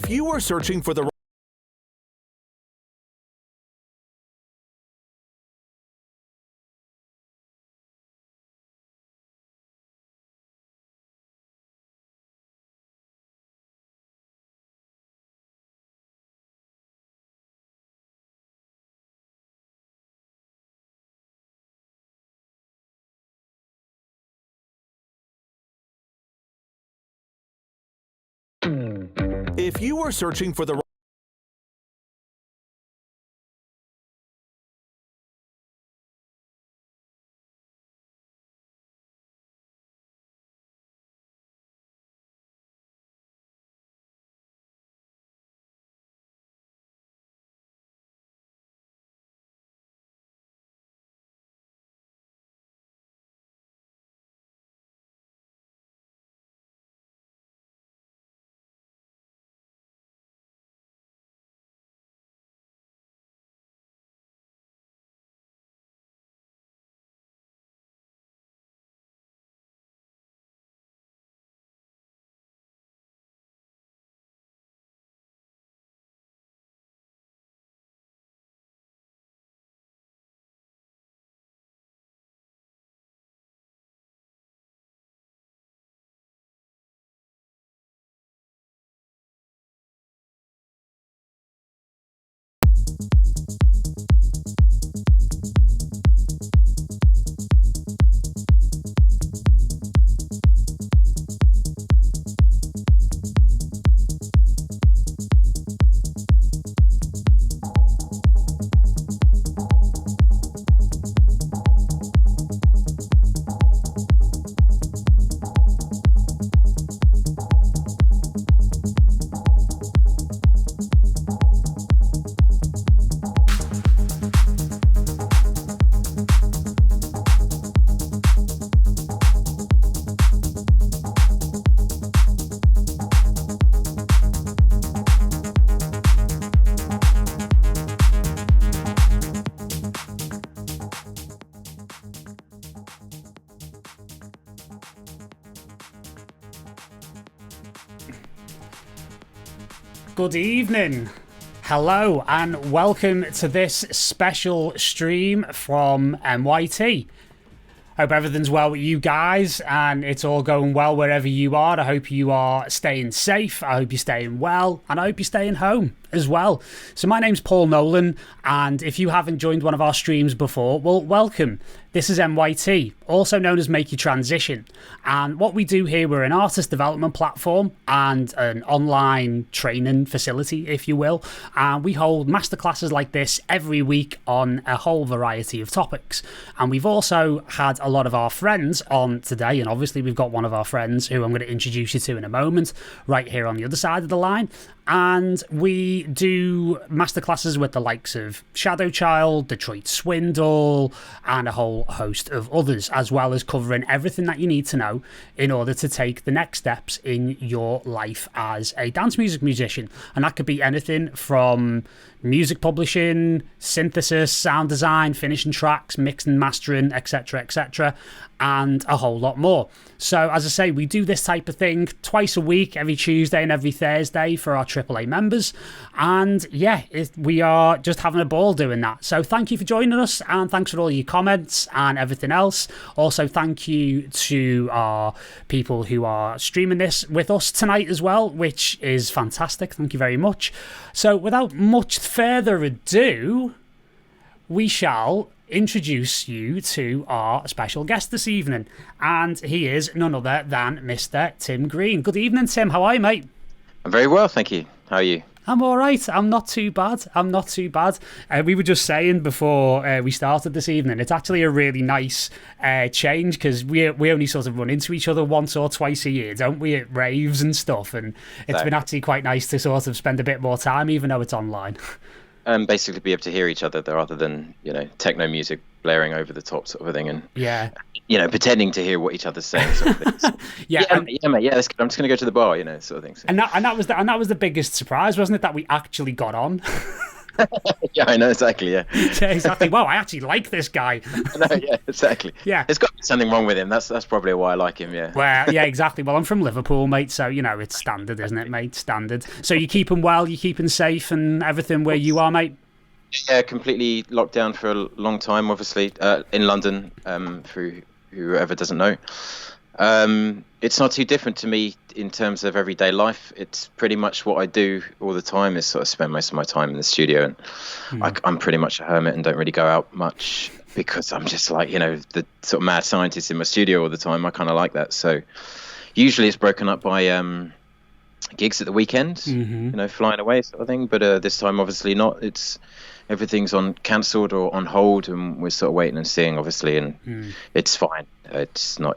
If you are searching for the If you are searching for the Good evening, hello, and welcome to this special stream from MYT. Hope everything's well with you guys and it's all going well wherever you are. I hope you are staying safe, I hope you're staying well, and I hope you're staying home as well. So my name's Paul Nolan, and if you haven't joined one of our streams before, well, welcome. This is MYT, also known as Make Your Transition. And what we do here, we're an artist development platform and an online training facility, if you will. And we hold masterclasses like this every week on a whole variety of topics. And we've also had a lot of our friends on today. And obviously we've got one of our friends who I'm going to introduce you to in a moment, right here on the other side of the line. And we do masterclasses with the likes of Shadow Child, Detroit Swindle, and a whole host of others, as well as covering everything that you need to know in order to take the next steps in your life as a dance music musician. And that could be anything from music publishing, synthesis, sound design, finishing tracks, mixing, mastering, etc., and a whole lot more. So as I say, we do this type of thing twice a week, every Tuesday and every Thursday for our AAA members. And yeah, we are just having a ball doing that. So thank you for joining us, and thanks for all your comments and everything else. Also, thank you to our people who are streaming this with us tonight as well, which is fantastic. Thank you very much. So without much further ado, we shall introduce you to our special guest this evening, and he is none other than Mr. Tim Green. Good evening, Tim. How are you, mate? I'm very well, thank you. How are you? I'm all right. I'm not too bad. We were just saying before we started this evening, it's actually a really nice change, because we only sort of run into each other once or twice a year, don't we, at raves and stuff, and it's been actually quite nice to sort of spend a bit more time, even though it's online. Basically be able to hear each other rather than, techno music blaring over the top sort of thing, and pretending to hear what each other's saying sort of thing. Mate, that's good. I'm just going to go to the bar, sort of thing. So. And that was the biggest surprise, wasn't it, that we actually got on? Yeah, I know exactly. Yeah. Yeah, exactly. Wow, I actually like this guy. No, yeah, exactly. Yeah. There's got to be something wrong with him. That's probably why I like him. Yeah. Well, yeah, exactly. Well, I'm from Liverpool, mate, so it's standard, isn't it, mate? Standard. So you keep him well, you keep him safe, and everything where you are, mate. Yeah, completely locked down for a long time, obviously, in London, for whoever doesn't know. It's not too different to me in terms of everyday life. It's pretty much what I do all the time is sort of spend most of my time in the studio. And I'm pretty much a hermit and don't really go out much because I'm just like, the sort of mad scientist in my studio all the time. I kind of like that. So usually it's broken up by gigs at the weekend, flying away sort of thing. But this time, obviously not. Everything's on cancelled or on hold, and we're sort of waiting and seeing, obviously, and it's fine. It's not,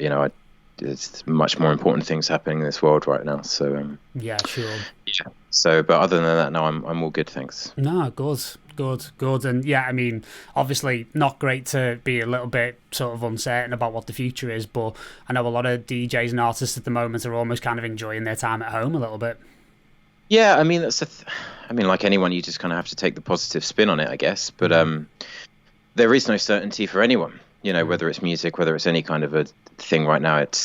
there's much more important things happening in this world right now. So yeah, sure. Yeah. So, but other than that, no, I'm all good, thanks. No, good, and yeah, I mean, obviously not great to be a little bit sort of uncertain about what the future is, but I know a lot of DJs and artists at the moment are almost kind of enjoying their time at home a little bit. Yeah, I mean like anyone, you just kind of have to take the positive spin on it, I guess. But there is no certainty for anyone, whether it's music, whether it's any kind of a thing right now. It's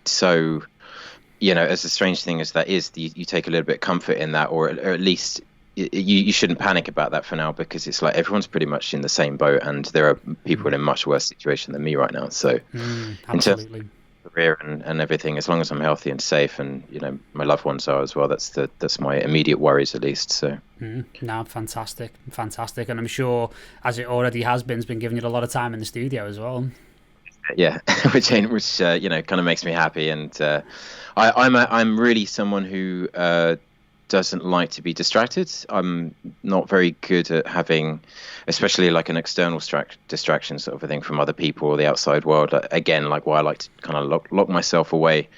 so, as a strange thing as that is, you take a little bit of comfort in that, or at least you shouldn't panic about that for now, because it's like everyone's pretty much in the same boat, and there are people in a much worse situation than me right now. So absolutely. Career and everything, as long as I'm healthy and safe, and my loved ones are as well, that's my immediate worries, at least. So no, fantastic, and I'm sure, as it already has been, it's been giving you a lot of time in the studio as well. Yeah, which kind of makes me happy, and I'm really someone who doesn't like to be distracted. I'm not very good at having, especially like an external distraction sort of a thing from other people or the outside world. Again, like why I like to kind of lock myself away.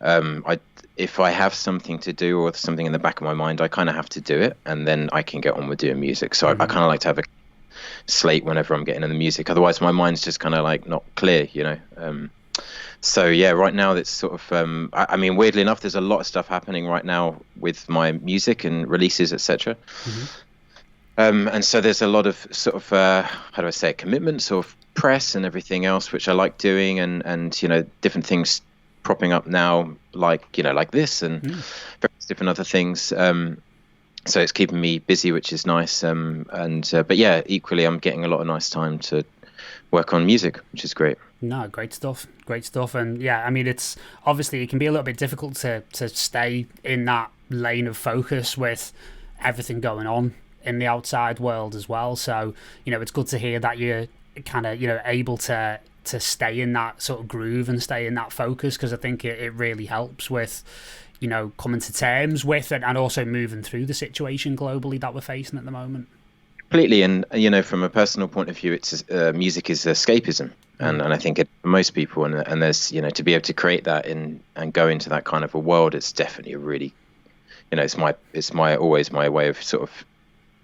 If I have something to do or something in the back of my mind, I kind of have to do it, and then I can get on with doing music. So I kind of like to have a slate whenever I'm getting in the music. Otherwise, my mind's just kind of like not clear, So yeah, right now it's sort of, I mean, weirdly enough, there's a lot of stuff happening right now with my music and releases, etc. And so there's a lot of sort of, how do I say it, commitments of press and everything else, which I like doing, and different things propping up now, like this and various different other things. So it's keeping me busy, which is nice. But yeah, equally, I'm getting a lot of nice time to work on music, which is great. No, great stuff. And yeah, I mean, it's obviously, it can be a little bit difficult to stay in that lane of focus with everything going on in the outside world as well. So, it's good to hear that you're kind of, able to stay in that sort of groove and stay in that focus, because I think it really helps with, coming to terms with it, and also moving through the situation globally that we're facing at the moment. Completely. And from a personal point of view, it's music is escapism, and I think for most people, and there's to be able to create that and go into that kind of a world, it's definitely a really, it's always my way of sort of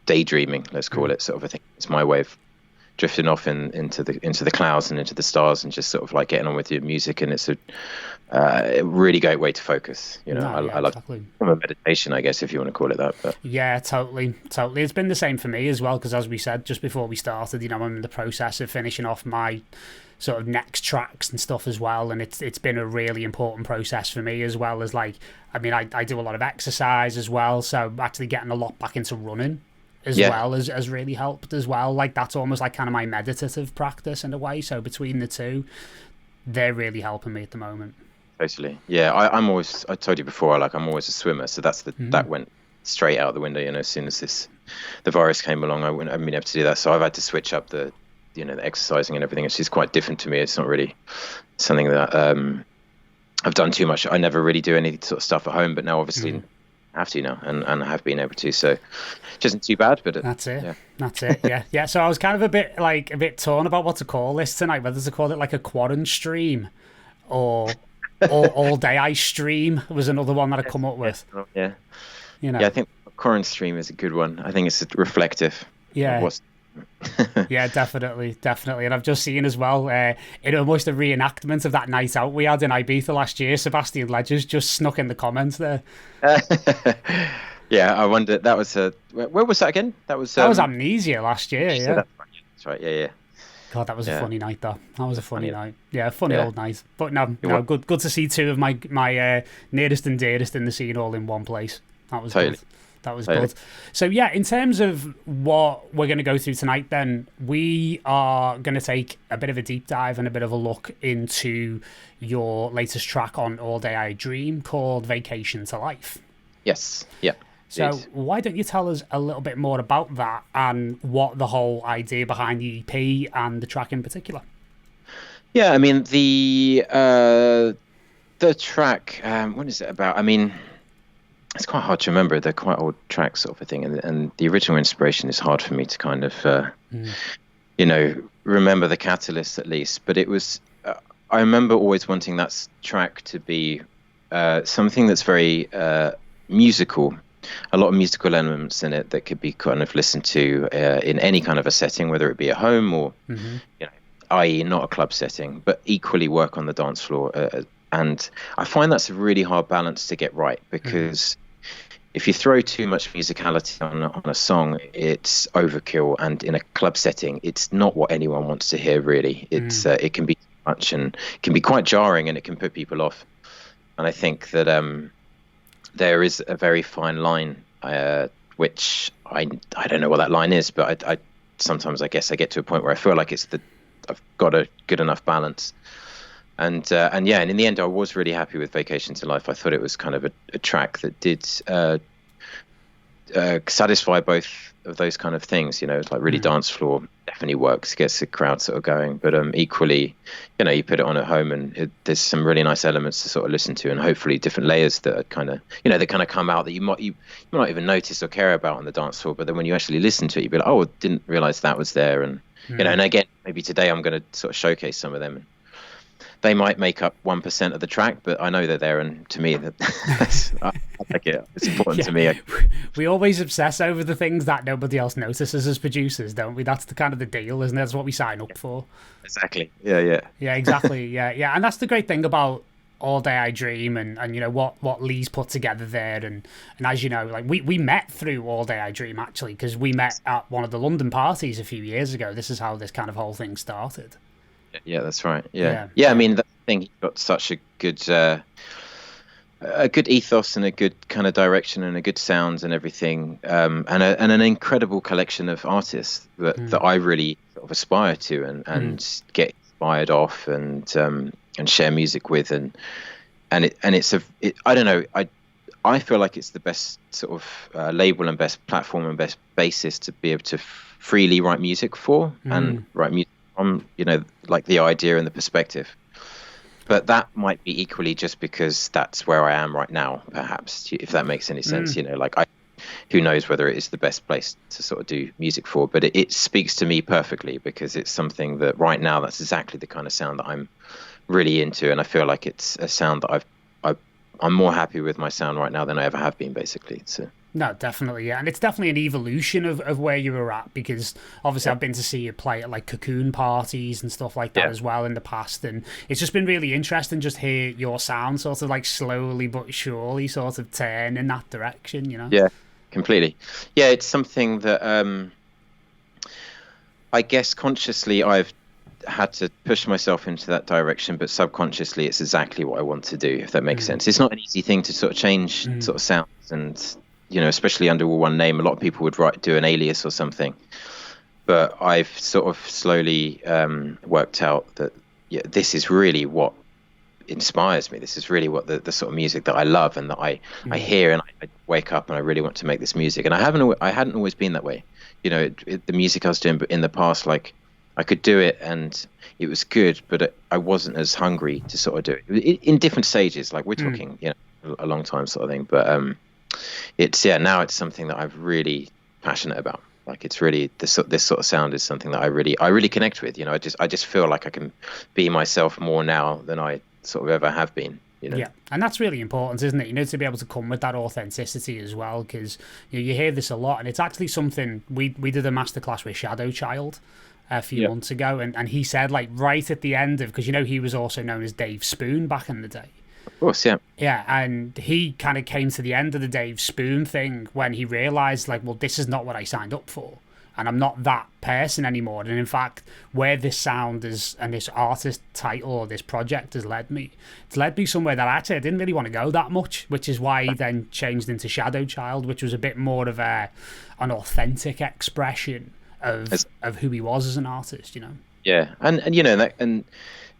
daydreaming, let's call it, sort of a thing. It's my way of drifting off into the clouds and into the stars, and just sort of like getting on with your music. And it's a really great way to focus. I love exactly. From a meditation, I guess, if you want to call it that. But yeah, totally. It's been the same for me as well, because as we said just before we started, I'm in the process of finishing off my sort of next tracks and stuff as well, and it's been a really important process for me, as well as like, I mean, I do a lot of exercise as well, so actually getting a lot back into running as well has really helped as well. Like, that's almost like kind of my meditative practice in a way. So between the two, they're really helping me at the moment. Totally. Yeah, I told you before, like, I'm always a swimmer, so that went straight out the window. As soon as the virus came along, I haven't been able to do that. So I've had to switch up the exercising and everything. It's just quite different to me. It's not really something that I've done too much. I never really do any sort of stuff at home, but now obviously I have to now, and I have been able to. So it isn't too bad, but that's it. Yeah. That's it. Yeah. So I was kind of a bit torn about what to call this tonight, whether to call it like a quarantine stream or all day I stream was another one that I come up with. Yeah. Yeah, I think quarantine stream is a good one. I think it's reflective. Yeah. Yeah, definitely. And I've just seen as well, in almost a reenactment of that night out we had in Ibiza last year, Sebastian Ledger's just snuck in the comments there. Yeah, I wonder. That was where was that again? That was That was Amnesia last year, you said yeah. that right. That's right. Yeah, God, that was a yeah, funny night, though. That was a funny funny. night. Yeah, funny Yeah, old night. But no, it no, was good to see two of my nearest and dearest in the scene all in one place. That was totally, good. That was totally. good. So yeah, in terms of what we're going to go through tonight, then we are going to take a bit of a deep dive and a bit of a look into your latest track on All Day I Dream called "Vacation to Life." Yes, yeah, So indeed. why don't you tell us a little bit more about that and what the whole idea behind the EP and the track in particular? Yeah, I mean the track. What is it about? I mean, it's quite hard to remember. They're quite old tracks, sort of a thing, and the original inspiration is hard for me to kind of remember the catalyst at least. But it was. I remember always wanting that track to be something that's very musical, a lot of musical elements in it that could be kind of listened to in any kind of a setting, whether it be a home or, i.e., not a club setting, but equally work on the dance floor. And I find that's a really hard balance to get right because if you throw too much musicality on a song, it's overkill. And in a club setting, it's not what anyone wants to hear, really. It can be too much and can be quite jarring and it can put people off. And I think that there is a very fine line, which I don't know what that line is, but I sometimes I guess I get to a point where I feel like I've got a good enough balance, and yeah, and in the end I was really happy with Vacation to Life. I thought it was kind of a track that did satisfy both of those kind of things. It's like really dance floor, definitely works, gets the crowd sort of going, but equally, you put it on at home and there's some really nice elements to sort of listen to, and hopefully different layers that are kind of that kind of come out that you might not even notice or care about on the dance floor, but then when you actually listen to it, you'd be like, oh, I didn't realize that was there. And and again, maybe today I'm going to sort of showcase some of them. They might make up 1% of the track, but I know they're there, and to me, I like it. It's important to me. We always obsess over the things that nobody else notices as producers, don't we? That's the kind of the deal, isn't it? That's what we sign up for. Exactly. Yeah. Yeah, exactly. Yeah. And that's the great thing about All Day I Dream and what Lee's put together there. And as you know, like we met through All Day I Dream, actually, because we met at one of the London parties a few years ago. This is how this kind of whole thing started. Yeah, that's right. Yeah. I mean, that thing, he got such a good ethos and a good kind of direction and a good sound and everything, and an incredible collection of artists that I really sort of aspire to and get inspired off and share music with, and it's I don't know, I feel like it's the best sort of label and best platform and best basis to be able to freely write music for and write music from, like the idea and the perspective. But that might be equally just because that's where I am right now, perhaps, if that makes any sense. Who knows whether it is the best place to sort of do music for, but it speaks to me perfectly because it's something that right now, that's exactly the kind of sound that I'm really into. And I feel like it's a sound that I'm more happy with my sound right now than I ever have been, basically. So. No, definitely, yeah. And it's definitely an evolution of where you were at, because obviously I've been to see you play at like Coccoon parties and stuff like that as well in the past, and it's just been really interesting just hear your sound sort of like slowly but surely sort of turn in that direction, Yeah, completely. Yeah, it's something that I guess consciously I've had to push myself into that direction, but subconsciously it's exactly what I want to do, if that makes sense. It's not an easy thing to sort of change sort of sounds, and especially under one name. A lot of people would do an alias or something, but I've sort of slowly worked out that this is really what inspires me. This is really what the sort of music that I love and that I hear, and I wake up and I really want to make this music. And I hadn't always been that way. The music I was doing in the past, like I could do it and it was good, but I wasn't as hungry to sort of do it in different stages. Like we're talking, a long time sort of thing, but now it's something that I'm really passionate about. Like it's really this sort of sound is something that I really connect with. I just feel like I can be myself more now than I sort of ever have been. Yeah, and that's really important, isn't it? To be able to come with that authenticity as well, because you hear this a lot, and it's actually something we did a masterclass with Shadow Child a few months ago, and he said, like, right at the end of, because he was also known as Dave Spoon back in the day. Of course, yeah. Yeah, and he kind of came to the end of the Dave Spoon thing when he realised, like, well, this is not what I signed up for. And I'm not that person anymore. And in fact, where this sound is and this artist title or this project has led me, it's led me somewhere that actually I didn't really want to go that much, which is why he then changed into Shadow Child, which was a bit more of an authentic expression of who he was as an artist, you know? Yeah, and you know, and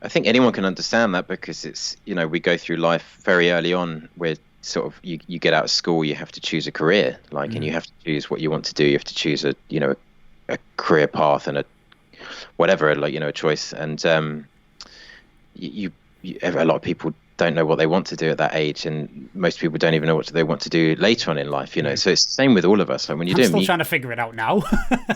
I think anyone can understand that because it's, you know, we go through life very early on where sort of you get out of school, you have to choose a career, like, and you have to choose what you want to do. You have to choose a career path and a whatever, like, you know, a choice. And you a lot of people don't know what they want to do at that age, and most people don't even know what they want to do later on in life, you know. So it's the same with all of us. Like when you're I'm still trying to figure it out now.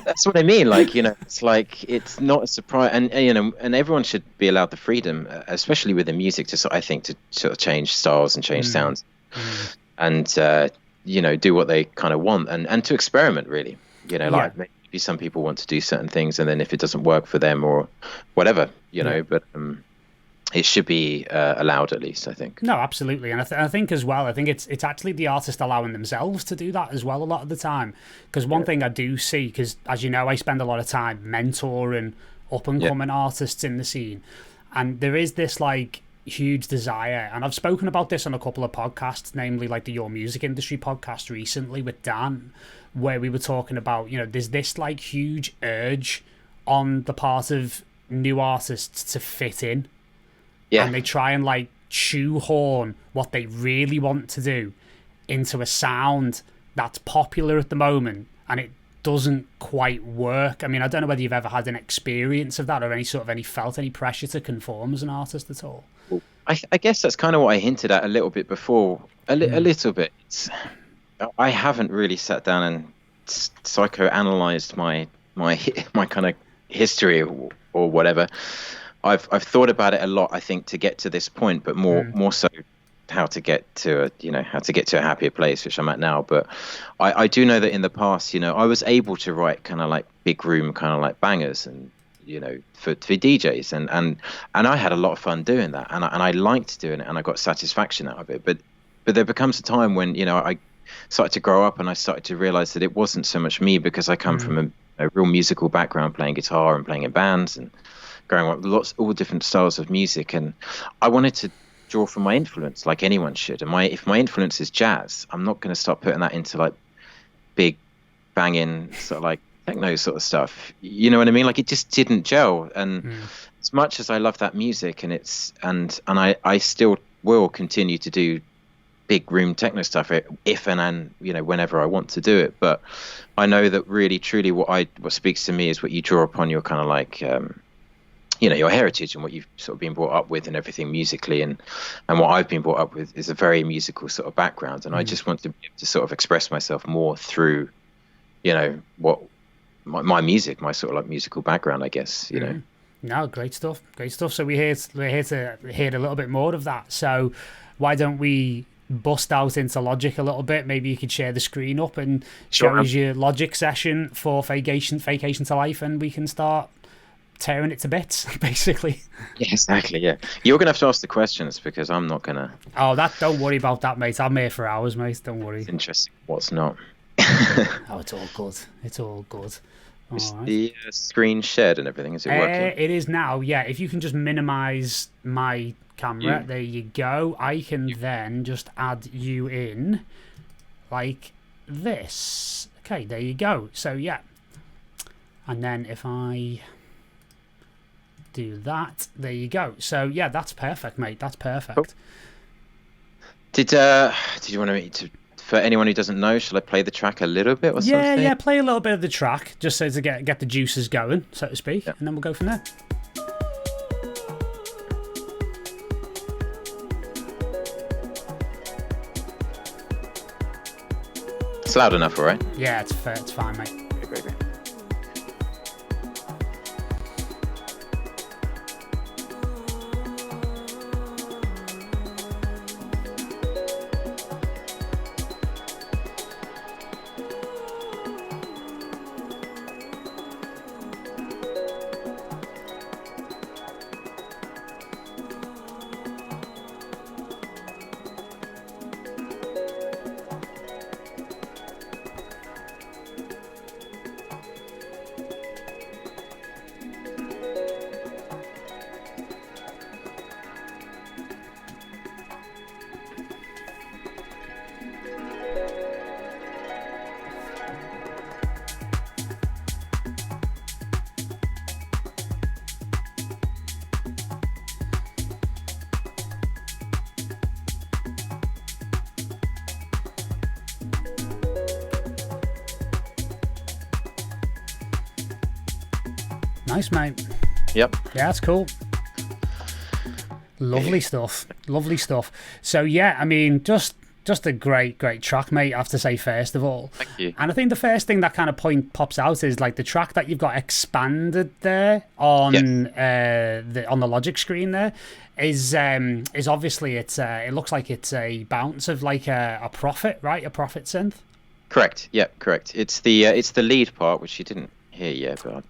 That's what I mean. Like, you know, it's like, it's not a surprise, and you know, and everyone should be allowed the freedom, especially with the music, to I think, to sort of change styles and change sounds, and you know, do what they kind of want, and to experiment, really, you know, like maybe some people want to do certain things, and then if it doesn't work for them or whatever, you know, but it should be allowed, at least, I think. No, absolutely. And I think as well, I think it's actually the artist allowing themselves to do that as well a lot of the time. Because one thing I do see, because as you know, I spend a lot of time mentoring up-and-coming artists in the scene. And there is this, like, huge desire. And I've spoken about this on a couple of podcasts, namely, like, the Your Music Industry podcast recently with Dan, where we were talking about, you know, there's this, like, huge urge on the part of new artists to fit in. Yeah. And they try and, like, shoehorn what they really want to do into a sound that's popular at the moment, and it doesn't quite work. I mean, I don't know whether you've ever had an experience of that or felt any pressure to conform as an artist at all. I guess that's kind of what I hinted at a little bit before. A little bit. I haven't really sat down and psychoanalyzed my kind of history or whatever. I've thought about it a lot, I think, to get to this point, but more so how to get to a happier place, which I'm at now. But I do know that in the past, you know, I was able to write kind of like big room, kind of like bangers, and, you know, for DJs, and I had a lot of fun doing that, and I liked doing it, and I got satisfaction out of it. But there becomes a time when, you know, I started to grow up, and I started to realize that it wasn't so much me, because I come from a real musical background, playing guitar and playing in bands and growing up with all different styles of music, and I wanted to draw from my influence, like anyone should. And if my influence is jazz, I'm not going to start putting that into like big banging sort of like techno sort of stuff. You know what I mean? Like, it just didn't gel. And as much as I love that music, and I still will continue to do big room techno stuff if and you know, whenever I want to do it. But I know that really truly what speaks to me is what you draw upon your kind of like you know, your heritage and what you've sort of been brought up with and everything musically, and what I've been brought up with is a very musical sort of background, and I just want to be able to sort of express myself more through, you know, what my music, my sort of like musical background, I guess, you know. No, great stuff. So we're here to hear a little bit more of that. So why don't we bust out into Logic a little bit? Maybe you could share the screen up and show us your Logic session for Vacation to Life, and we can start tearing it to bits, basically. Yeah, exactly. Yeah, you're gonna have to ask the questions, because I'm not gonna. Oh, don't worry about that, mate. I'm here for hours, mate. Don't worry. It's interesting. What's not? Oh, it's all good. It's all good. Is the screen shared and everything? Is it working? It is now. Yeah. If you can just minimize my camera, there you go. I can then just add you in like this. Okay, there you go. So yeah, and then if I do that, there you go. So yeah, that's perfect, mate. That's perfect. Cool. Did you want me to, for anyone who doesn't know, shall I play the track a little bit or something? Yeah, play a little bit of the track, just so to get the juices going, so to speak, and then we'll go from there. It's loud enough, all right? Yeah, it's fine, mate. Okay, great. Nice, mate. Yep. Yeah, that's cool. Lovely stuff. Lovely stuff. So yeah, I mean, just a great track, mate, I have to say, first of all. Thank you. And I think the first thing that kind of pops out is like the track that you've got expanded there on on the Logic screen there is obviously it looks like it's a bounce of like a Prophet, right? A Prophet synth. Correct. Yeah, correct. It's the lead part, which you didn't hear yet, but I'll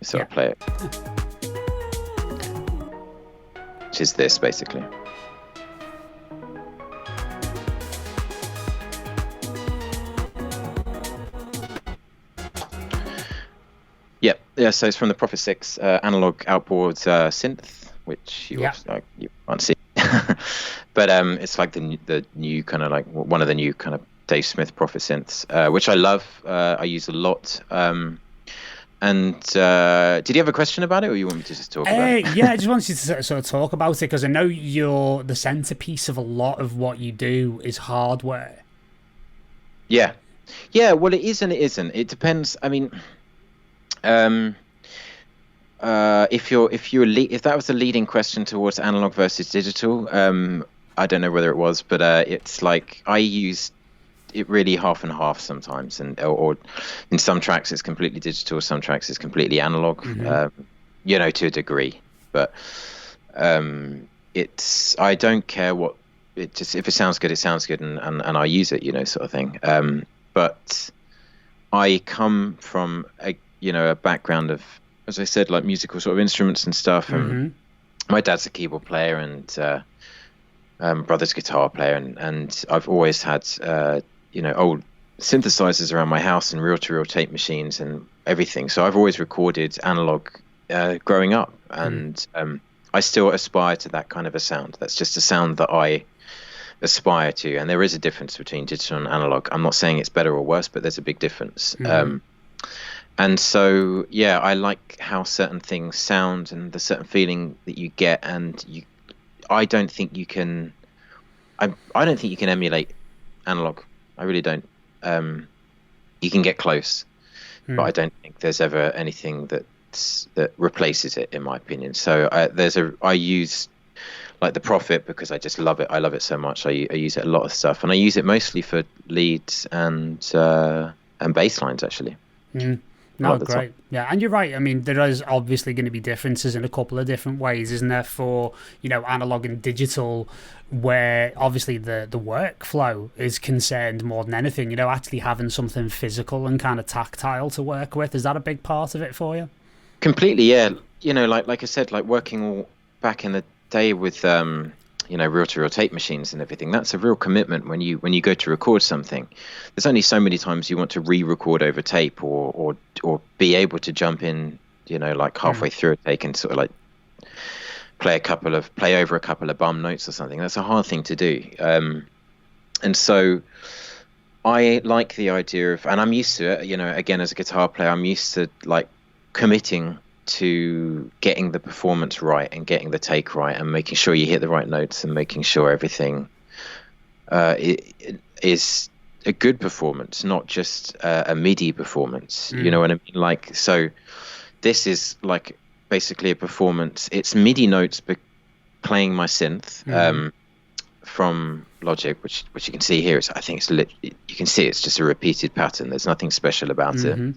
sort of play it. Which is this, basically. Yeah, so it's from the Prophet 6 analog outboard synth, which you can't see. But it's like the new kind of like one of the new kind of Dave Smith Prophet synths, which I love. I use a lot. And did you have a question about it, or you want me to just talk about it? Yeah, I just wanted to sort of talk about it because I know the centerpiece of a lot of what you do is hardware. Yeah. Well, it is and it isn't. It depends. I mean, if that was the leading question towards analog versus digital, I don't know whether it was, but it's like I use it really half and half sometimes, or in some tracks it's completely digital, some tracks it's completely analog, to a degree. But I don't care what if it sounds good, it sounds good, and I use it, sort of thing. But I come from a background of, as I said, like musical sort of instruments and stuff. And my dad's a keyboard player and brother's guitar player, and I've always had old synthesizers around my house and reel-to-reel tape machines and everything. So I've always recorded analog growing up, and I still aspire to that kind of a sound. That's just a sound that I aspire to, and there is a difference between digital and analog. I'm not saying it's better or worse, but there's a big difference. And so, yeah, I like how certain things sound and the certain feeling that you get, and I don't think you can emulate analog. I really don't. You can get close, but I don't think there's ever anything that replaces it, in my opinion. So I use like the Prophet because I just love it. I love it so much. I use it a lot of stuff, and I use it mostly for leads and bass lines, actually. No, great. Yeah, and you're right. I mean, there is obviously going to be differences in a couple of different ways, isn't there, for, analog and digital, where obviously the workflow is concerned more than anything, actually having something physical and kind of tactile to work with. Is that a big part of it for you? Completely, yeah. Like I said, like working all back in the day with reel-to-reel tape machines and everything, that's a real commitment when you go to record something. There's only so many times you want to re-record over tape or be able to jump in, like halfway through a take and sort of like play over a couple of bum notes or something. That's a hard thing to do. And so I like the idea of, and I'm used to it, again, as a guitar player, I'm used to like committing to getting the performance right and getting the take right and making sure you hit the right notes and making sure everything is a good performance, not just a MIDI performance. You know what I mean? Like, so this is like basically a performance. It's MIDI notes playing my synth from Logic, which you can see here. I think you can see it's just a repeated pattern. There's nothing special about it.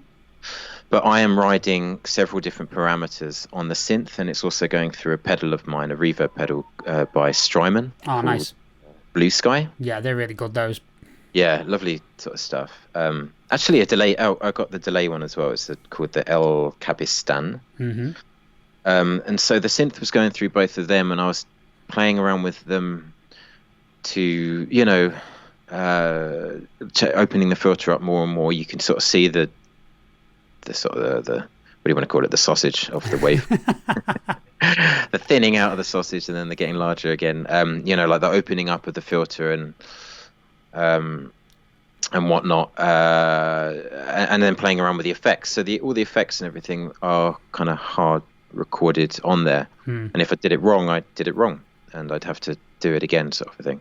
But I am riding several different parameters on the synth, and it's also going through a pedal of mine, a reverb pedal by Strymon. Oh, nice. Blue Sky. Yeah, they're really good, those. Yeah, lovely sort of stuff. Actually, a delay. Oh, I got the delay one as well. It's called the El Cabistan. And so the synth was going through both of them, and I was playing around with them to, opening the filter up more and more. You can sort of see the sort of the what do you want to call it, the sausage of the wave, the thinning out of the sausage and then the getting larger again, like the opening up of the filter and whatnot, and then playing around with the effects. So all the effects and everything are kind of hard recorded on there, and if I did it wrong, I did it wrong and I'd have to do it again, sort of a thing.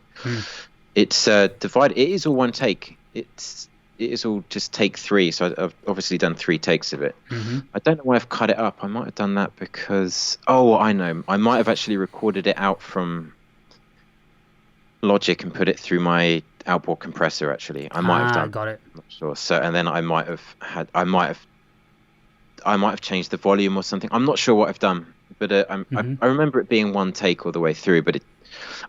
It's divided. It is all one take. It's it is all just take 3. So I've obviously done 3 takes of it. Mm-hmm. I don't know why I've cut it up. I might have done that because I know, I might have actually recorded it out from Logic and put it through my outboard compressor. Actually, I might have done. Got it. I'm not sure. So and then I might have changed the volume or something. I'm not sure what I've done, but I remember it being 1 take all the way through. But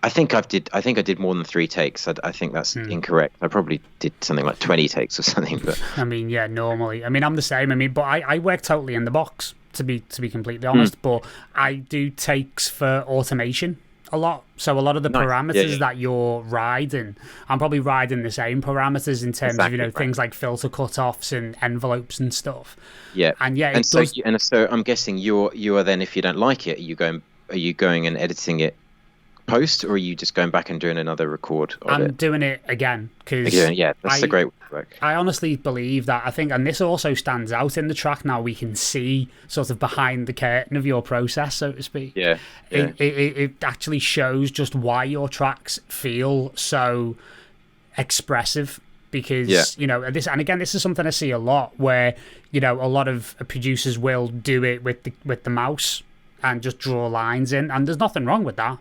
I think I did more than 3 takes. I think that's incorrect. I probably did something like 20 takes or something. But I mean, yeah, normally. I mean, I'm the same. I mean, but I work totally in the box, to be completely honest. But I do takes for automation a lot. So a lot of the parameters that you're riding, I'm probably riding the same parameters in terms of things like filter cutoffs and envelopes and stuff. Yeah, and so I'm guessing you are then, if you don't like it, are you going and editing it post, or are you just going back and doing another record of I'm it? doing it again because that's a great work. I honestly believe that, I think, and this also stands out in the track now, we can see sort of behind the curtain of your process, so to speak. It actually shows just why your tracks feel so expressive, because this is something I see a lot, where a lot of producers will do it with the mouse and just draw lines in, and there's nothing wrong with that.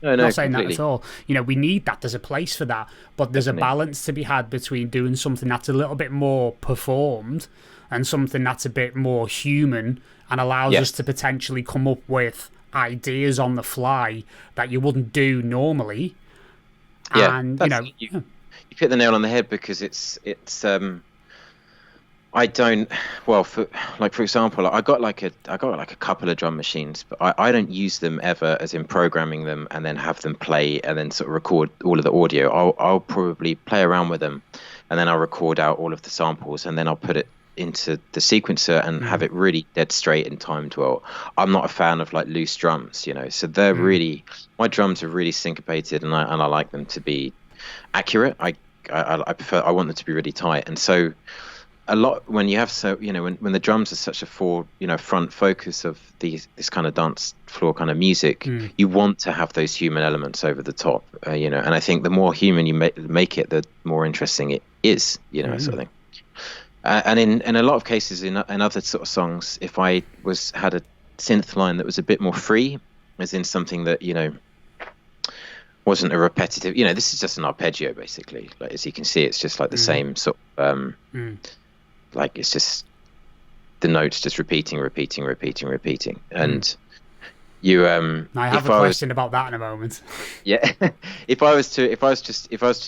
I'm not saying that at all. We need that. There's a place for that. But there's a balance to be had between doing something that's a little bit more performed and something that's a bit more human and allows us to potentially come up with ideas on the fly that you wouldn't do normally. Yeah, and, you hit the nail on the head, because it's I don't. Well, for example, I got like a couple of drum machines, but I don't use them ever, as in programming them and then have them play and then sort of record all of the audio. I'll probably play around with them, and then I'll record out all of the samples, and then I'll put it into the sequencer and have it really dead straight and timed well. I'm not a fan of like loose drums, so they're really, my drums are really syncopated, and I like them to be accurate. I want them to be really tight, and so. A lot when you have when the drums are such a front focus of this kind of dance floor kind of music, you want to have those human elements over the top, and I think the more human you make it, the more interesting it is, sort of thing. And in a lot of cases, in other sort of songs, if I had a synth line that was a bit more free, as in something that wasn't a repetitive, this is just an arpeggio basically. Like, as you can see, it's just like the same sort of. Like, it's just the notes just repeating, and you. I have a question about that in a moment. Yeah, if I was to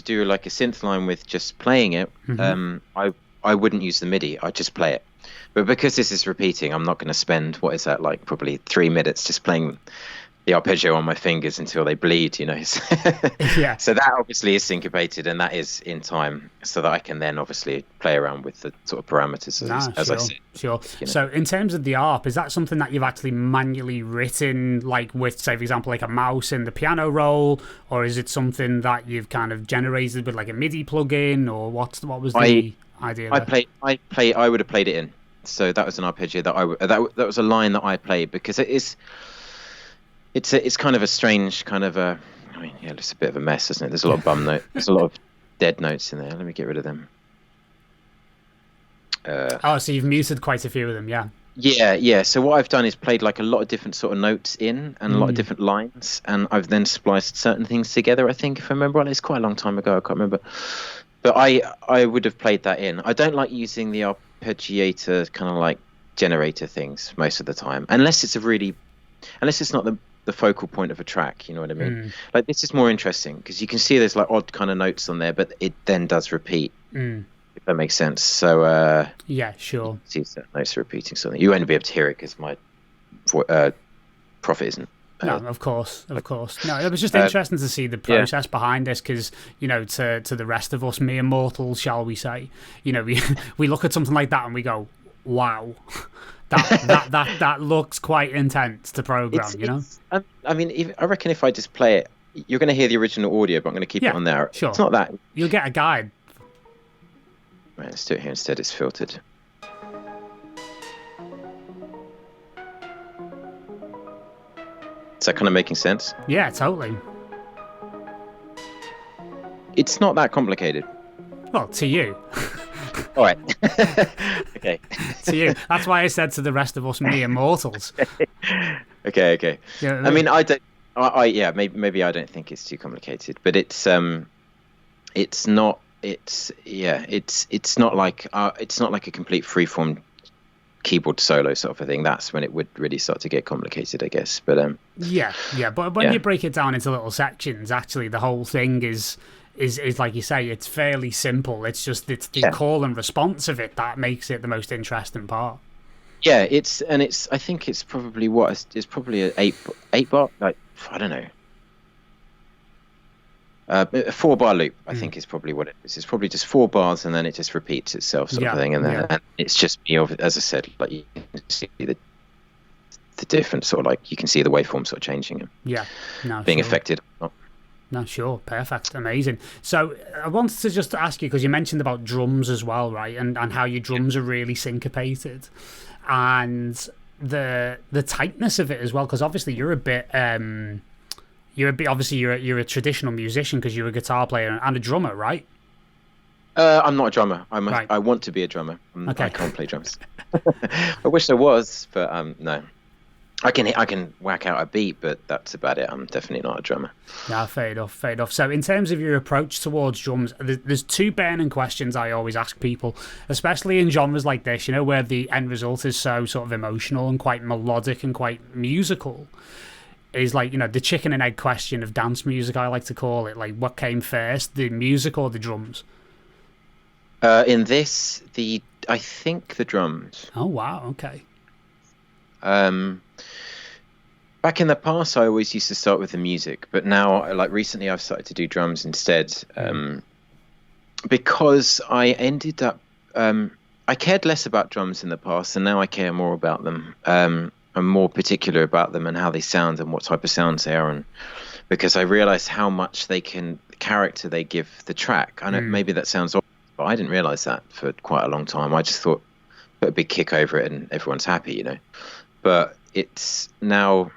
do like a synth line with just playing it, I wouldn't use the MIDI. I'd just play it. But because this is repeating, I'm not going to spend probably 3 minutes just playing the arpeggio on my fingers until they bleed, Yeah. So that obviously is syncopated, and that is in time, so that I can then obviously play around with the sort of parameters as I said. Sure. So in terms of the ARP, is that something that you've actually manually written, like with, say, for example, like a mouse in the piano roll, or is it something that you've kind of generated with like a MIDI plugin, or what was the idea? I would have played it in. So that was an arpeggio that was a line that I played, because it is. It's kind of a strange kind of it's a bit of a mess, isn't it? There's a lot of bum notes. There's a lot of dead notes in there. Let me get rid of them. So you've muted quite a few of them, yeah. Yeah. So what I've done is played like a lot of different sort of notes in, and a lot of different lines, and I've then spliced certain things together, I think, if I remember right. It's quite a long time ago, I can't remember. But I would have played that in. I don't like using the arpeggiator kind of like generator things most of the time, unless it's not the focal point of a track, you know what I mean? Like, this is more interesting because you can see there's like odd kind of notes on there, but it then does repeat, if that makes sense. So yeah, sure. See certain notes repeating something. You won't be able to hear it because my Prophet isn't. No, of course. No, it was just interesting to see the process behind this, because to the rest of us mere mortals, shall we say, we look at something like that and we go, wow. That looks quite intense to program, I mean, I reckon if I just play it, you're going to hear the original audio, but I'm going to keep it on there. Sure. It's not that. You'll get a guide. Right, let's do it here instead. It's filtered. Is that kind of making sense? Yeah, totally. It's not that complicated. Well, to you. All right. Okay. To you. That's why I said to the rest of us mere mortals. Okay. Yeah, I mean, I don't. Yeah, maybe I don't think it's too complicated, but it's not. It's not like a complete freeform keyboard solo sort of a thing. That's when it would really start to get complicated, I guess. But yeah. But when you break it down into little sections, actually, the whole thing is like you say, it's fairly simple. It's just the call and response of it that makes it the most interesting part. Yeah, I think it's probably it's probably an eight bar, like, I don't know. A 4-bar loop, I think, is probably what it is. It's probably just 4 bars, and then it just repeats itself, sort of thing. And then and it's just me, as I said, like, you can see the different sort of, like, you can see the waveform sort of changing and being affected. No, sure, perfect, amazing. So I wanted to just ask you, because you mentioned about drums as well, right? And how your drums are really syncopated, and the tightness of it as well, because obviously you're a bit. You're a traditional musician because you're a guitar player and a drummer, right? I'm not a drummer. Right. I want to be a drummer. Okay. I can't play drums. I wish I was, but no. I can whack out a beat, but that's about it. I'm definitely not a drummer. Yeah, fair enough. So in terms of your approach towards drums, there's 2 burning questions I always ask people, especially in genres like this, where the end result is so sort of emotional and quite melodic and quite musical. Is like, the chicken and egg question of dance music, I like to call it. Like, what came first, the music or the drums? In this, I think the drums. Oh, wow, okay. Back in the past, I always used to start with the music, but now, like, recently I've started to do drums instead, because I ended up, I cared less about drums in the past, and now I care more about them. I'm more particular about them and how they sound and what type of sounds they are, and because I realized how much character they give the track. I know maybe that sounds odd, but I didn't realize that for quite a long time. I just thought, put a big kick over it and everyone's happy, But it's now.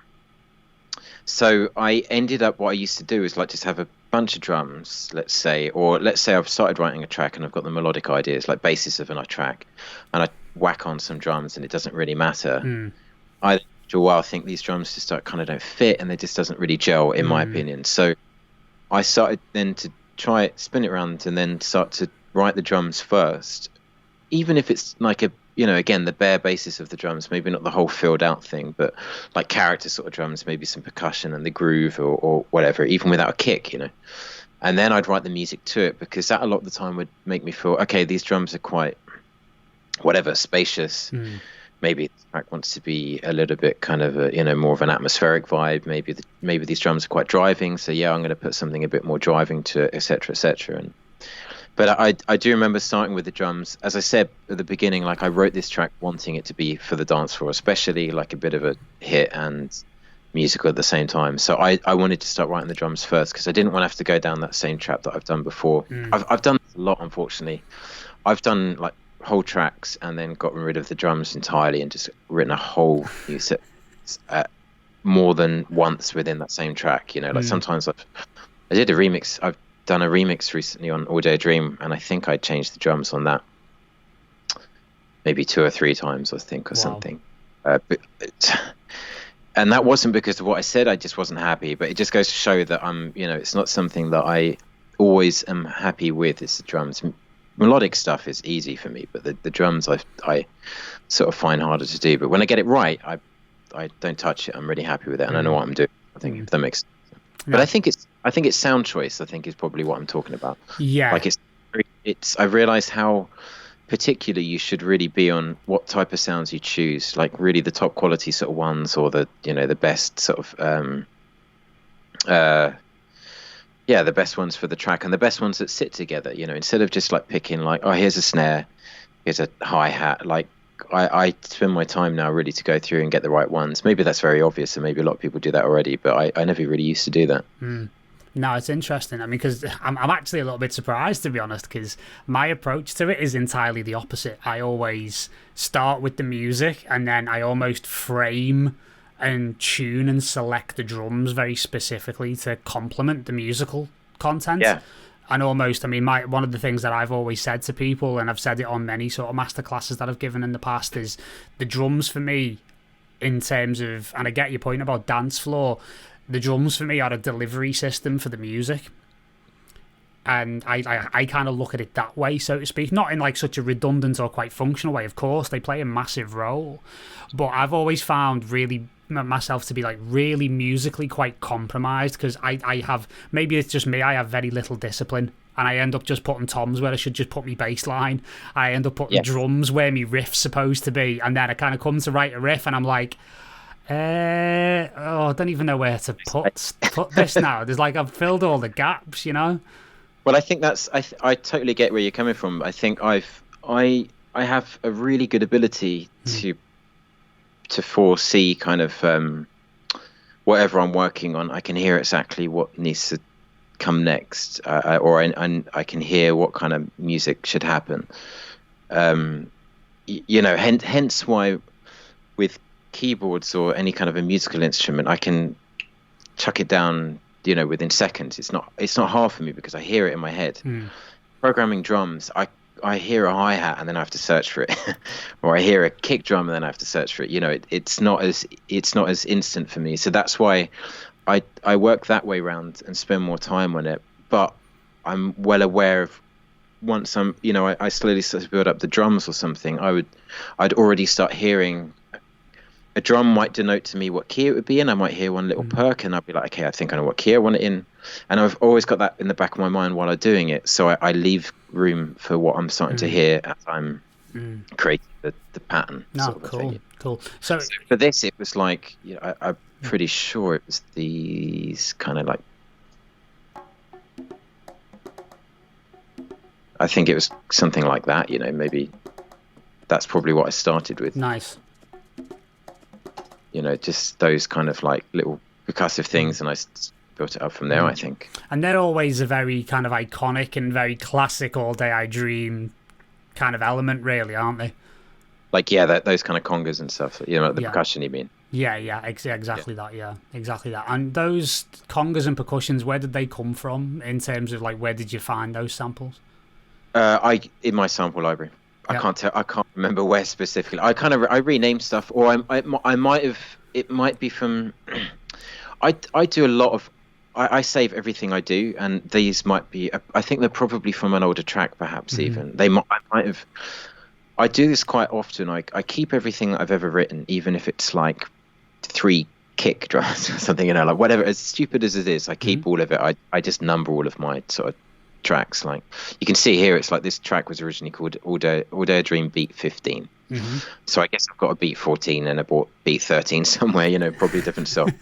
So I ended up, what I used to do is like just have a bunch of drums, let's say I've started writing a track and I've got the melodic ideas, like basis of a track, and I whack on some drums and it doesn't really matter. I after a while think these drums just kind of don't fit, and it just doesn't really gel, in my opinion. So I started then to try it, spin it around, and then start to write the drums first, even if it's like again, the bare basis of the drums, maybe not the whole filled out thing, but like character sort of drums, maybe some percussion and the groove or whatever, even without a kick, and then I'd write the music to it, because that a lot of the time would make me feel, okay, these drums are quite whatever, spacious. Maybe the track wants to be a little bit kind of more of an atmospheric vibe. Maybe these drums are quite driving, so I'm going to put something a bit more driving to it, etc., etc. But I do remember starting with the drums. As I said at the beginning, like, I wrote this track wanting it to be for the dance floor, especially like a bit of a hit and musical at the same time. So I wanted to start writing the drums first, because I didn't want to have to go down that same trap that I've done before. I've done this a lot, unfortunately. I've done like whole tracks and then gotten rid of the drums entirely and just written a whole new set more than once within that same track. Like sometimes I did a remix. I've done a remix recently on All Day Dream, and I think I changed the drums on that maybe 2 or 3 times, I think, or something. And that wasn't because of what I said. I just wasn't happy. But it just goes to show that it's not something that I always am happy with. It's the drums. Melodic stuff is easy for me, but the drums I sort of find harder to do. But when I get it right, I don't touch it. I'm really happy with it, and I know what I'm doing. I think if that makes sense. But I think it's sound choice, I think, is probably what I'm talking about. Yeah. Like it's I realized how particular you should really be on what type of sounds you choose, like really the top quality sort of ones, or the the best sort of the best ones for the track, and the best ones that sit together, instead of just like picking like, oh, here's a snare, here's a hi-hat. Like I spend my time now really to go through and get the right ones. Maybe that's very obvious, and maybe a lot of people do that already, but I never really used to do that. No, it's interesting. I mean, because I'm actually a little bit surprised, to be honest, because my approach to it is entirely the opposite. I always start with the music, and then I almost frame and tune and select the drums very specifically to complement the musical content. And almost, I mean, one of the things that I've always said to people, and I've said it on many sort of masterclasses that I've given in the past, is the drums for me, in terms of, and I get your point about dance floor, the drums for me are a delivery system for the music. And I kind of look at it that way, so to speak. Not in like such a redundant or quite functional way, of course. They play a massive role. But I've always found myself to be like really musically quite compromised, because I have, maybe it's just me, I have very little discipline. And I end up just putting toms where I should just put my bass line. I end up putting drums where my riff's supposed to be. And then I kind of come to write a riff and I'm like, I don't even know where to put this now. There's like, I've filled all the gaps, you know? Well, I think I totally get where you're coming from. I think I have a really good ability to foresee kind of whatever I'm working on. I can hear exactly what needs to come next, or I can hear what kind of music should happen. You know, hence why with keyboards or any kind of a musical instrument, I can chuck it down, you know, within seconds. It's not hard for me because I hear it in my head. Programming drums, I hear a hi-hat and then I have to search for it, or I hear a kick drum and then I have to search for it. You know, it's not as instant for me. So that's why I work that way round and spend more time on it. But I'm well aware of, once I'm, you know, I slowly start to build up the drums or something, I'd already start hearing. A drum might denote to me what key it would be in. I might hear one little perk and I'll be like, okay, I think I know what key I want it in. And I've always got that in the back of my mind while I'm doing it. So I leave room for what I'm starting to hear as I'm creating the pattern. No, cool. So for this, it was like, you know, I'm pretty sure it was these kind of like, I think it was something like that, you know, maybe that's probably what I started with. Nice. You know, just those kind of like little percussive things, and I built it up from there, I think. And they're always a very kind of iconic and very classic All Day I Dream kind of element, really, aren't they? Like, yeah, those kind of congas and stuff, you know, like the percussion, you mean? Yeah, exactly that. And those congas and percussions, where did they come from in terms of like, where did you find those samples? In my sample library. I can't remember where specifically. I rename stuff, or I might have. It might be from. I do a lot of. I save everything I do, and these might be. I think they're probably from an older track, perhaps even. I might have. I do this quite often. I keep everything that I've ever written, even if it's like 3 kick drums or something. You know, like whatever. As stupid as it is, I keep all of it. I just number all of my sort of tracks. Like you can see here, it's like this track was originally called All Day a Dream beat 15. So I guess I've got a beat 14 and I bought beat 13 somewhere, you know, probably a different song.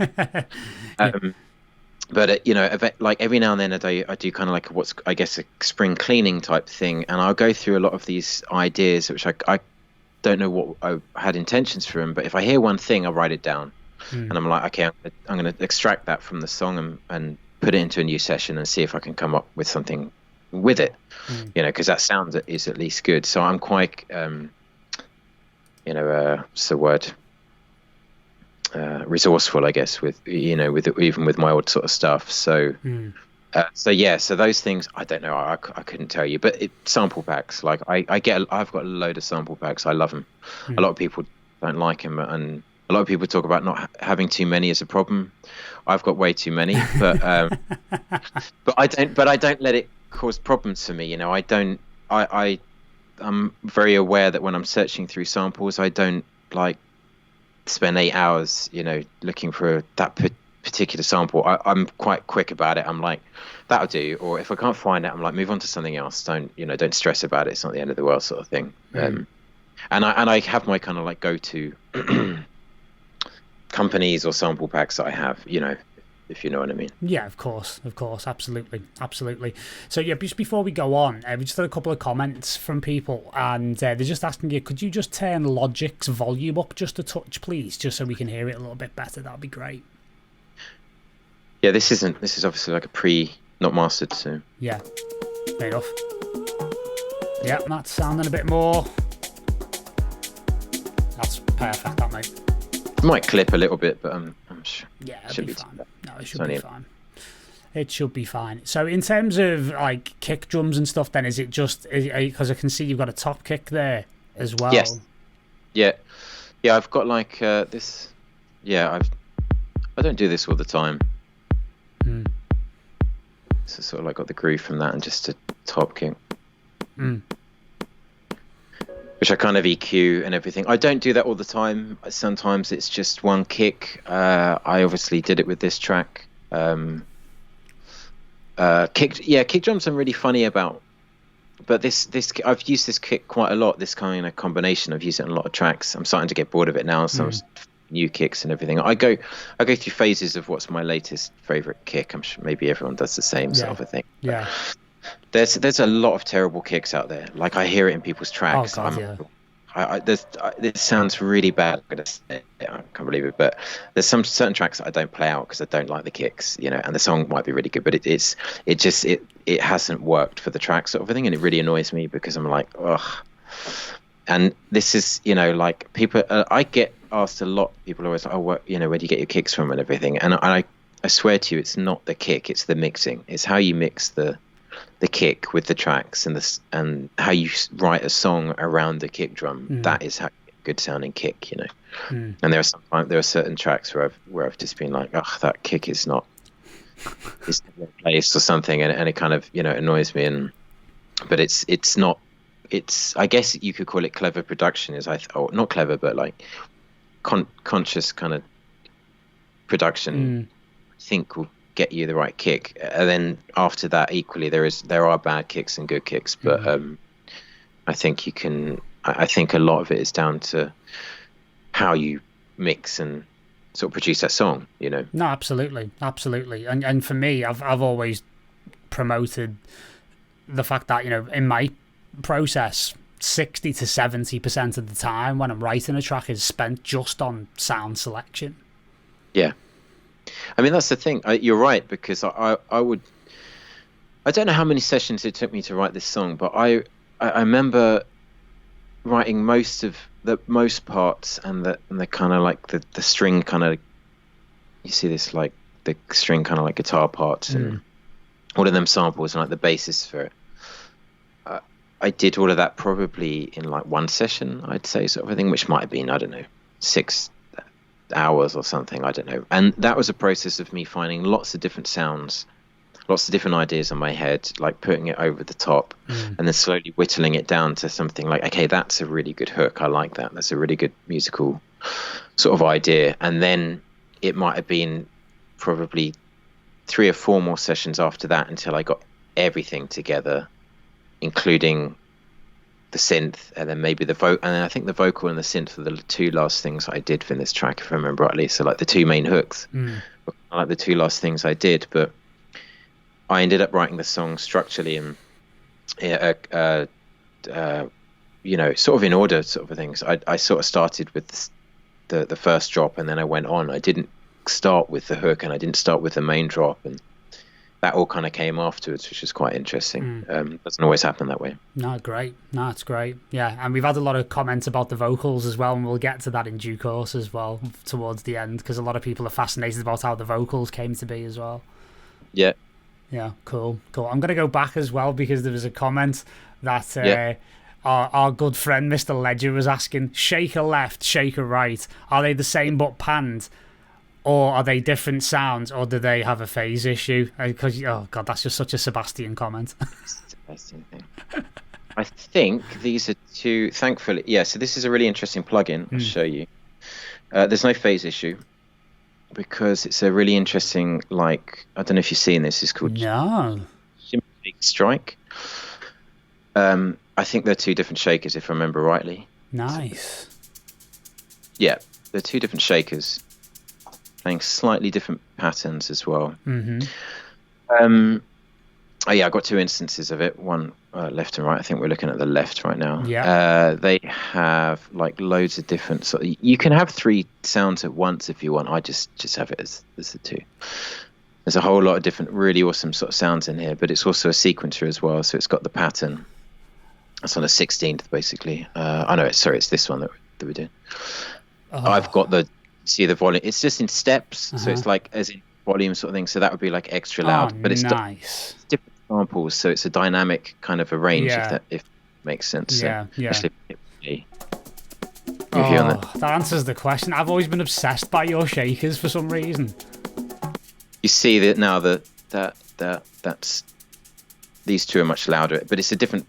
But you know, like every now and then I do kind of like what's, I guess, a spring cleaning type thing, and I'll go through a lot of these ideas which I don't know what I had intentions for them, but if I hear one thing, I'll write it down. And I'm like, okay, I'm going to extract that from the song and put it into a new session and see if I can come up with something with it, you know, because that sound is at least good. So I'm quite, you know, what's the word? Resourceful, I guess, with, you know, even with my old sort of stuff. So, so those things, I don't know, I couldn't tell you, but sample packs, like I've got a load of sample packs. I love them. A lot of people don't like them, and a lot of people talk about not having too many as a problem. I've got way too many, but I don't let it cause problems for me. You know, I'm very aware that when I'm searching through samples, I don't like spend 8 hours, you know, looking for that particular sample. I'm quite quick about it. I'm like, that'll do. Or if I can't find it, I'm like, move on to something else. Don't stress about it. It's not the end of the world, sort of thing. And I have my kind of like go-to companies or sample packs that I have, you know, if you know what I mean. Yeah, of course, absolutely. So yeah, just before we go on, we just had a couple of comments from people, and they're just asking you, could you just turn Logic's volume up just a touch, please, just so we can hear it a little bit better? That'd be great. Yeah, this is obviously like a not mastered, so. Yeah, fair enough. Yeah, that's sounding a bit more. That's perfect, that, mate. It might clip a little bit, but I'm sure. Yeah, it'll be fine. No, it should be fine. It should be fine. So in terms of like kick drums and stuff, then is it just because I can see you've got a top kick there as well? Yes. Yeah. I've got like this. Yeah, I don't do this all the time. So sort of like got the groove from that and just a top kick. Which I kind of EQ and everything. I don't do that all the time. Sometimes it's just one kick. I obviously did it with this track. Kick drums I'm really funny about. But this I've used this kick quite a lot. This kind of combination, I've used it in a lot of tracks. I'm starting to get bored of it now. So new kicks and everything. I go through phases of what's my latest favorite kick. I'm sure maybe everyone does the same sort of a thing. Yeah. There's a lot of terrible kicks out there. Like I hear it in people's tracks. Oh, God, this sounds really bad. I can't believe it, but there's some certain tracks that I don't play out because I don't like the kicks, and the song might be really good, but it hasn't worked for the track sort of thing, and it really annoys me because I'm like, ugh. And this is, like people, I get asked a lot. People are always like, oh, where do you get your kicks from and everything? And I swear to you, it's not the kick, it's the mixing. It's how you mix the kick with the tracks and how you write a song around the kick drum. That is how you get a good sounding kick, And there are certain tracks where I've just been like, oh, that kick is not placed or something, and it kind of annoys me. But it's not. It's, I guess you could call it clever production. Not clever, but like conscious kind of production. I think will get you the right kick, and then after that, equally there are bad kicks and good kicks, but I think I think a lot of it is down to how you mix and sort of produce that song. No, absolutely, and for me, I've always promoted the fact that in my process, 60 to 70% of the time when I'm writing a track is spent just on sound selection. Yeah. I mean, that's the thing. You're right, because I don't know how many sessions it took me to write this song, but I remember writing most parts and the kind of like the string kind of, you see this like the string kind of like guitar parts and all of them samples and like the basis for it. I did all of that probably in like one session, I'd say, sort of a thing, which might have been, I don't know, 6 hours or something, I don't know. And that was a process of me finding lots of different sounds, lots of different ideas in my head, like putting it over the top and then slowly whittling it down to something like, okay, that's a really good hook, I like that, that's a really good musical sort of idea. And then it might have been probably 3 or 4 more sessions after that until I got everything together, including the synth and then maybe the vocal. And I think the vocal and the synth were the 2 last things I did for this track, if I remember rightly. So like the 2 main hooks, like the 2 last things I did. But I ended up writing the song structurally and sort of in order, sort of things. I sort of started with the first drop and then I went on. I didn't start with the hook and I didn't start with the main drop, and that all kind of came afterwards, which is quite interesting. Doesn't always happen that way. No, great. No, it's great. Yeah, and we've had a lot of comments about the vocals as well, and we'll get to that in due course as well towards the end, because a lot of people are fascinated about how the vocals came to be as well. Yeah. Yeah, cool. I'm going to go back as well, because there was a comment that our good friend Mr. Ledger was asking, shaker left, shaker right, are they the same but panned? Or are they different sounds, or do they have a phase issue? Because, oh God, that's just such a Sebastian comment. Sebastian thing. I think these are 2, thankfully. Yeah, so this is a really interesting plugin. I'll show you. There's no phase issue because it's a really interesting, like, I don't know if you've seen this. It's called Shimmy Strike. I think they're 2 different shakers, if I remember rightly. Nice. Yeah, they're 2 different shakers, playing slightly different patterns as well. I've got 2 instances of it, one left and right. I think we're looking at the left right now. They have like loads of different you can have 3 sounds at once if you want. I just have it as the 2. There's a whole lot of different really awesome sort of sounds in here, but it's also a sequencer as well, so it's got the pattern. That's on a 16th basically. It's this one that we're doing. I've got see the volume, it's just in steps, so it's like as in volume sort of thing. So that would be like extra Oh, loud, but it's nice. different samples, so it's a dynamic kind of a range. Yeah. If it makes sense. Yeah, so, yeah. especially Oh, that answers the question. I've always been obsessed by your shakers for some reason. You see that now that's these two are much louder, but it's a different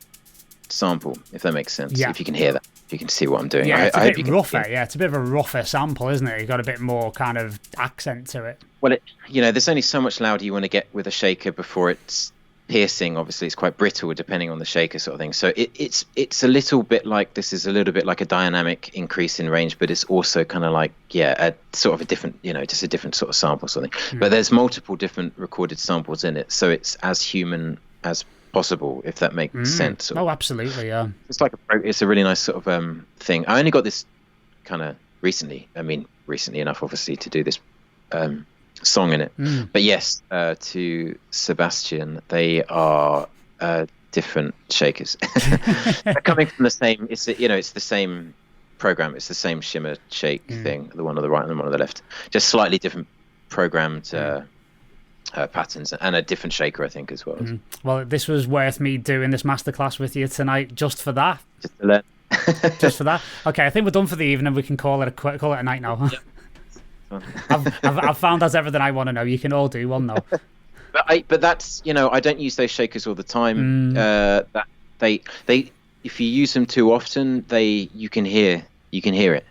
sample, if that makes sense. Yeah. If you can hear that, if you can see what I'm doing. Yeah, it's I a hope bit you rougher. can. Yeah, it's a bit of a rougher sample, isn't it? You've got a bit more kind of accent to it. Well, there's only so much louder you want to get with a shaker before it's piercing. Obviously, it's quite brittle depending on the shaker sort of thing. So it's a little bit like, this is a little bit like a dynamic increase in range, but it's also kind of like, a sort of a different, just a different sort of sample or something. But there's multiple different recorded samples in it, so it's as human as possible, if that makes sense. Oh, absolutely, yeah. It's a really nice sort of thing. I only got this kind of recently. I mean, recently enough, obviously, to do this song in it. But yes, to Sebastian, they are different shakers. They're coming from the same. It's the same program. It's the same shimmer shake thing. The one on the right and the one on the left. Just slightly different programmed patterns and a different shaker, I think, as well. Well, this was worth me doing this masterclass with you tonight, just for that. Just to learn. Just for that. Okay, I think we're done for the evening. We can call it a night now. I've found out everything I want to know. You can all do one now. But that's I don't use those shakers all the time. That they if you use them too often, you can hear it.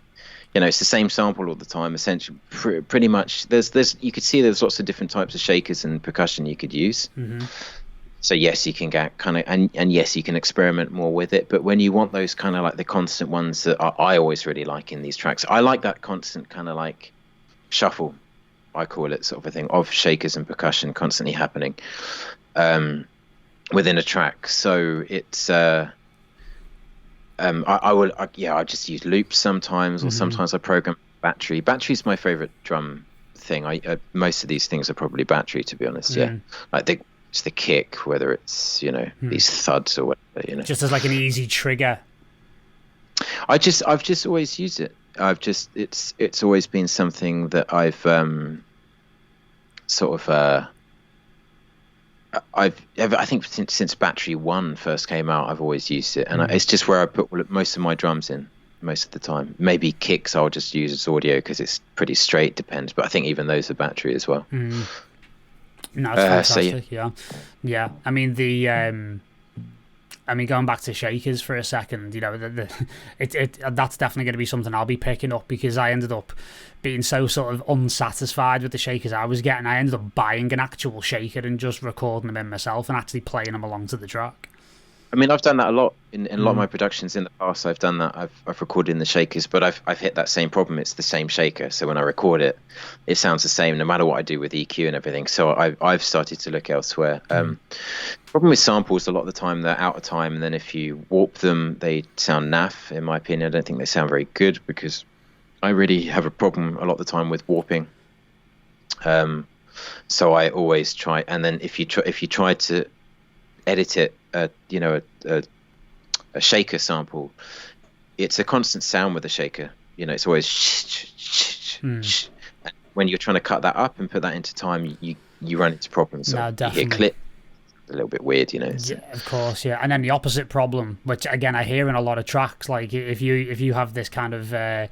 It's the same sample all the time. Essentially, pretty much. There's you could see there's lots of different types of shakers and percussion you could use. So yes, you can get kind of and yes, you can experiment more with it. But when you want those kind of like the constant ones that I always really like in these tracks, I like that constant kind of like shuffle, I call it, sort of a thing, of shakers and percussion constantly happening within a track. So it's I just use loops sometimes, or sometimes I program battery. Battery's my favorite drum thing. Most of these things are probably battery, to be honest. Like it's the kick, whether it's these thuds or whatever. Just as like an easy trigger. I've just always used it. It's always been something that I've I think since Battery 1 first came out, I've always used it, and it's just where I put most of my drums in most of the time. Maybe kicks I'll just use as audio because it's pretty straight, depends, but I think even those are battery as well. No, it's fantastic. Yeah. I mean going back to shakers for a second, that's definitely going to be something I'll be picking up, because I ended up being so sort of unsatisfied with the shakers I was getting. I ended up buying an actual shaker and just recording them in myself and actually playing them along to the track. I mean, I've done that a lot in a lot of my productions in the past. I've done that. I've recorded in the shakers, but I've hit that same problem. It's the same shaker, so when I record it, it sounds the same no matter what I do with EQ and everything. So I've started to look elsewhere. Problem with samples, a lot of the time they're out of time, and then if you warp them, they sound naff. In my opinion, I don't think they sound very good, because I really have a problem a lot of the time with warping. So I always try, and then if you try to edit it, a shaker sample, it's a constant sound with a shaker. It's always when you're trying to cut that up and put that into time, you run into problems. So you hear clip, a little bit weird, Yeah, of course, yeah. And then the opposite problem, which again I hear in a lot of tracks, like if you have this kind of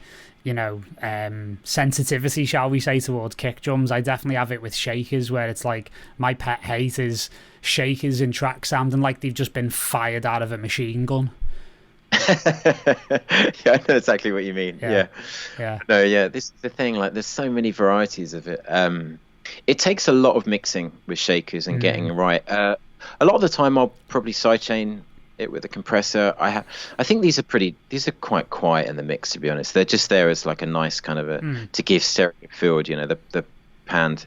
sensitivity, shall we say, towards kick drums, I definitely have it with shakers, where it's like my pet hate is shakers in tracks sounding like they've just been fired out of a machine gun. Yeah, I know exactly what you mean. Yeah. No, yeah, this is the thing, like there's so many varieties of it. It takes a lot of mixing with shakers and getting it right. A lot of the time I'll probably sidechain it with a compressor. I think these are quite quiet in the mix, to be honest. They're just there as like a nice kind of to give stereo field, the panned,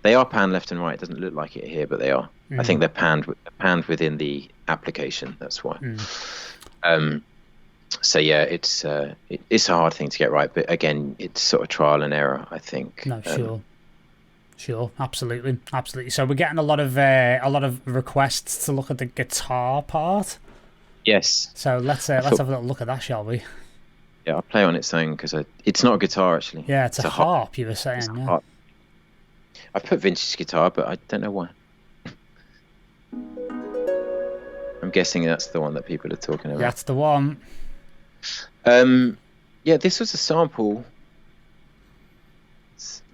they are panned left and right. It doesn't look like it here, but they are. I think they're panned within the application, that's why. So yeah, it's a hard thing to get right, but again, it's sort of trial and error, I think. No, sure, absolutely. So we're getting a lot of requests to look at the guitar part. Yes. So let's have a little look at that, shall we? Yeah, I'll play on its own, because it's not a guitar actually. Yeah, it's a harp. You were saying, yeah. Harp. I've put vintage guitar, but I don't know why. I'm guessing that's the one that people are talking about. That's the one. Yeah, this was a sample.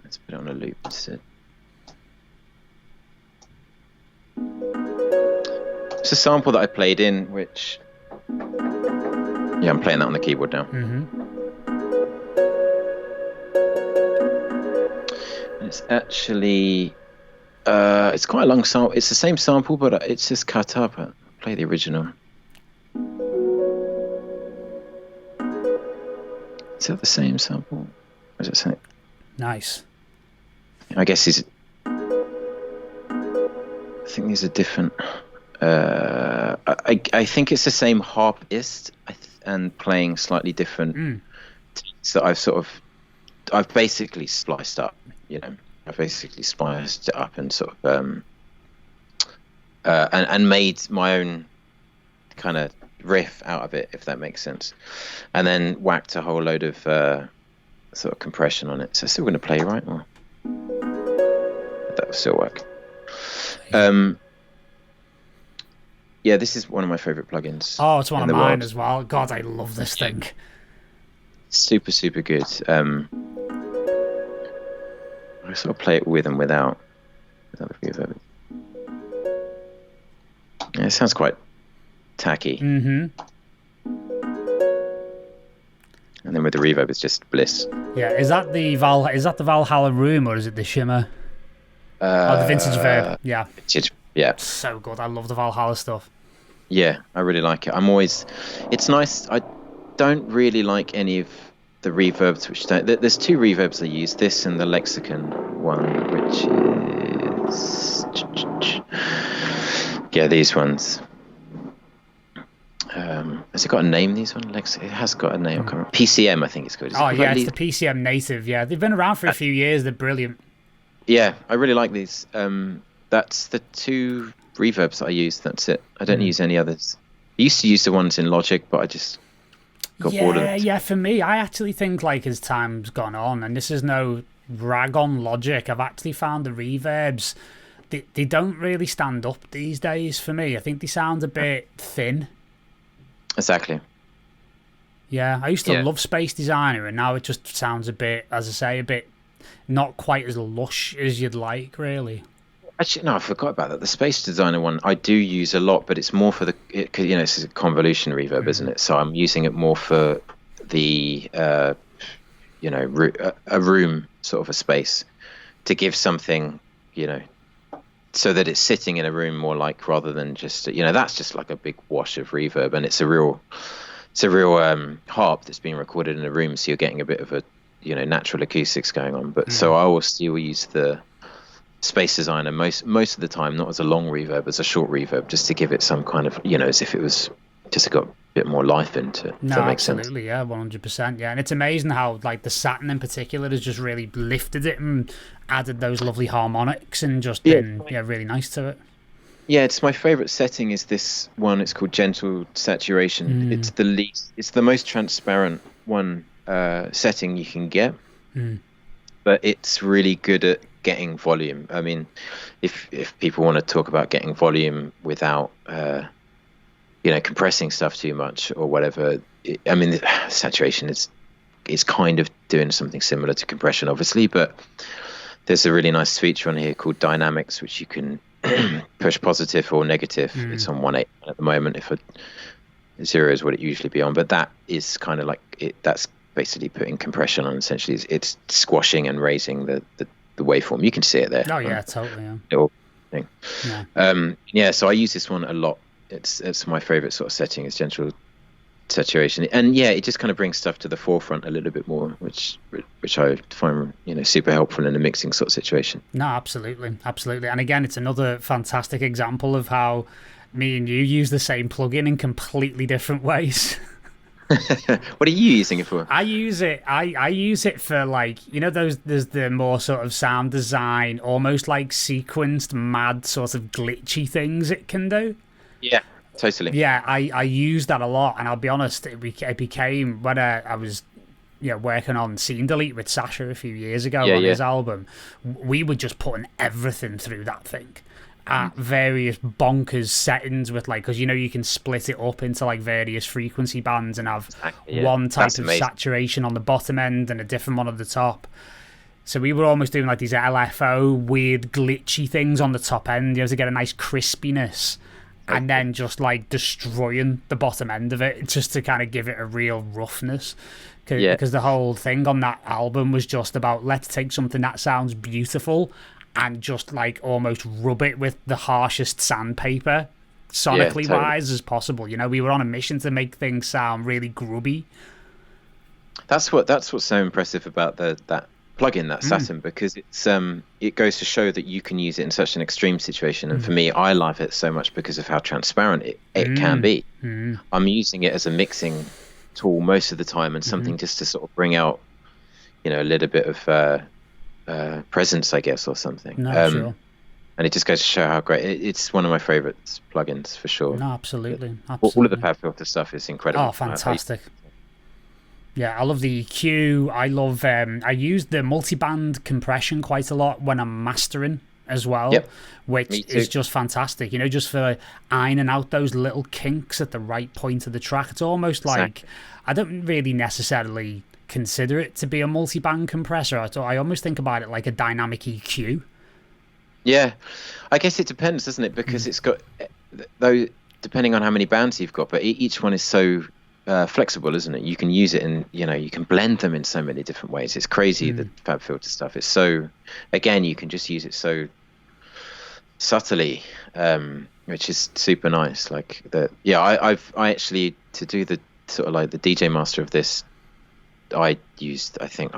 Let's put it on a loop instead. It's a sample that I played in, which... Yeah, I'm playing that on the keyboard now. It's actually... it's quite a long sample. It's the same sample, but it's just cut up. I'll play the original. Is that the same sample? Or is it something? Nice. I guess these... I think these are different. I think it's the same harpist and playing slightly different. So I've basically spliced up, I've basically spliced it up and sort of and made my own kind of riff out of it, if that makes sense, and then whacked a whole load of sort of compression on it. So it's still going to play, right? Or that will still work. Yeah, this is one of my favorite plugins. Oh, it's one of mine world. as well. God, I love this thing. Super, super good. I sort of play it with and without the reverb. Yeah, it sounds quite tacky. And then with the reverb, it's just bliss. Yeah, is that the Valhalla Room or is it the Shimmer? The Vintage Verb. Yeah. Vintage, yeah. So good. I love the Valhalla stuff. Yeah, I really like it. It's nice. I don't really like any of the reverbs which don't. There's two reverbs I use. This and the Lexicon one, which is these ones. Has it got a name? These ones, it has got a name. I can't remember. PCM, I think it's called. Oh yeah, it's the PCM native. Yeah, they've been around for a few years. They're brilliant. Yeah, I really like these. That's the two reverbs that I use. That's it. I don't use any others. I used to use the ones in Logic, but I just got bored of it. Yeah, for me, I actually think as time's gone on, and this is no rag on Logic, I've actually found the reverbs, they don't really stand up these days for me. I think they sound a bit thin. Exactly. Yeah, I used to love Space Designer, and now it just sounds a bit, as I say, a bit not quite as lush as you'd like, really. Actually, no, I forgot about that. The Space Designer one I do use a lot, but it's more for it's a convolution reverb, isn't it? So I'm using it more for the, a room, sort of a space, to give something, so that it's sitting in a room more like, rather than just, that's just like a big wash of reverb, and it's a real harp that's being recorded in a room, so you're getting a bit of a, natural acoustics going on. But so I will still use the Space Designer most of the time, not as a long reverb, as a short reverb, just to give it some kind of, as if it was just got a bit more life into it. No, that makes absolutely, sense. Yeah, 100%. Yeah, and it's amazing how the Saturn in particular has just really lifted it and added those lovely harmonics and just been really nice to it. Yeah, it's my favorite setting is this one. It's called Gentle Saturation. It's the most transparent one setting you can get, but it's really good at getting volume. I mean, if people want to talk about getting volume without compressing stuff too much or whatever, saturation is kind of doing something similar to compression, obviously, but there's a really nice feature on here called dynamics, which you can push positive or negative. It's on 1.8 at the moment. If 0 is what it usually be on, but that is kind of like it. That's basically putting compression on. Essentially, it's squashing and raising the waveform. You can see it there. Oh yeah, totally. Yeah. Little thing. Yeah. So I use this one a lot. It's my favorite sort of setting is Gentle Saturation, and it just kind of brings stuff to the forefront a little bit more, which I find super helpful in a mixing sort of situation. No, absolutely, and again, it's another fantastic example of how me and you use the same plugin in completely different ways. What are you using it for? I use it for there's the more sort of sound design, almost like sequenced mad sort of glitchy things it can do. Yeah, totally. Yeah, I use that a lot, and I'll be honest, it became when I was working on Scene Delete with Sasha a few years ago on Yeah. his album, we were just putting everything through that thing at various bonkers settings with like, because you can split it up into like various frequency bands and have Exactly, yeah. one type That's of amazing. saturation on the bottom end and a different one at the top. So we were almost doing like these LFO weird glitchy things on the top end, to get a nice crispiness, and then just like destroying the bottom end of it just to kind of give it a real roughness. Because the whole thing on that album was just about, let's take something that sounds beautiful and just like almost rub it with the harshest sandpaper, sonically totally. wise, as possible. We were on a mission to make things sound really grubby. That's what's so impressive about that plugin, that Saturn, because it goes to show that you can use it in such an extreme situation. And for me, I love it so much because of how transparent it can be. I'm using it as a mixing tool most of the time, and something just to sort of bring out a little bit of presence, I guess, or something. No, sure. And it just goes to show how great it's one of my favorite plugins for sure. No, absolutely. All of the Pad Filter stuff is incredible. Oh, fantastic. Yeah, I love the EQ. I love. I use the multi-band compression quite a lot when I'm mastering as well, which is just fantastic. Just for ironing out those little kinks at the right point of the track. It's almost like I don't really necessarily consider it to be a multi-band compressor. I almost think about it like a dynamic EQ. Yeah, I guess it depends, doesn't it? Because it's got, though, depending on how many bands you've got, but each one is so flexible, isn't it? You can use it in, you can blend them in so many different ways. It's crazy, the Fab Filter stuff. It's so, again, you can just use it so subtly, which is super nice. Like I actually, to do the sort of like the DJ master of this, I'm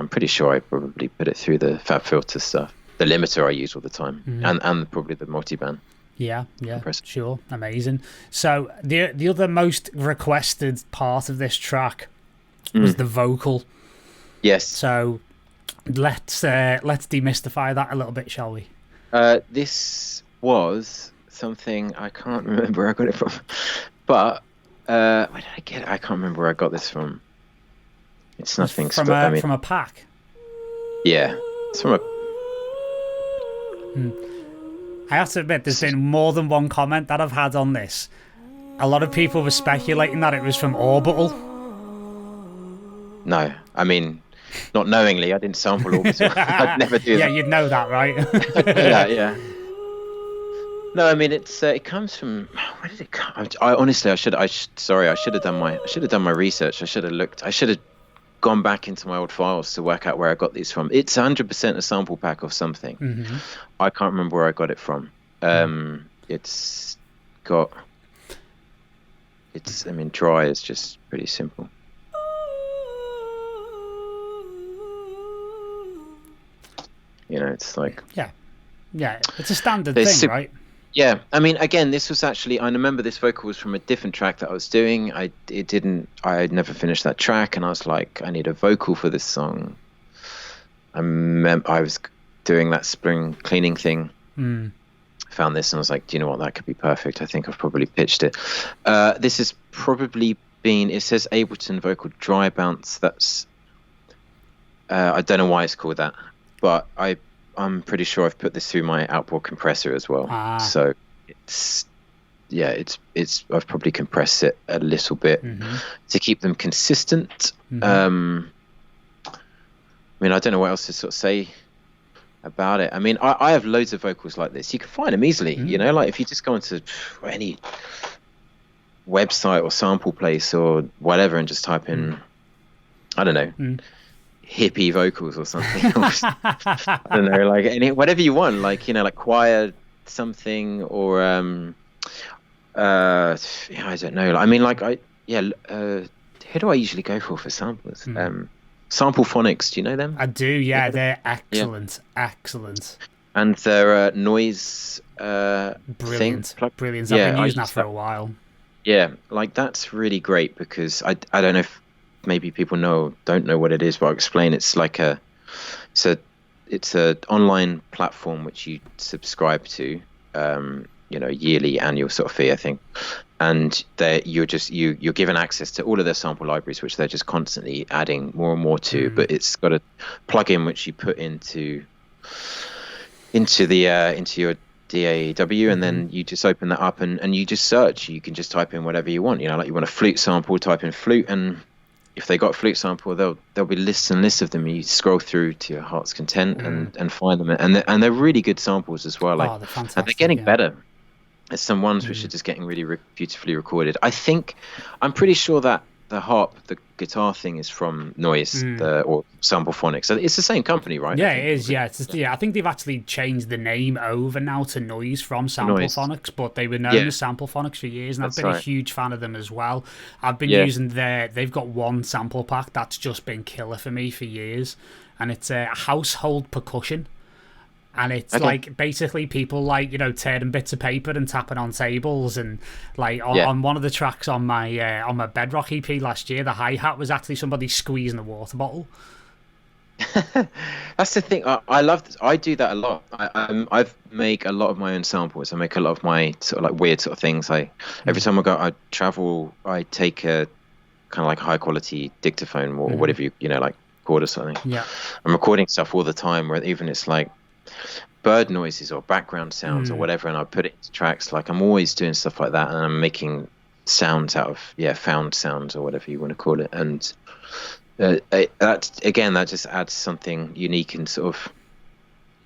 pretty sure I probably put it through the Fab Filter stuff. The limiter I use all the time, and probably the multi-band. Yeah, sure, amazing. So the other most requested part of this track was the vocal. Yes. So let's demystify that a little bit, shall we? This was something I can't remember where I got it from, but where did I get it? I can't remember where I got this from. It's nothing from a pack. Yeah, it's from a. I have to admit, there's been more than one comment that I've had on this. A lot of people were speculating that it was from Orbital. No, I mean, not knowingly, I didn't sample Orbital. I'd never do that. Yeah, you'd know that, right? Yeah. No, I mean it comes from. Where did it come? I should have done my research. I should have gone back into my old files to work out where I got these from. It's 100% a sample pack of something. I can't remember where I got it from. Dry is just pretty simple. It's like yeah, it's a standard thing, right? Yeah, I mean, again, this was actually, I remember this vocal was from a different track that I was doing. I had never finished that track, and I was like, I need a vocal for this song. I was doing that spring cleaning thing, found this, and I was like, do you know what, that could be perfect. I think I've probably pitched it. This has probably been, it says Ableton vocal dry bounce. That's, I don't know why it's called that, but I'm pretty sure I've put this through my outboard compressor as well. So I've probably compressed it a little bit to keep them consistent. I mean, I don't know what else to sort of say about it. I mean, I have loads of vocals like this. You can find them easily, like if you just go into any website or sample place or whatever and just type in, I don't know, hippie vocals or something. I don't know, like whatever you want, like like choir something, or I don't know. I mean, who do I usually go for samplers? Sample Phonics, do you know them? I do, yeah, they're excellent, excellent. And their noise brilliant. thing. Brilliant. I've been using that for a while. Yeah, like that's really great because I don't know if maybe people don't know what it is, but I'll explain. It's like it's a online platform which you subscribe to, yearly annual sort of fee, I think. And you're given access to all of their sample libraries, which they're just constantly adding more and more to. But it's got a plugin which you put into your DAW, and then you just open that up and you just search. You can just type in whatever you want. Like you want a flute sample, type in flute, and if they got a flute sample, there'll be lists and lists of them. You scroll through to your heart's content and find them, and they're really good samples as well. Like, they're fantastic, and they're getting better. There's some ones which are just getting really beautifully recorded. I'm pretty sure that the harp, the guitar thing is from Noise, or Samplephonics. So it's the same company, right? Yeah, it is. Yeah, I think they've actually changed the name over now to Noise from Samplephonics, but they were known as Samplephonics for years, and I've been a huge fan of them as well. I've been using they've got one sample pack that's just been killer for me for years, and it's a household percussion. And it's like basically people like tearing bits of paper and tapping on tables, and like on one of the tracks on my Bedrock EP last year, the hi-hat was actually somebody squeezing a water bottle. That's the thing. I love this. I do that a lot. I make a lot of my own samples. I make a lot of my sort of like weird sort of things. Every time I travel, I take a kind of like high quality dictaphone or whatever like record or something. Yeah, I'm recording stuff all the time, where even it's like bird noises or background sounds or whatever, and I put it into tracks. Like I'm always doing stuff like that, and I'm making sounds out of found sounds or whatever you want to call it. And that just adds something unique and sort of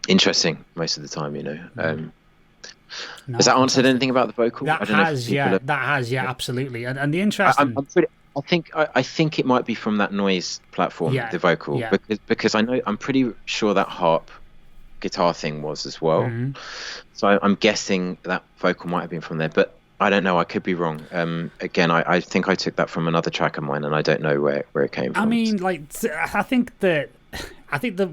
interesting most of the time. Has that answered anything about the vocal? That has, absolutely. And the interesting. I think it might be from that Noise platform, the vocal, because I'm pretty sure that harp guitar thing was as well. So I'm guessing that vocal might have been from there, but I don't know. I could be wrong. Again, I think I took that from another track of mine, and I don't know where it came from. I mean, I think that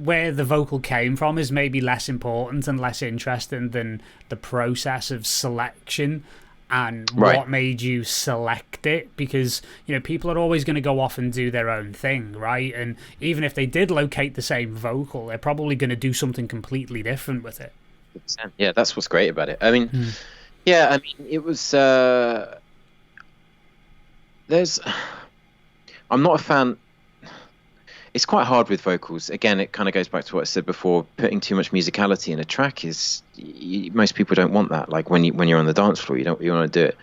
where the vocal came from is maybe less important and less interesting than the process of selection and what made you select it, because people are always going to go off and do their own thing, right? And even if they did locate the same vocal, they're probably going to do something completely different with it. Yeah, that's what's great about it. I mean, it was I'm not a fan. It's quite hard with vocals. Again, it kind of goes back to what I said before. Putting too much musicality in a track most people don't want that. Like when you're on the dance floor, you want to do it.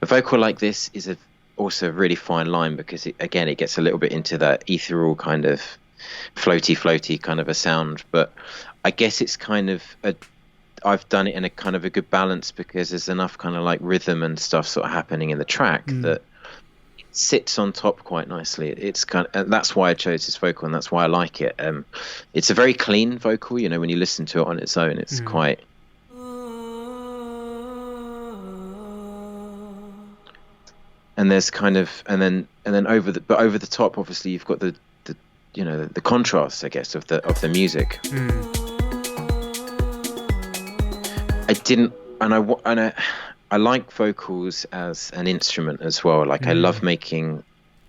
A vocal like this is also a really fine line, because it gets a little bit into that ethereal kind of floaty kind of a sound. But I guess it's kind of I've done it in a kind of a good balance, because there's enough kind of like rhythm and stuff sort of happening in the track that sits on top quite nicely. It's and that's why I chose this vocal, and that's why I like it. It's a very clean vocal. When you listen to it on its own, it's quite. And there's kind of and then over the top, obviously you've got the contrast, I guess, of the music. I like vocals as an instrument as well. Like I love making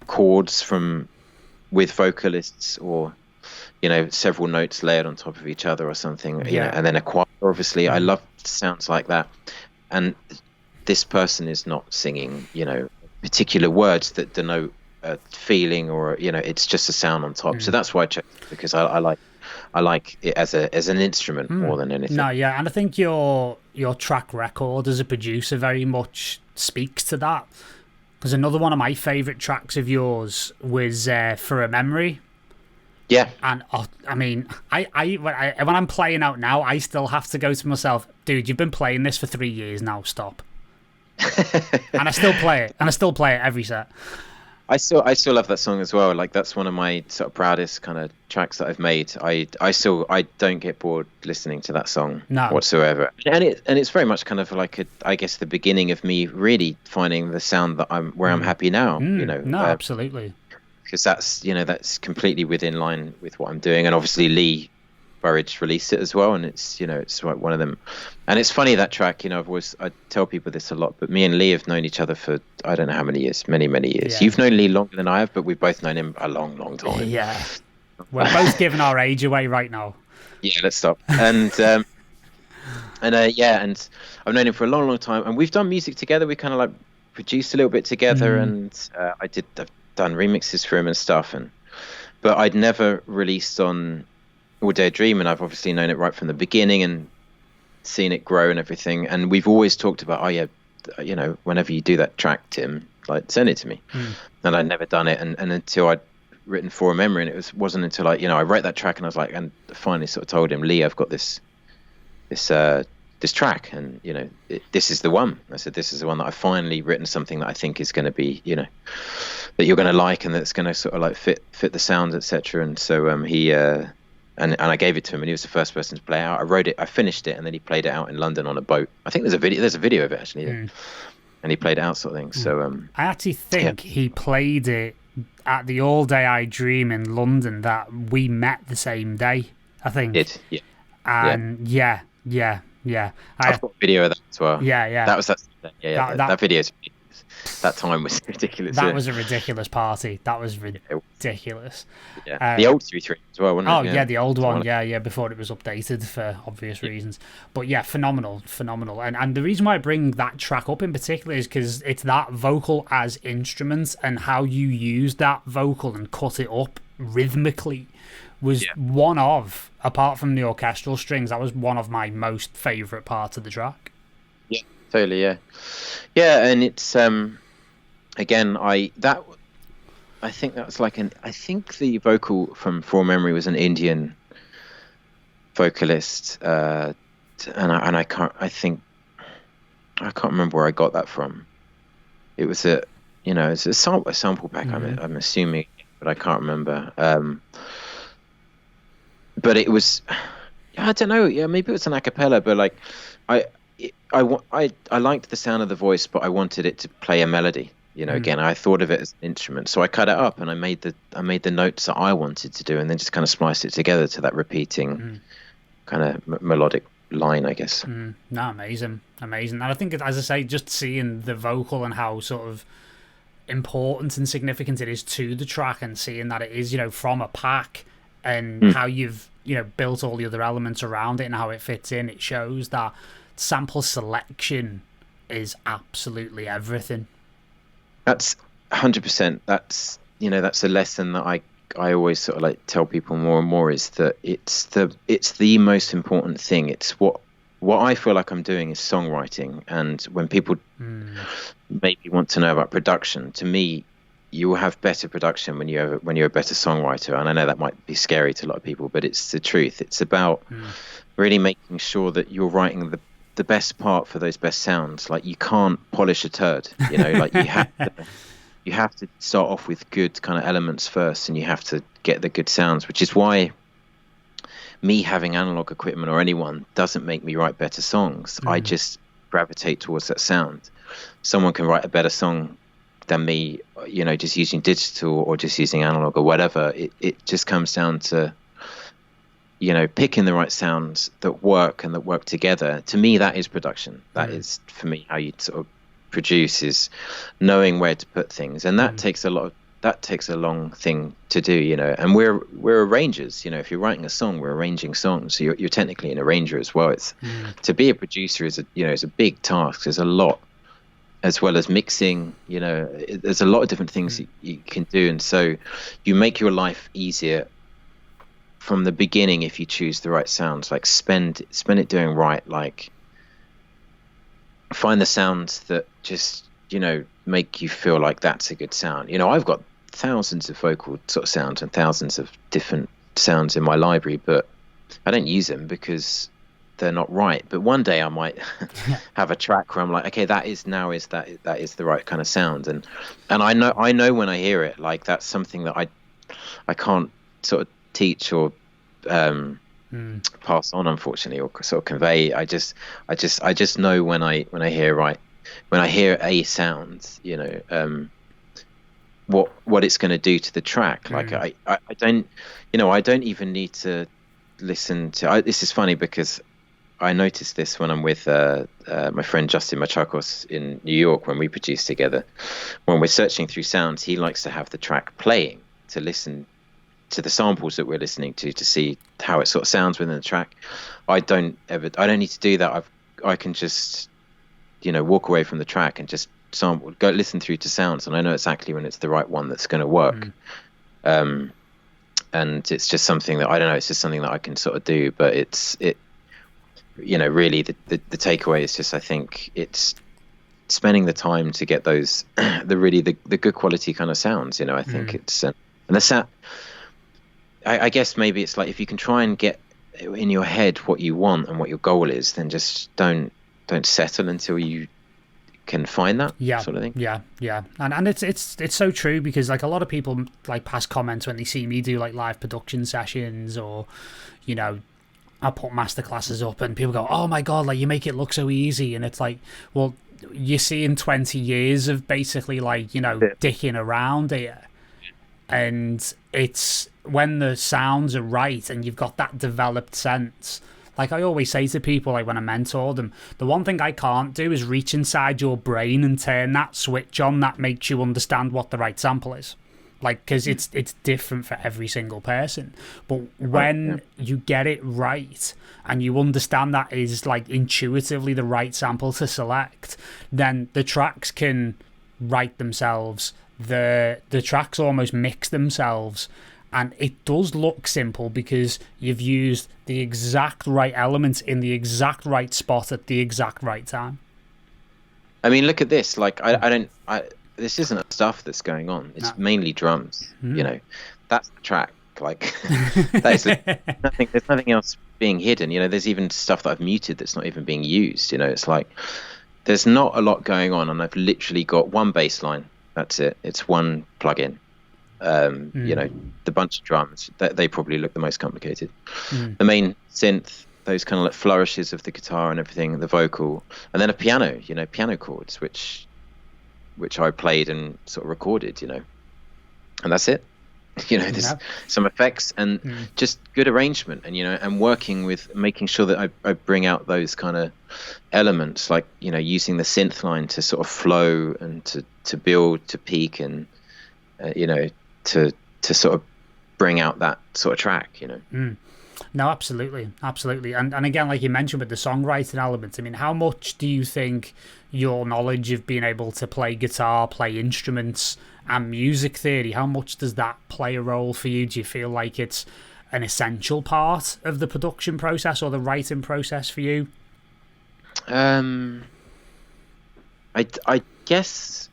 chords with vocalists, or several notes layered on top of each other or something. And then a choir. Obviously, I love sounds like that. And this person is not singing, particular words that denote a feeling, or it's just a sound on top. So that's why I chose it, because I like it as an instrument more than anything. No, yeah, and I think your track record as a producer very much speaks to that. Because another one of my favourite tracks of yours was For a Memory. Yeah. And I mean, when I'm playing out now, I still have to go to myself, dude, you've been playing this for 3 years now, stop. And I still play it every set. I still love that song as well. Like that's one of my sort of proudest kind of tracks that I've made. I don't get bored listening to that song whatsoever. And it's very much kind of like I guess the beginning of me really finding the sound that I'm happy now. No, absolutely. Because that's completely within line with what I'm doing. And obviously Lee Burridge released it as well, and it's like one of them. And it's funny, that track, I tell people this a lot, but me and Lee have known each other for I don't know how many years, many years. You've known Lee longer than I have, but we've both known him a long time. Yeah, we're both giving our age away right now. Yeah, let's stop. And And and I've known him for a long time, and we've done music together. We kind of like produced a little bit together, and I've done remixes for him and stuff, but I'd never released on All Day Dream, and I've obviously known it right from the beginning and seen it grow and everything. And we've always talked about, whenever you do that track, Tim, like send it to me. And I'd never done it, and until I'd written For a Memory, and it wasn't until I wrote that track, and I was like, and finally sort of told him, Lee, I've got this track, and this is the one. I said, this is the one that I've finally written, something that I think is going to be, that you're going to like, and that's going to sort of like fit the sounds, etc. And so he and I gave it to him, and he was the first person to play it out. I wrote it, I finished it, and then he played it out in London on a boat. I think there's a video of it actually, and he played it out, sort of thing. So I actually think he played it at the All Day I Dream in London that we met the same day, I think. Did, yeah. And yeah. I've got a video of that as well. Yeah. That video. That time was ridiculous. That was a ridiculous party. That was ridiculous. Yeah, the old 3.3 as well, wasn't it? Oh yeah, the old one. Yeah, before it was updated for obvious reasons. But yeah, phenomenal. And the reason why I bring that track up in particular is because it's that vocal as instrument, and how you use that vocal and cut it up rhythmically was one of, apart from the orchestral strings, that was one of my most favourite parts of the track. Yeah, totally, yeah, and it's again, I think that was like I think the vocal from For Memory was an Indian vocalist, and I can't remember where I got that from. It was it's a sample pack. I'm assuming, but I can't remember. But it was, I don't know. Yeah, maybe it was an a cappella, but like, I liked the sound of the voice, but I wanted it to play a melody. Again, I thought of it as an instrument, so I cut it up and I made the notes that I wanted to do, and then just kind of spliced it together to that repeating kind of melodic line, I guess. No, amazing. And I think, as I say, just seeing the vocal and how sort of important and significant it is to the track, and seeing that it is, from a pack, and how you've built all the other elements around it and how it fits in, it shows that sample selection is absolutely everything. That's 100%. That's that's a lesson that I always sort of like tell people more and more, is that it's the most important thing. It's what I feel like I'm doing is songwriting, and when people maybe want to know about production, to me, you will have better production when you're a better songwriter. And I know that might be scary to a lot of people, but it's the truth. It's about really making sure that you're writing the best part for those best sounds. Like, you can't polish a turd, like you have to start off with good kind of elements first, and you have to get the good sounds, which is why me having analog equipment or anyone doesn't make me write better songs. I just gravitate towards that sound. Someone can write a better song than me, just using digital or just using analog or whatever. It just comes down to, picking the right sounds that work and that work together. To me, that is production. That is, for me, how you sort of produce, is knowing where to put things. And that takes a long thing to do, and we're arrangers. If you're writing a song, we're arranging songs, so you're technically an arranger as well. It's to be a producer is a big task. There's a lot, as well as mixing, there's a lot of different things you can do. And so you make your life easier from the beginning if you choose the right sounds. Like, spend it doing right. Like, find the sounds that just, make you feel like that's a good sound. I've got thousands of vocal sort of sounds and thousands of different sounds in my library, but I don't use them because they're not right. But one day I might have a track where I'm like, okay, that is the right kind of sound, and I know when I hear it, like, that's something that I can't sort of teach or pass on, unfortunately, or sort of convey. I just know when I hear a sound, what it's going to do to the track. Like, I don't even need to listen to. This is funny because I noticed this when I'm with my friend Justin Machakos in New York when we produce together. When we're searching through sounds, he likes to have the track playing to listen to the samples that we're listening to see how it sort of sounds within the track. I don't need to do that. I can just, walk away from the track and just sample, go listen through to sounds, and I know exactly when it's the right one that's going to work. And it's just something that, I don't know, it's just something that I can sort of do. But really the takeaway is just, I think it's spending the time to get those the good quality kind of sounds. I think it's and the sound. I guess maybe it's like, if you can try and get in your head what you want and what your goal is, then just don't settle until you can find that sort of thing. Yeah. And it's so true, because like a lot of people like pass comments when they see me do like live production sessions, or I put masterclasses up and people go, oh my god, like you make it look so easy. And it's like, well, you're seeing 20 years of basically like dicking around here. And it's when the sounds are right and you've got that developed sense. Like I always say to people, like when I mentor them, the one thing I can't do is reach inside your brain and turn that switch on that makes you understand what the right sample is. Like, because it's different for every single person. But when you get it right and you understand that is like intuitively the right sample to select, then the tracks can write themselves. The tracks almost mix themselves. And it does look simple because you've used the exact right elements in the exact right spot at the exact right time. I mean, look at this. Like, this isn't stuff that's going on. It's mainly drums. That's the track. Like, there's nothing else being hidden. There's even stuff that I've muted that's not even being used. It's like there's not a lot going on, and I've literally got one bass line. That's it. It's one plugin. The bunch of drums, they probably look the most complicated. The main synth, those kind of like flourishes of the guitar and everything, the vocal, and then a piano, piano chords, which I played and sort of recorded, and that's it. There's some effects and just good arrangement, and and working with making sure that I bring out those kind of elements, like using the synth line to sort of flow and to build, to peak, and to sort of bring out that sort of track. No, absolutely. And again, like you mentioned with the songwriting element, I mean, how much do you think your knowledge of being able to play guitar, play instruments, and music theory, how much does that play a role for you? Do you feel like it's an essential part of the production process or the writing process for you? I guess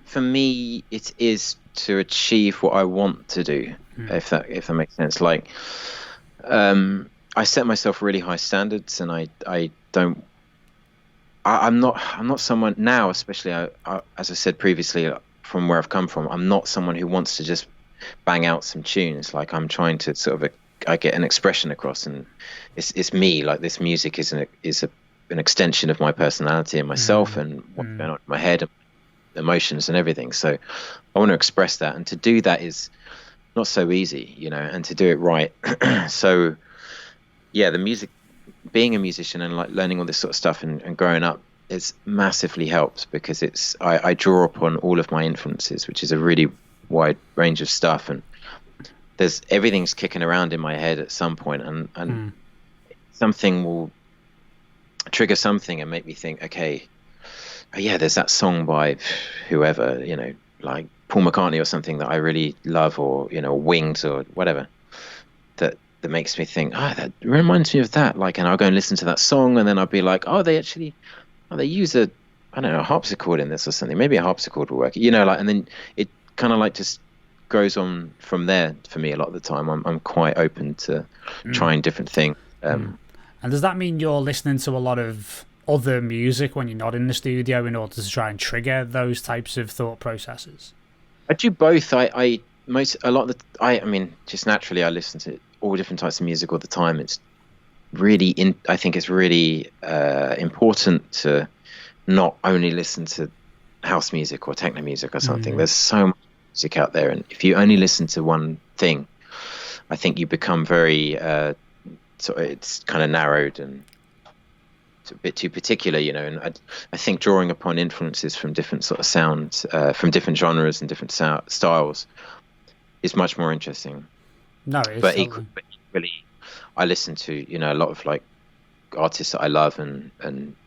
for me it is to achieve what I want to do, if that makes sense. Like, I set myself really high standards, and I'm not someone now, especially as I said previously, from where I've come from, I'm not someone who wants to just bang out some tunes. Like, I'm trying to sort of I get an expression across, and it's me. Like, this music is an extension of my personality and myself, and what's going on in my head, and emotions and everything. So I want to express that, and to do that is not so easy, and to do it right. So yeah, the music, being a musician and like learning all this sort of stuff and growing up, it's massively helped, because I draw upon all of my influences, which is a really wide range of stuff, and everything's kicking around in my head at some point, and something will trigger something and make me think, okay, yeah, there's that song by whoever, like Paul McCartney or something that I really love, or Wings or whatever, that makes me think, that reminds me of that. Like, and I'll go and listen to that song, and then I'll be like, they use a harpsichord in this or something. Maybe a harpsichord will work, and then it kind of like just goes on from there for me a lot of the time. I'm quite open to trying different things. And does that mean you're listening to a lot of other music when you're not in the studio in order to try and trigger those types of thought processes? I do both. I mean, just naturally, I listen to all different types of music all the time. It's really I think it's really important to not only listen to house music or techno music or something. There's so much music out there, and if you only listen to one thing, I think you become very it's kind of narrowed and it's a bit too particular, and I think drawing upon influences from different sort of sounds, from different genres and different styles is much more interesting. No, it is But totally. equally, I listen to, you know, a lot of like artists that I love and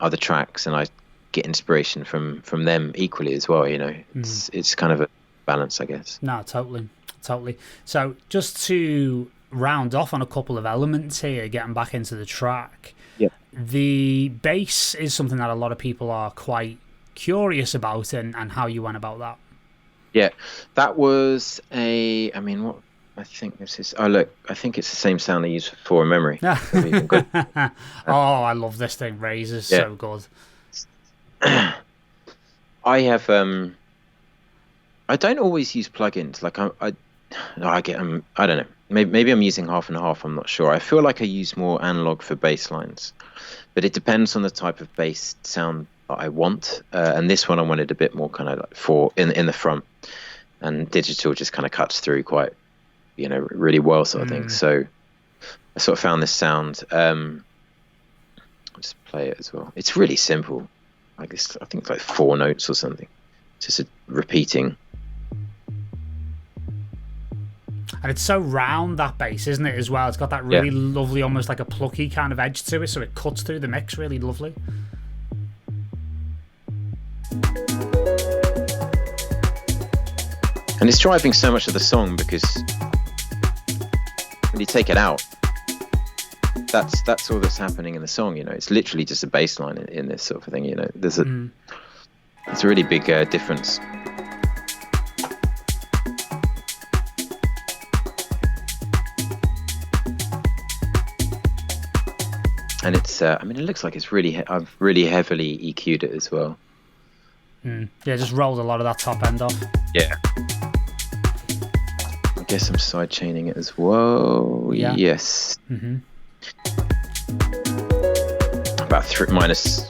other tracks, and I get inspiration from them equally as well. You know, it's kind of a balance, I guess. No, totally. So just to round off on a couple of elements here, getting back into the track, Yeah. the bass is something that a lot of people are quite curious about, and how you went about that. Yeah, that was a. I mean, what I think this is. Oh, look, I think it's the same sound they use for memory. Probably even good. Oh, I love this thing. Razor's so good. I have. I don't always use plugins. Like I get. I don't know. Maybe I'm using half and half. I'm not sure. I feel like I use more analog for bass lines, but it depends on the type of bass sound that I want. And this one I wanted a bit more kind of like for in the front, and digital just kind of cuts through quite, you know, really well, sort of thing. So I sort of found this sound. I'll just play it as well. It's really simple. Like this, I think it's like 4 notes or something. Just a repeating. And it's so round, that bass, isn't it, as well? It's got that really lovely, almost like a plucky kind of edge to it, so it cuts through the mix really lovely. And it's driving so much of the song, because when you take it out, that's all that's happening in the song. You know, it's literally just a bass line in this sort of thing. You know, there's it's a really big difference. And it's, I mean, it looks like it's really, I've really heavily EQ'd it as well. Yeah, just rolled a lot of that top end off. Yeah. I guess I'm side chaining it as well. Yeah. Yes. About minus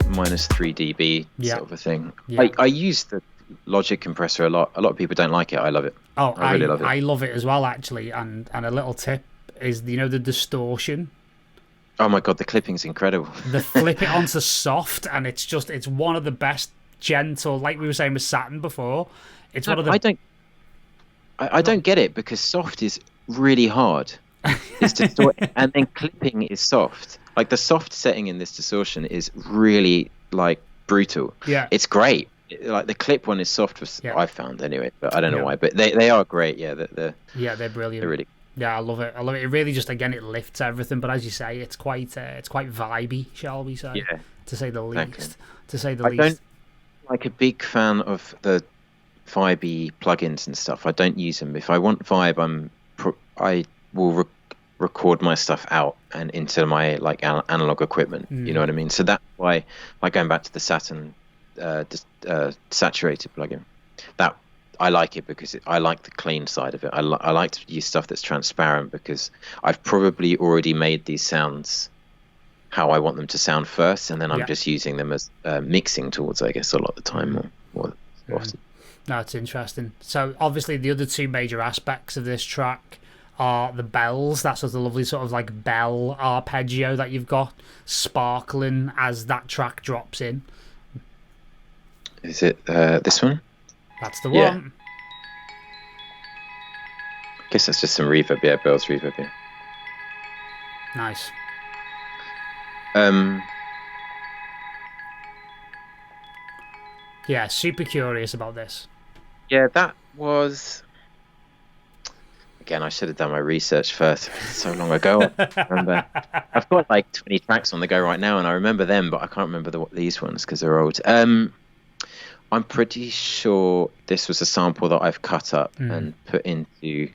3 dB sort of a thing. Yeah. I use the Logic compressor a lot. A lot of people don't like it. I love it. Oh, I really love it. I love it as well, actually. And a little tip is, you know, the distortion. Oh my god, the clipping's incredible. The flip it onto soft, and it's one of the best gentle, like we were saying with Saturn before. It's one of the. I don't get it, because soft is really hard. It's and then clipping is soft. Like the soft setting in this distortion is really like brutal. Yeah, it's great. Like the clip one is soft, I found anyway, but I don't know why. But they are great. Yeah, they're brilliant. They're really. Yeah, I love it. It really just, again, it lifts everything. But as you say, it's quite vibey, shall we say? Yeah, to say the least. Exactly. To say the I least. don't like a big fan of the vibey plugins and stuff. I don't use them. If I want vibe, I will record my stuff out and into my like analog equipment. You know what I mean? So that's why, like going back to the Saturn saturated plugin, that I like it because I like the clean side of it. I like to use stuff that's transparent, because I've probably already made these sounds how I want them to sound first, and then I'm just using them as mixing tools, I guess, a lot of the time more often. No, it's interesting. So obviously the other two major aspects of this track are the bells. That's sort of the lovely sort of like bell arpeggio that you've got sparkling as that track drops in. Is it this one? That's the one. I guess that's just some reverb. Yeah, bells reverb. Yeah. Nice. Yeah, super curious about this. Yeah, that was. Again, I should have done my research first. So long ago, I remember. I've got like 20 tracks on the go right now, and I remember them, but I can't remember these ones because they're old. I'm pretty sure this was a sample that I've cut up and put into.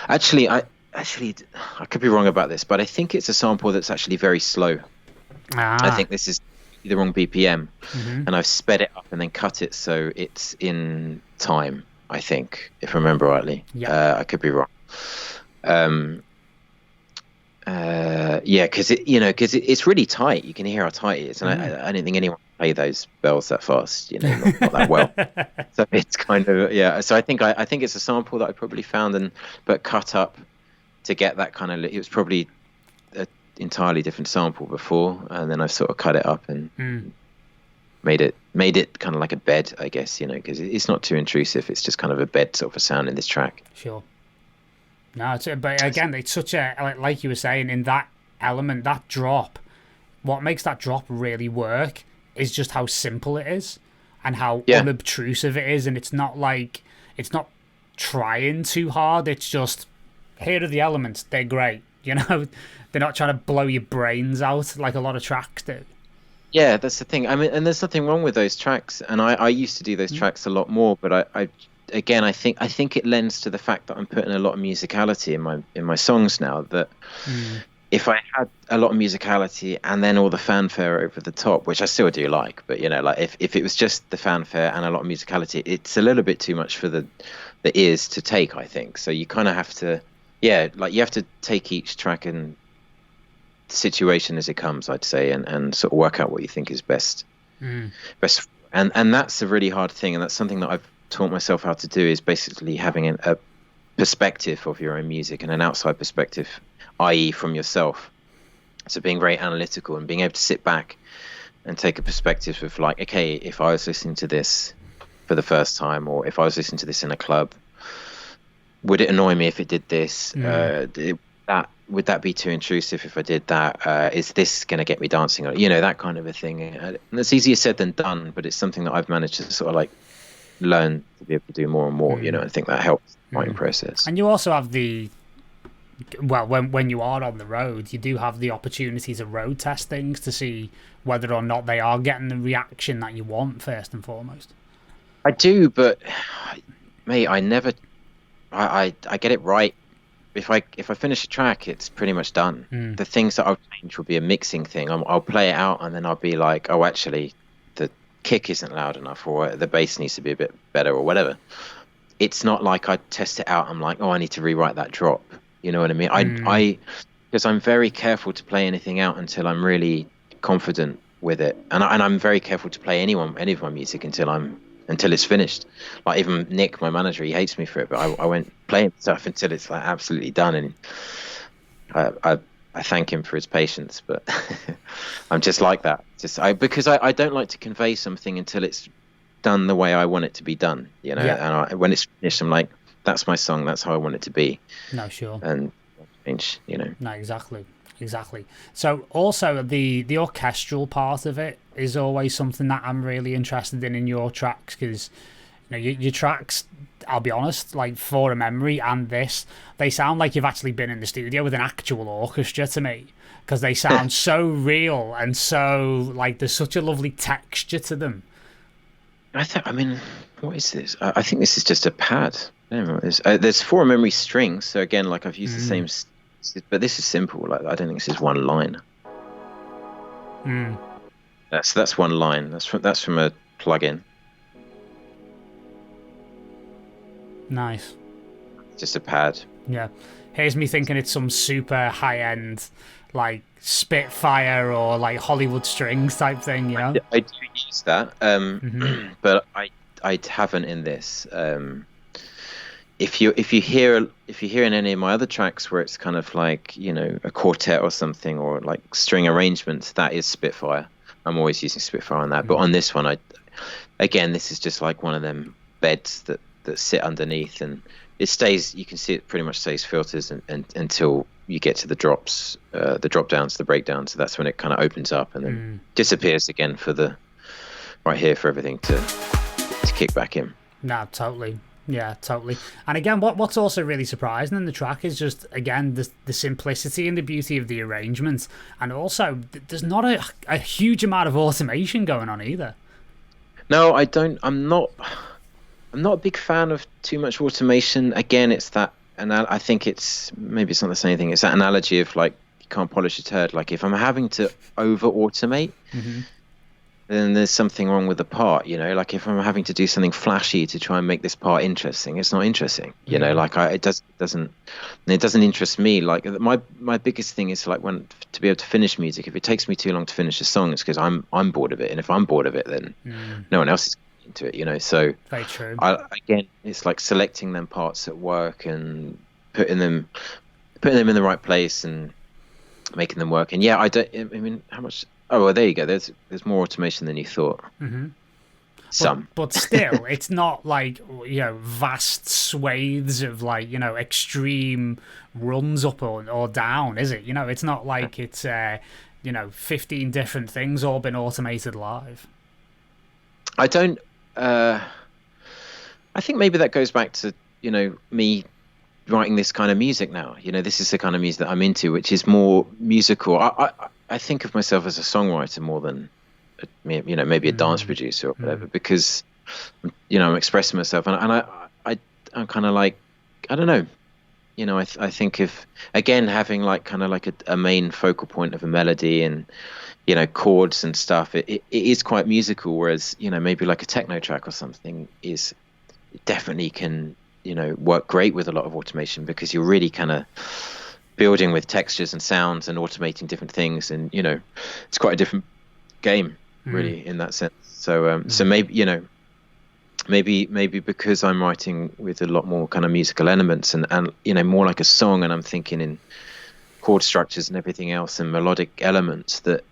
Actually, I could be wrong about this, but I think it's a sample that's actually very slow. I think this is the wrong BPM, and I've sped it up and then cut it so it's in time. I think, if I remember rightly. I could be wrong. Because it's really tight. You can hear how tight it is, and I didn't think anyone would play those bells that fast. You know, not that well. So it's kind of So I think it's a sample that I probably found but cut up to get that kind of. It was probably an entirely different sample before, and then I've sort of cut it up and made it kind of like a bed, I guess. You know, because it's not too intrusive. It's just kind of a bed sort of a sound in this track. Sure. No, but again, it's such a, like you were saying, in that element, that drop, what makes that drop really work is just how simple it is and how Yeah. unobtrusive it is. And it's not trying too hard. It's just, here are the elements. They're great. You know, they're not trying to blow your brains out like a lot of tracks do. Yeah, that's the thing. I mean, and there's nothing wrong with those tracks. And I used to do those tracks a lot more, but I think it lends to the fact that I'm putting a lot of musicality in my songs now. That if I had a lot of musicality and then all the fanfare over the top, which I still do like, but you know, like if it was just the fanfare and a lot of musicality, it's a little bit too much for the ears to take, I think. So you kind of have to, you have to take each track and situation as it comes, I'd say, and sort of work out what you think is best. Best, and that's a really hard thing, and that's something that I've taught myself how to do, is basically having a perspective of your own music and an outside perspective, i.e. from yourself. So being very analytical and being able to sit back and take a perspective of like, okay, if I was listening to this for the first time, or if I was listening to this in a club, would it annoy me if it did this? Would that be too intrusive if I did that? Is this going to get me dancing? Or, you know, that kind of a thing. And it's easier said than done, but it's something that I've managed to sort of like learn to be able to do more and more. You know, I think that helps the writing process. And you also have when you are on the road, you do have the opportunity to road test things to see whether or not they are getting the reaction that you want, first and foremost. I do, but mate, I never. I get it right. If I finish a track, it's pretty much done. The things that I'll change will be a mixing thing. I'll play it out, and then I'll be like, oh, actually, the kick isn't loud enough, or the bass needs to be a bit better, or whatever. It's not like I test it out. I'm like, oh, I need to rewrite that drop. You know what I mean? Because I'm very careful to play anything out until I'm really confident with it, and I'm very careful to play any of my music until it's finished. Like even Nick, my manager, he hates me for it, but I won't play stuff until it's like absolutely done, and I thank him for his patience. But I'm just like that, because I don't like to convey something until it's done the way I want it to be done, you know. Yeah. And when it's finished, I'm like, that's my song, that's how I want it to be. No, sure. And change, you know. No, exactly. So also the orchestral part of it is always something that I'm really interested in your tracks, because you know your tracks, I'll be honest, like For a Memory and this, they sound like you've actually been in the studio with an actual orchestra to me, because they sound so real and so like there's such a lovely texture to them. I mean, what is this? I think this is just a pad. I don't know what it is. There's For a Memory strings, so again, like I've used the same. But this is simple. Like I don't think this is one line. That's one line. That's from a plugin. Nice. Just a pad. Yeah. Here's me thinking it's some super high end, like Spitfire or like Hollywood strings type thing. You know. I do use that, but I haven't in this. If you hear in any of my other tracks where it's kind of like, you know, a quartet or something, or like string arrangements, that is Spitfire. I'm always using Spitfire on that. But on this one, this is just like one of them beds that sit underneath, and it stays. You can see it pretty much stays filters until you get to the drops, the drop downs, the breakdowns. So that's when it kind of opens up and then disappears again for everything to kick back in. No, totally. Yeah, totally. And again, what's also really surprising in the track is just, again, the simplicity and the beauty of the arrangements. And also, there's not a huge amount of automation going on either. No, I don't. I'm not a big fan of too much automation. Again, it's that, and I think maybe it's not the same thing. It's that analogy of like, you can't polish a turd. Like if I'm having to over automate, then there's something wrong with the part, you know. Like if I'm having to do something flashy to try and make this part interesting, it's not interesting, you know. Like it doesn't interest me. Like my biggest thing is like to be able to finish music. If it takes me too long to finish a song, it's because I'm bored of it, and if I'm bored of it, then no one else is into it, you know. So very true. Again, it's like selecting them parts at work and putting them in the right place and making them work. And I mean, how much? Oh, well, there you go. There's more automation than you thought. some. But still, it's not like, vast swathes of like, extreme runs up or down, is it? It's not like it's 15 different things all been automated live. I don't. I think maybe that goes back to me writing this kind of music now. This is the kind of music that I'm into, which is more musical. I think of myself as a songwriter more than maybe a dance producer or whatever, because I'm expressing myself, and I'm kind of like, I don't know, I think if, again, having like kind of like a main focal point of a melody and chords and stuff, it is quite musical, whereas maybe like a techno track or something it definitely can work great with a lot of automation, because you're really kind of building with textures and sounds and automating different things, and it's quite a different game really in that sense. So so maybe maybe because I'm writing with a lot more kind of musical elements and more like a song, and I'm thinking in chord structures and everything else and melodic elements, that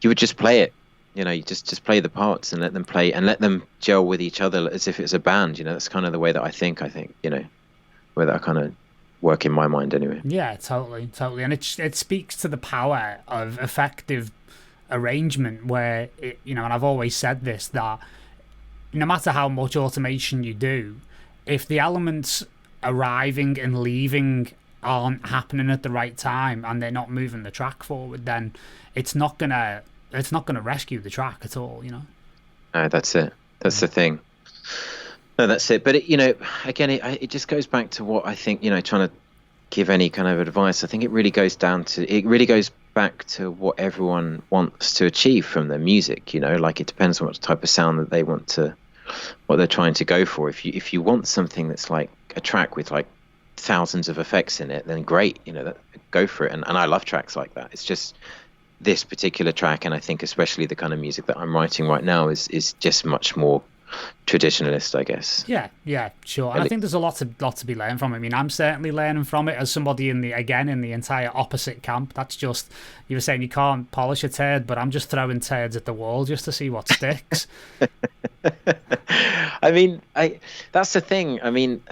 you would just play it, you just play the parts and let them play and let them gel with each other as if it's a band. That's kind of the way that I think where that kind of work in my mind anyway. Yeah, totally, and it speaks to the power of effective arrangement, where and I've always said this, that no matter how much automation you do, if the elements arriving and leaving aren't happening at the right time and they're not moving the track forward, then it's not gonna rescue the track at all. No, that's it. That's the thing. No, that's it. But again, it just goes back to what I think. Trying to give any kind of advice, I think it really goes back to what everyone wants to achieve from their music. Like, it depends on what type of sound that they want to, what they're trying to go for. If you want something that's like a track with like thousands of effects in it, then great, go for it. And I love tracks like that. It's just this particular track, and I think especially the kind of music that I'm writing right now is just much more traditionalist, I guess. Yeah, sure. And I think there's a lot to be learned from it. I mean, I'm certainly learning from it as somebody in the entire opposite camp. That's just, you were saying you can't polish a turd, but I'm just throwing turds at the wall just to see what sticks. I mean, that's the thing. I mean,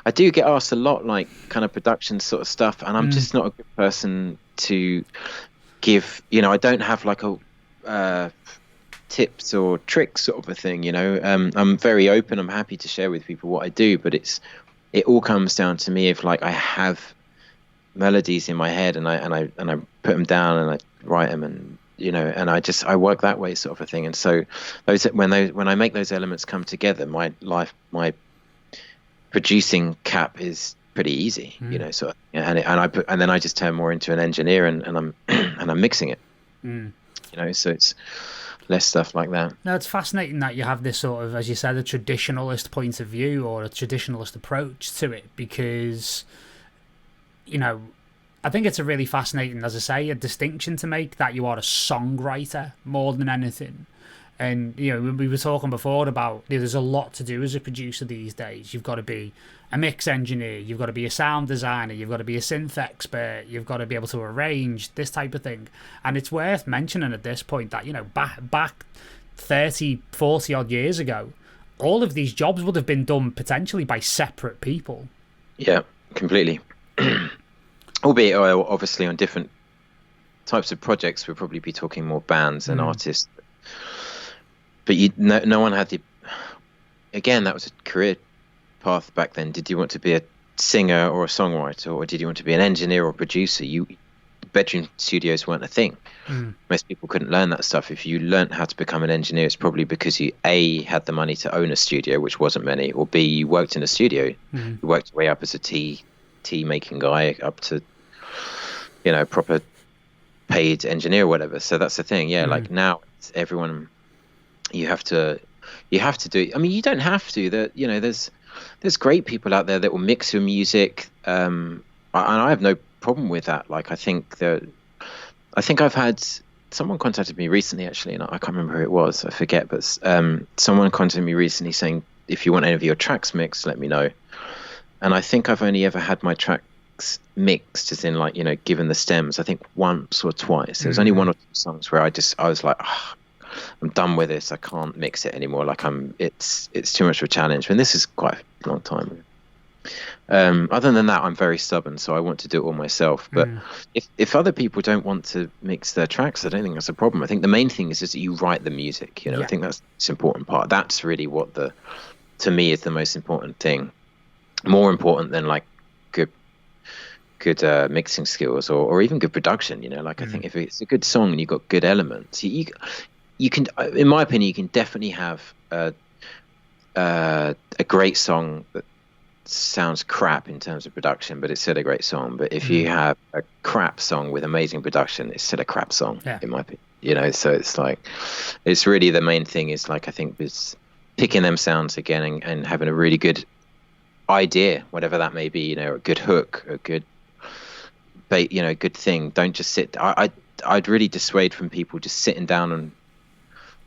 I do get asked a lot, like kind of production sort of stuff, and I'm just not a good person to give. I don't have like a tips or tricks sort of a thing. I'm very open. I'm happy to share with people what I do, but it all comes down to me. If like I have melodies in my head and I put them down and I write them, and and I work that way, sort of a thing. And so when I make those elements come together, my producing cap is pretty easy, so and then I just turn more into an engineer and I'm mixing it, so it's less stuff like that. No, it's fascinating that you have this sort of, as you said, a traditionalist point of view or a traditionalist approach to it, because I think it's a really fascinating, as I say, a distinction to make, that you are a songwriter more than anything. And we were talking before about there's a lot to do as a producer these days. You've got to be a mix engineer, you've got to be a sound designer, you've got to be a synth expert, you've got to be able to arrange this type of thing. And it's worth mentioning at this point that back 30, 40 odd years ago, all of these jobs would have been done potentially by separate people. Yeah, completely. Albeit obviously on different types of projects, we'll probably be talking more bands and artists. But no one had again, that was a career path back then. Did you want to be a singer or a songwriter, or did you want to be an engineer or producer? Bedroom studios weren't a thing. Most people couldn't learn that stuff. If you learned how to become an engineer, it's probably because you A, had the money to own a studio, which wasn't many, or B, you worked in a studio. You worked your way up as a tea making guy up to proper paid engineer or whatever. So that's the thing. Like now it's everyone, you have to do. I mean, you don't have to. There's great people out there that will mix your music, and I have no problem with that. Like, I think I've had someone contacted me recently, actually, and I can't remember who it was. I forget, but someone contacted me recently saying, if you want any of your tracks mixed, let me know. And I think I've only ever had my tracks mixed, as in like given the stems, I think once or twice. There was only one or two songs where I was like, I'm done with this. I can't mix it anymore. Like it's too much of a challenge. And this is quite a long time ago. Other than that, I'm very stubborn, so I want to do it all myself. But if other people don't want to mix their tracks, I don't think that's a problem. I think the main thing is that you write the music. You know, I think that's the important part. That's really what to me is the most important thing. More important than like good mixing skills or even good production. You know, like I think if it's a good song and you've got good elements, you can, in my opinion, you can definitely have a great song that sounds crap in terms of production, but it's still a great song. But if you have a crap song with amazing production, it's still a crap song, in my opinion. You know, so it's like, it's really the main thing is like, I think is picking them sounds again and having a really good idea, whatever that may be, you know, a good hook, a good bait, you know, good thing. Don't just sit. I'd really dissuade from people just sitting down and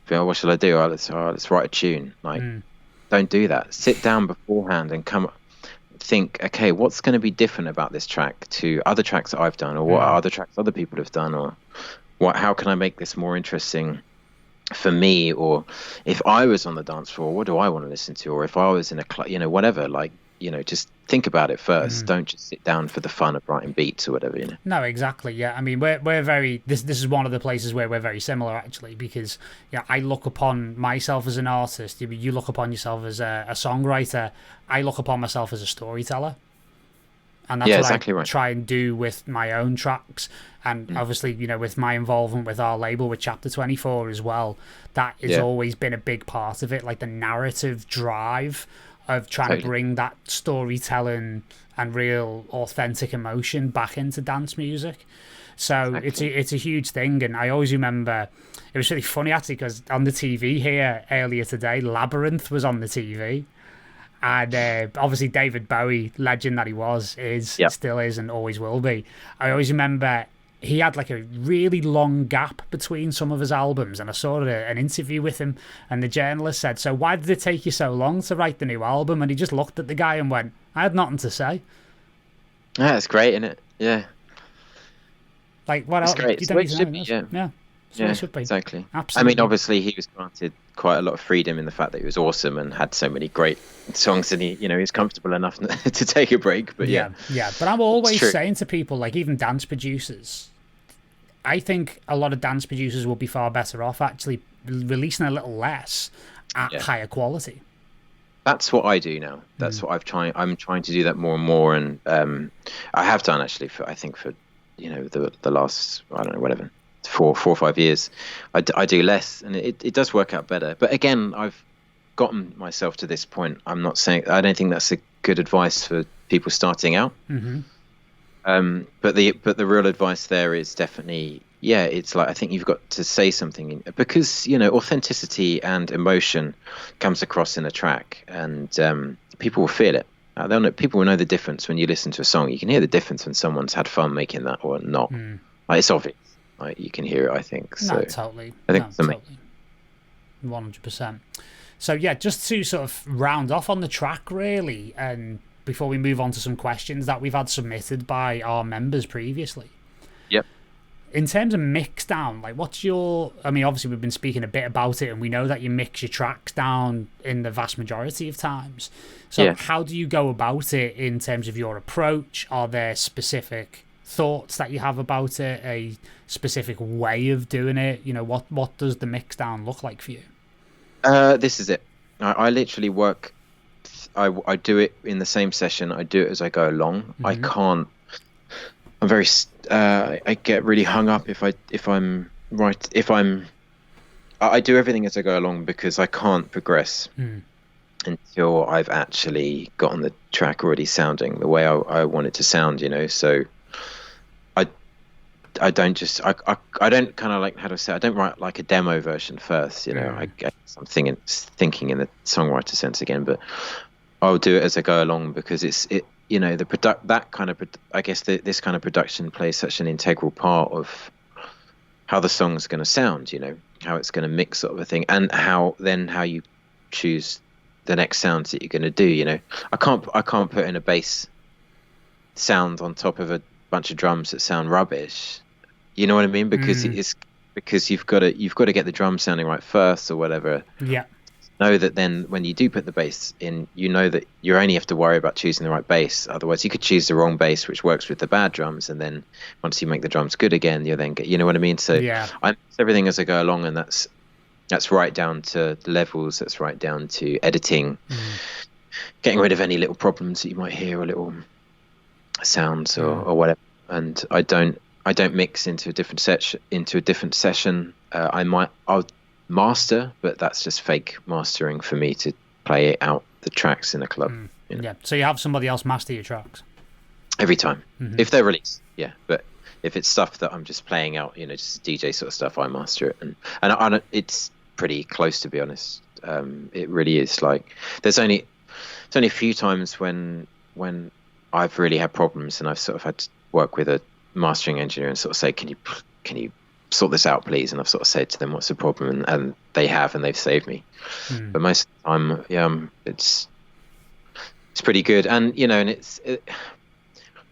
think, oh, what shall I do? Let's write a tune. Like, don't do that. Sit down beforehand and think, okay, what's going to be different about this track to other tracks that I've done, or what other tracks other people have done, or how can I make this more interesting for me? Or if I was on the dance floor, what do I want to listen to? Or if I was in a club, you know, whatever, like, you know, just think about it first. Don't just sit down for the fun of writing beats or whatever, you know. No, exactly. Yeah, I mean, we're very. This is one of the places where we're very similar, actually, because I look upon myself as an artist. You look upon yourself as a songwriter. I look upon myself as a storyteller, and that's what exactly I try and do with my own tracks. And obviously, you know, with my involvement with our label, with Chapter 24 as well, that has always been a big part of it, like the narrative drive of trying to bring that storytelling and real authentic emotion back into dance music. So it's a huge thing. And I always remember, it was really funny actually, because on the TV here earlier today, Labyrinth was on the TV. And obviously David Bowie, legend that he was, still is and always will be. I always remember he had like a really long gap between some of his albums, and I saw an interview with him, and the journalist said, so why did it take you so long to write the new album? And he just looked at the guy and went, I had nothing to say. Yeah, it's great, isn't it? Yeah. Like, what else? Great. It's it should be, yeah. It should be. Exactly. Absolutely. I mean, obviously he was granted quite a lot of freedom in the fact that he was awesome and had so many great songs, and he was comfortable enough to take a break. But yeah. But I'm always saying to people, like even dance producers, I think a lot of dance producers will be far better off actually releasing a little less at higher quality. That's what I do now. That's what I'm trying to do that more and more, and I have done actually for the last, I don't know, whatever, 4 or 5 years. I do less, and it does work out better. But again, I've gotten myself to this point. I'm not saying, I don't think that's a good advice for people starting out. But the real advice there is definitely, it's like, I think you've got to say something, because authenticity and emotion comes across in a track, and people will feel it. People will know the difference when you listen to a song. You can hear the difference when someone's had fun making that or not. Like, it's obvious. Like, you can hear it, I think. So no, totally. I think totally. 100%. So just to sort of round off on the track, really, and before we move on to some questions that we've had submitted by our members previously. Yep. In terms of mix down, like obviously we've been speaking a bit about it, and we know that you mix your tracks down in the vast majority of times. So how do you go about it in terms of your approach? Are there specific thoughts that you have about it, a specific way of doing it? What does the mix down look like for you? This is it. I literally work. I do it in the same session. I do it as I go along. I can't. I'm very. I get really hung up if I'm right. I do everything as I go along, because I can't progress until I've actually gotten the track already sounding the way I want it to sound. So I don't just I don't kind of, like, how to say, I don't write like a demo version first. I guess I'm thinking in the songwriter sense again, but I'll do it as I go along, because this kind of production plays such an integral part of how the song's going to sound, how it's going to mix, sort of a thing, and how you choose the next sounds that you're going to do. I can't put in a bass sound on top of a bunch of drums that sound rubbish. You know what I mean? Because because you've got to get the drum sounding right first or whatever. Yeah. Know that then when you do put the bass in, you know that you only have to worry about choosing the right bass. Otherwise, you could choose the wrong bass, which works with the bad drums, and then once you make the drums good again, you then get, you know what I mean? So yeah. I mix everything as I go along, and that's right down to levels. That's right down to editing, getting rid of any little problems that you might hear or little sounds or whatever. And I don't mix into a different session. I'll master, but that's just fake mastering for me to play out the tracks in a club. You know? Yeah. So you have somebody else master your tracks every time if they're released. Yeah, but if it's stuff that I'm just playing out, you know, just DJ sort of stuff, I master it, and it's pretty close, to be honest. It really is. Like, it's only a few times when I've really had problems, and I've sort of had to work with a mastering engineer and sort of say, can you sort this out, please? And I've sort of said to them, what's the problem? And they have, and they've saved me. But most of the time, it's pretty good. And, you know, and I'm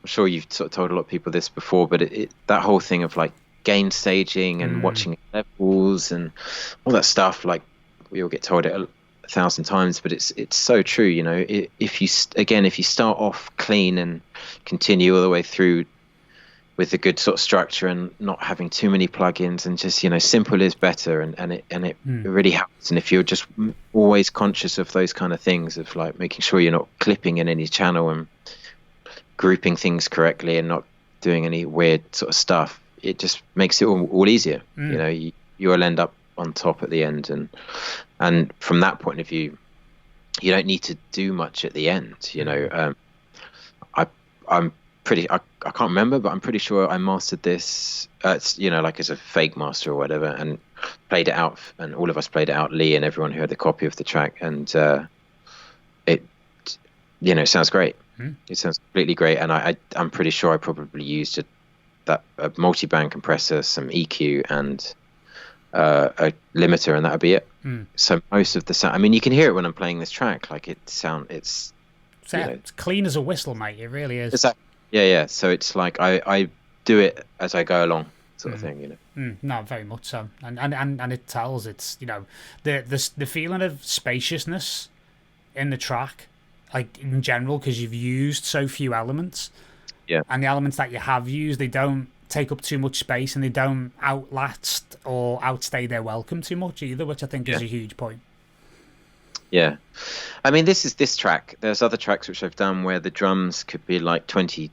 sure you've sort of told a lot of people this before, but that whole thing of like gain staging and watching levels and all that stuff, like, we all get told it a thousand times, but it's so true. You know, if you start off clean and continue all the way through with a good sort of structure and not having too many plugins, and just, you know, simple is better, and it really helps. And if you're just always conscious of those kind of things, of like making sure you're not clipping in any channel and grouping things correctly and not doing any weird sort of stuff, it just makes it all easier. You know, you'll end up on top at the end, and from that point of view, you don't need to do much at the end. You know, I can't remember, but I'm pretty sure I mastered this, you know, like as a fake master or whatever, and played it out, and all of us played it out, Lee and everyone who had the copy of the track, and it, you know, sounds great. It sounds completely great, and I'm pretty sure I probably used a multi-band compressor, some EQ, and a limiter, and that would be it. So most of the sound, I mean, you can hear it when I'm playing this track, like it's you know, it's clean as a whistle, mate. It really is. Exactly. Yeah. So it's like I do it as I go along, sort of thing, you know. No, very much so, and it tells. It's, you know, the feeling of spaciousness in the track, like in general, because you've used so few elements. Yeah. And the elements that you have used, they don't take up too much space, and they don't outlast or outstay their welcome too much either, which I think is a huge point. Yeah, I mean, this track, there's other tracks which I've done where the drums could be like 2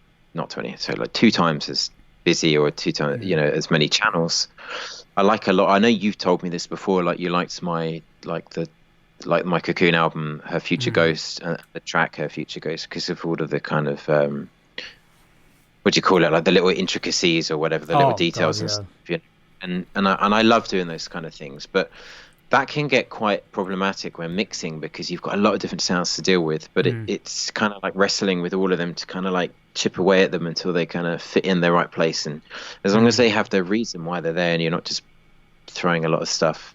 times as busy, or 2 times, you know, as many channels. I like a lot. I know you've told me this before, like you liked my my Coccoon album, Her Future Ghost, and the track Her Future Ghost, because of all of the kind of what do you call it, like the little intricacies or whatever, the little details and stuff, you know? and I love doing those kind of things, but that can get quite problematic when mixing, because you've got a lot of different sounds to deal with, but it's kind of like wrestling with all of them to kind of like chip away at them until they kind of fit in their right place. And as long as they have their reason why they're there, and you're not just throwing a lot of stuff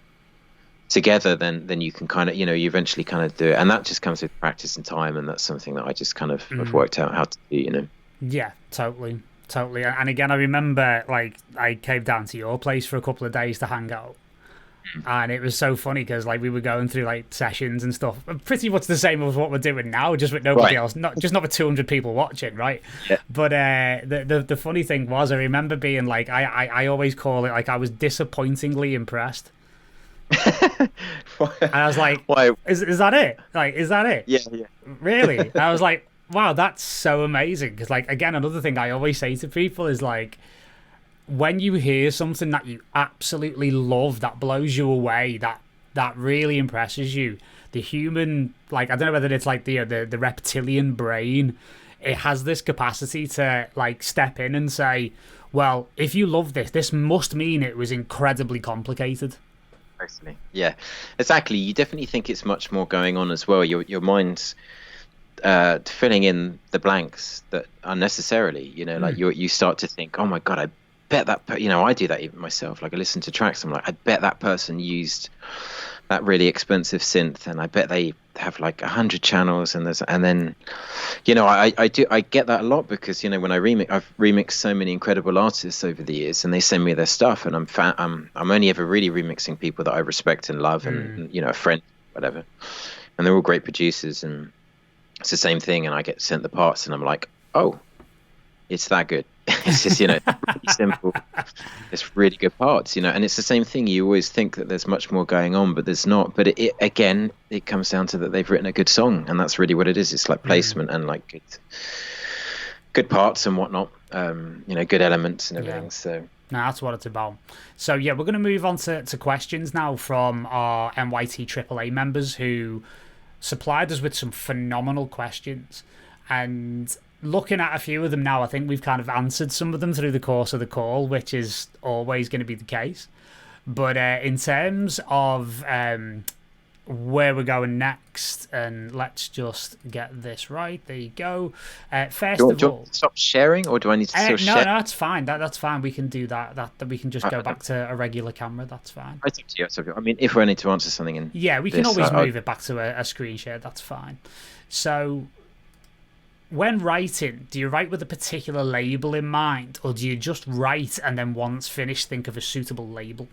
together, then you can kind of, you know, you eventually kind of do it. And that just comes with practice and time, and that's something that I just kind of have worked out how to do, you know. Yeah, totally. And again, I remember, like, I came down to your place for a couple of days to hang out. And it was so funny because, like, we were going through like sessions and stuff, pretty much the same as what we're doing now, just with nobody else, not with 200 people watching, right? Yeah. But the funny thing was, I remember being like, I always call it like I was disappointingly impressed. And I was like, why? Is that it? Like, is that it? Yeah. Really? And I was like, wow, that's so amazing. Because, like, again, another thing I always say to people is like, when you hear something that you absolutely love, that blows you away, that really impresses you, the human, like, I don't know whether it's like the reptilian brain, it has this capacity to like step in and say, well, if you love this must mean it was incredibly complicated. Basically, yeah, exactly. You definitely think it's much more going on as well. Your mind's filling in the blanks that unnecessarily, you know, like you start to think, oh my god, I bet that, you know, I do that even myself. Like, I listen to tracks, I'm like, I bet that person used that really expensive synth, and I bet they have like 100 channels, and then, you know, I get that a lot because, you know, when I've remixed so many incredible artists over the years, and they send me their stuff, and I'm only ever really remixing people that I respect and love, and you know, a friend, whatever, and they're all great producers, and it's the same thing, and I get sent the parts, and I'm like, oh, it's that good. It's just, you know, really simple. It's really good parts, you know, and it's the same thing. You always think that there's much more going on, but there's not. But again, it comes down to that they've written a good song, and that's really what it is. It's like placement and like good parts and whatnot, you know, good elements and everything. So no, that's what it's about. So yeah, we're going to move on to questions now from our MYT AAA members who supplied us with some phenomenal questions. And looking at a few of them now, I think we've kind of answered some of them through the course of the call, which is always going to be the case. But in terms of where we're going next, and let's just get this right. There you go. First of all, stop sharing, or do I need to still share? No, that's fine. That's fine. We can do that. That we can just go back to a regular camera. That's fine. It's up to you. It's up to you. I mean, if we need to answer something in we can always move it back to a screen share. That's fine. So, when writing, do you write with a particular label in mind, or do you just write and then once finished think of a suitable label?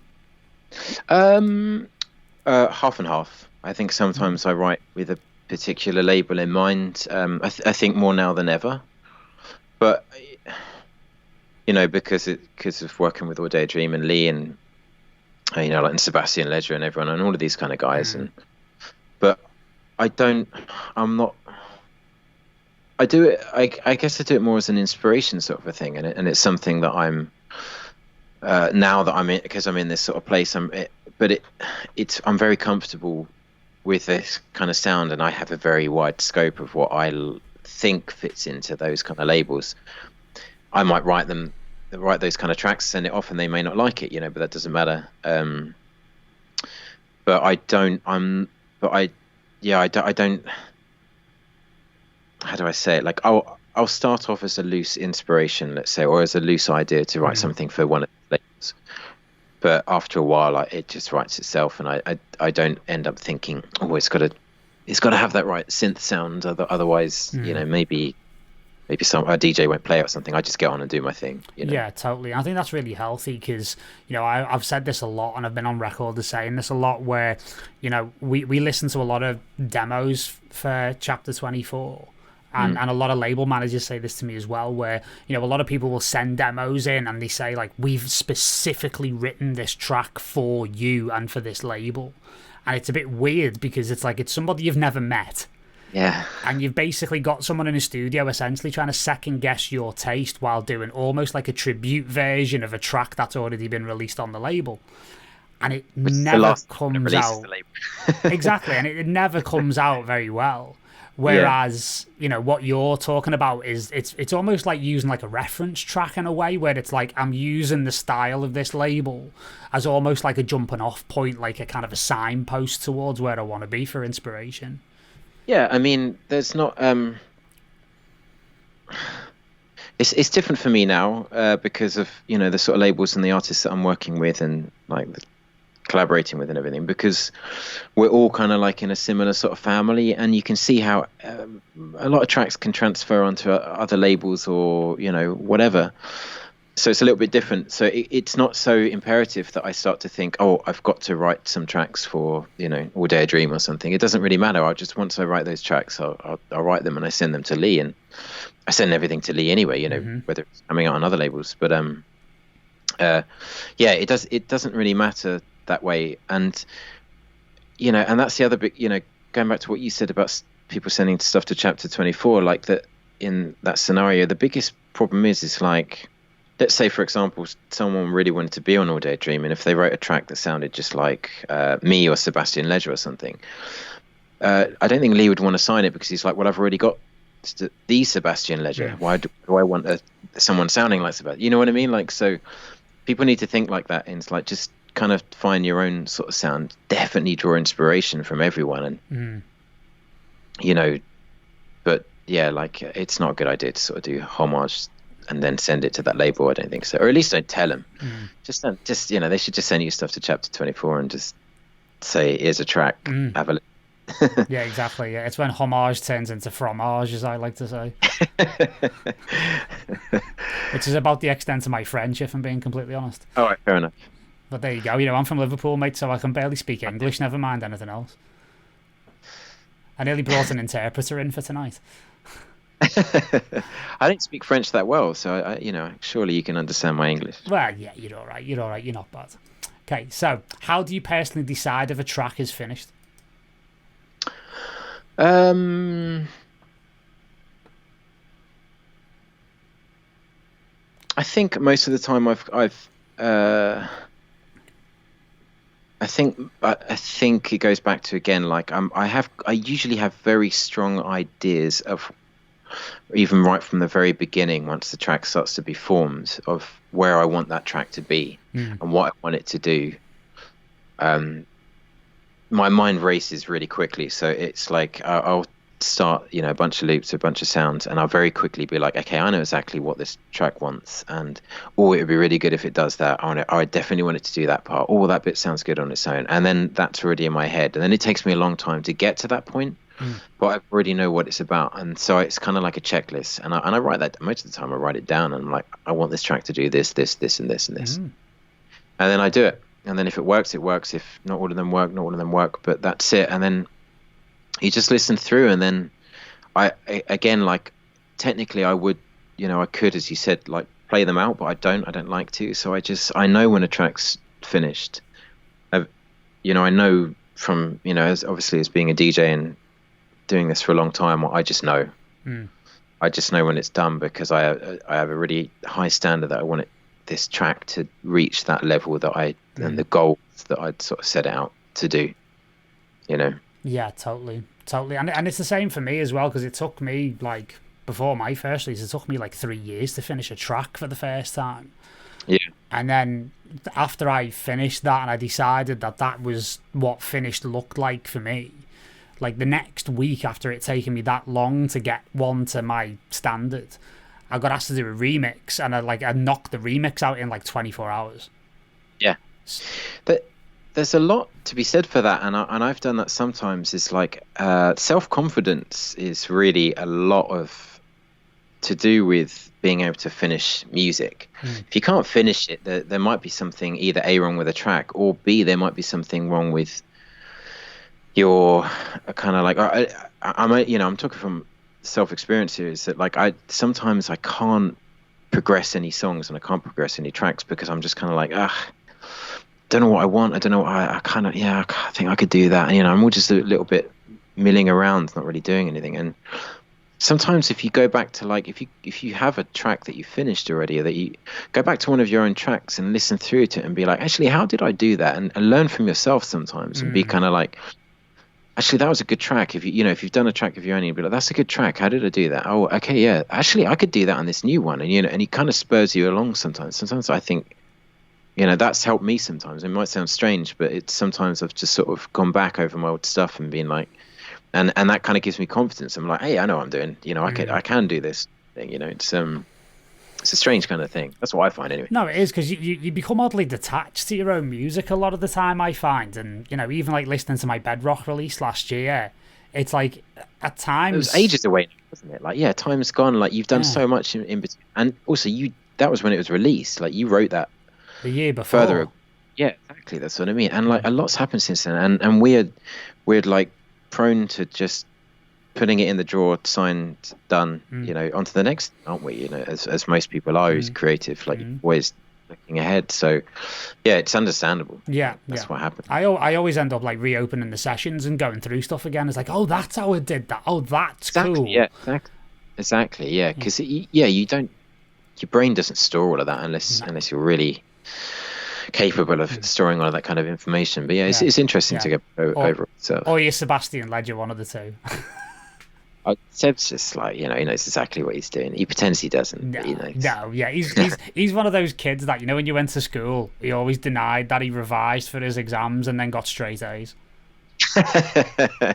Half and half. I think sometimes I write with a particular label in mind. I think more now than ever, but you know, because of working with All Day Dream and Lee and you know, like and Sebastian Ledger and everyone and all of these kind of guys, but I do it. I guess I do it more as an inspiration sort of a thing, and it's something that I'm now that I'm in, because I'm in this sort of place. I'm very comfortable with this kind of sound, and I have a very wide scope of what I think fits into those kind of labels. I might write those kind of tracks, send it off, and they may not like it, you know, but that doesn't matter. But I don't. I don't. How do I say it? Like I'll start off as a loose inspiration, let's say, or as a loose idea to write something for one of the labels. But after a while, it just writes itself, and I don't end up thinking, oh, it's got to have that right synth sound. Otherwise, you know, maybe a DJ won't play it or something. I just get on and do my thing. You know? Yeah, totally. I think that's really healthy because, you know, I've said this a lot, and I've been on record as saying this a lot, where, you know, we listen to a lot of demos for Chapter 24. And a lot of label managers say this to me as well, where, you know, a lot of people will send demos in and they say, like, we've specifically written this track for you and for this label. And it's a bit weird because it's like it's somebody you've never met. Yeah. And you've basically got someone in a studio essentially trying to second guess your taste while doing almost like a tribute version of a track that's already been released on the label. And it never comes out. Exactly. And it never comes out very well. Whereas, you know, what you're talking about is it's almost like using like a reference track in a way, where it's like I'm using the style of this label as almost like a jumping off point, like a kind of a signpost towards where I want to be for inspiration. Yeah, I mean, there's not it's different for me now because of, you know, the sort of labels and the artists that I'm working with and like collaborating with and everything, because we're all kind of like in a similar sort of family, and you can see how a lot of tracks can transfer onto other labels or, you know, whatever. So it's a little bit different. So it's not so imperative that I start to think, oh, I've got to write some tracks for, you know, All Day Dream or something. It doesn't really matter. Once I write those tracks, I'll write them and I send them to Lee, and I send everything to Lee anyway, you know, whether it's coming out on other labels. But yeah, it doesn't really matter that way. And, you know, and that's the other bit, you know, going back to what you said about people sending stuff to Chapter 24, like that in that scenario, the biggest problem is like, let's say, for example, someone really wanted to be on All Day Dream, and if they wrote a track that sounded just like me or Sebastian Ledger or something, I don't think Lee would want to sign it, because he's like, well, I've already got the Sebastian Ledger. Yeah. Why do I want someone sounding like Sebastian? You know what I mean? Like, so people need to think like that, and it's like, just kind of find your own sort of sound. Definitely draw inspiration from everyone, and you know, but yeah, like, it's not a good idea to sort of do homage and then send it to that label. I don't think so, or at least don't tell them. Just you know, they should just send you stuff to Chapter 24 and just say, "Here's a track, have a listen." Yeah, exactly. Yeah, it's when homage turns into fromage, as I like to say. Which is about the extent of my French, if I'm being completely honest. All right, fair enough. But there you go. I'm from Liverpool, mate, so I can barely speak English, never mind anything else. I nearly brought an interpreter in for tonight. I don't speak French that well, so surely you can understand my English. Well, yeah, you're all right. You're all right. You're not bad. Okay, so how do you personally decide if a track is finished? I think most of the time I think it goes back to, again, like I usually have very strong ideas of, even right from the very beginning, once the track starts to be formed, of where I want that track to be and what I want it to do. My mind races really quickly, so it's like I'll start, a bunch of loops, a bunch of sounds, and I'll very quickly be like, okay, I know exactly what this track wants, and it would be really good if it does that. I definitely want it to do that part. Oh, that bit sounds good on its own, and then that's already in my head, and then it takes me a long time to get to that point, but I already know what it's about, and so it's kind of like a checklist, and I write that most of the time. I write it down, and I'm like, I want this track to do this, this, this, and this, and this, and then I do it. And then if it works, it works. If not all of them work, not all of them work. But that's it. And then you just listen through. And then again, like, technically I would, I could, as you said, like, play them out, but I don't like to. So I know when a track's finished. I know from, as obviously as being a DJ and doing this for a long time, I just know. I just know when it's done, because I have a really high standard that I want this track to reach that level that and the goals that I'd sort of set out to do, Yeah, totally. And it's the same for me as well, because it took me, like, before my first release, it took me like 3 years to finish a track for the first time. Yeah. And then after I finished that and I decided that was what finished looked like for me, like the next week after it taking me that long to get one to my standard, I got asked to do a remix, and I knocked the remix out in like 24 hours. Yeah. But there's a lot to be said for that, and I've done that sometimes. It's like self-confidence is really a lot of to do with being able to finish music. If you can't finish it, there might be something either A, wrong with a track, or B, there might be something wrong with your kind of like, I'm talking from self-experience here, is that like sometimes I can't progress any songs and I can't progress any tracks because I'm just kind of like, don't know what I want. I don't know. I kind of, I think I could do that. And, I'm all just a little bit milling around, not really doing anything. And sometimes if you go back to, like, if you have a track that you finished already, or that you go back to one of your own tracks and listen through to it and be like, actually, how did I do that? And learn from yourself sometimes and be kind of like, actually, that was a good track. If if you've done a track of your own, you'd be like, that's a good track. How did I do that? Oh, okay, yeah. Actually, I could do that on this new one. And, and it kind of spurs you along sometimes. Sometimes I think, that's helped me sometimes. It might sound strange, but it's sometimes I've just sort of gone back over my old stuff and been like, and that kind of gives me confidence. I'm like, hey, I know what I'm doing. I can do this thing. It's a strange kind of thing. That's what I find anyway. No, it is, because you become oddly detached to your own music a lot of the time, I find. And, even like listening to my Bedrock release last year, it's like at times... It was ages away, wasn't it? Like, yeah, time's gone. Like, you've done so much in between. And also, that was when it was released. Like, you wrote that the year before. Further. Yeah, exactly. That's what I mean. And like, a lot's happened since then. And we're like prone to just putting it in the drawer, signed, done, onto the next, aren't we? As most people are, who's creative, like always looking ahead. So, yeah, it's understandable. Yeah, that's what happened. I always end up like reopening the sessions and going through stuff again. It's like, oh, that's how I did that. Oh, that's cool. Yeah, exactly. Yeah, because you don't, your brain doesn't store all of that unless you're really capable of storing all of that kind of information. But it's interesting to get over it. So, or you're Sebastian Ledger, one of the two. Seb's just like, he knows exactly what he's doing. He pretends he doesn't. But he knows. No, yeah, he's one of those kids that, when you went to school, he always denied that he revised for his exams and then got straight A's. I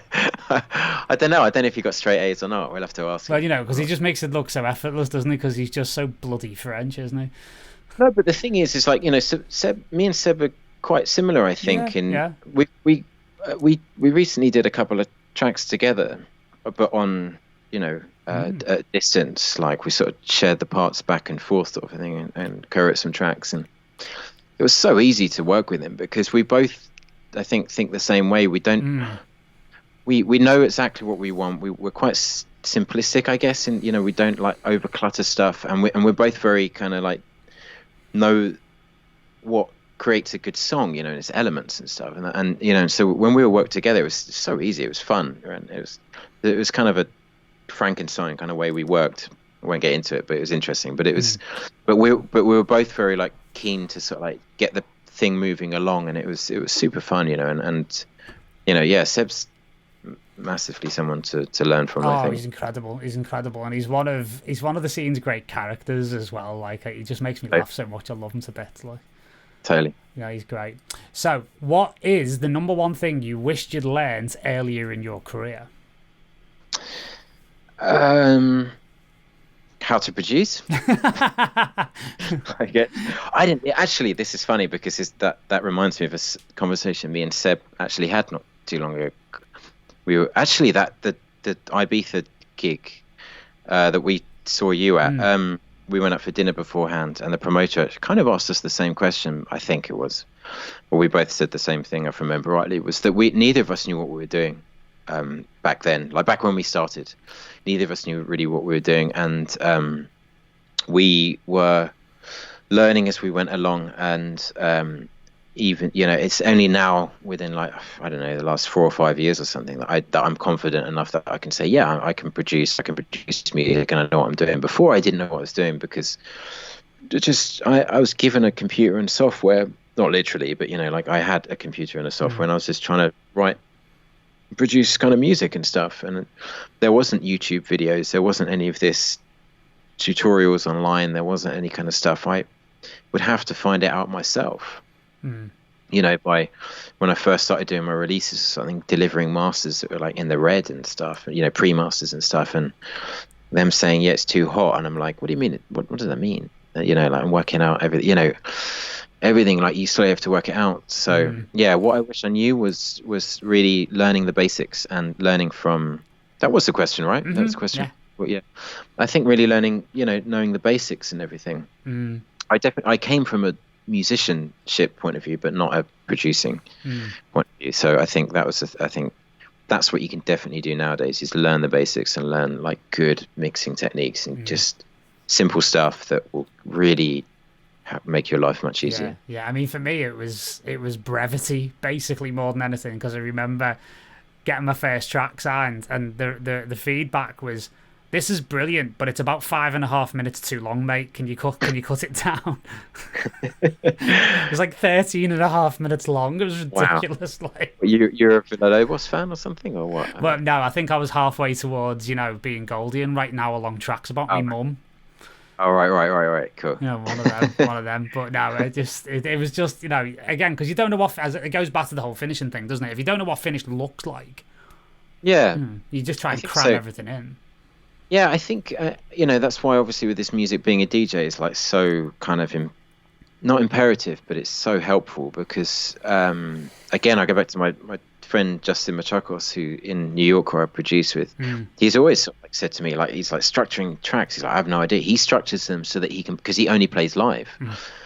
don't know if he got straight A's or not. We'll have to ask him. Well, because he just makes it look so effortless, doesn't he? Because he's just so bloody French, isn't he? No, but the thing is like, me and Seb are quite similar, I think. We we recently did a couple of tracks together, but on a distance. Like we sort of shared the parts back and forth, sort of thing, and co-wrote some tracks, and it was so easy to work with him because we both, I think the same way. We don't. We know exactly what we want. We're quite simplistic, I guess, and we don't like over clutter stuff, and we're both very kind of like know what creates a good song, and its elements and stuff, and so when we all worked together, it was so easy. It was fun, and it was kind of a Frankenstein kind of way we worked. I won't get into it, but it was interesting. But it was, but we were both very like keen to sort of like get the thing moving along, and it was super fun, and yeah, Seb's massively someone to learn from. I think he's incredible, and he's one of the scene's great characters as well. Like, he just makes me laugh so much. I love him to bits. Like, totally. Yeah, he's great. So, what is the number one thing you wished you'd learned earlier in your career? How to produce. I didn't actually. This is funny because that reminds me of a conversation me and Seb actually had not too long ago. We were actually the Ibiza gig that we saw you at. We went out for dinner beforehand, and the promoter kind of asked us the same question. I think it was, or we both said the same thing. If I remember rightly, was that neither of us knew what we were doing back then. Like back when we started, neither of us knew really what we were doing, and we were learning as we went along. And even it's only now within like I don't know the last 4 or 5 years or something that I'm confident enough that I can say I can produce music and I know what I'm doing. Before I didn't know what I was doing because I was given a computer and software, not literally, but like I had a computer and a software and I was just trying to produce kind of music and stuff, and there wasn't YouTube videos, there wasn't any of this tutorials online, there wasn't any kind of stuff. I would have to find it out myself. By when I first started doing my releases or something, delivering masters that were like in the red and stuff, pre-masters and stuff, and them saying, yeah, it's too hot. And I'm like, what do you mean? What does that mean? Like I'm working out everything, like you slowly have to work it out. So yeah, what I wish I knew was really learning the basics and learning from, that was the question, right? That was the question. Yeah. Well, yeah. I think really learning, knowing the basics and everything. I came from a musicianship point of view, but not a producing point of view. So I think I think that's what you can definitely do nowadays, is learn the basics and learn like good mixing techniques and just simple stuff that will really make your life much easier. Yeah. I mean, for me, it was brevity basically more than anything, because I remember getting my first track signed and the feedback was, this is brilliant, but it's about 5.5 minutes too long, mate. Can you cut it down? It was like 13.5 minutes long. It was ridiculous. Wow. Like, you're a Villalobos fan or something, or what? Well, no, I think I was halfway towards, being Goldie, and right now a long track's about my mum. Oh, right, cool. One of them. But no, it was just, again, because you don't know what, as it goes back to the whole finishing thing, doesn't it? If you don't know what finished looks like, you just try and cram everything in. Yeah, I think, that's why obviously with this music, being a DJ is like so kind of not imperative, but it's so helpful because, again, I go back to my friend Justin Machakos, who in New York where I produce with, he's always sort of like said to me, like, he's like structuring tracks. He's like, I have no idea. He structures them so that he can, because he only plays live.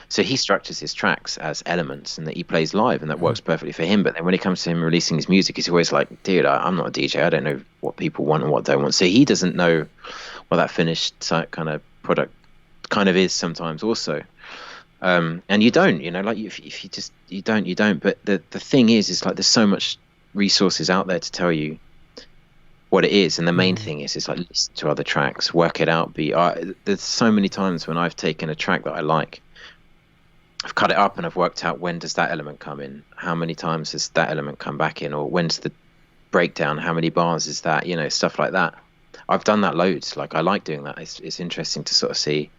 So he structures his tracks as elements and that he plays live, and that works perfectly for him. But then when it comes to him releasing his music, he's always like, dude, I'm not a DJ. I don't know what people want and what they don't want. So he doesn't know what that finished kind of product kind of is sometimes also. And you don't, like if you just, you don't. But the thing is like there's so much resources out there to tell you what it is. And the main thing is like listen to other tracks, work it out. There's so many times when I've taken a track that I like, I've cut it up and I've worked out when does that element come in, how many times does that element come back in, or when's the breakdown, how many bars is that, stuff like that. I've done that loads. Like I like doing that. It's interesting to sort of see,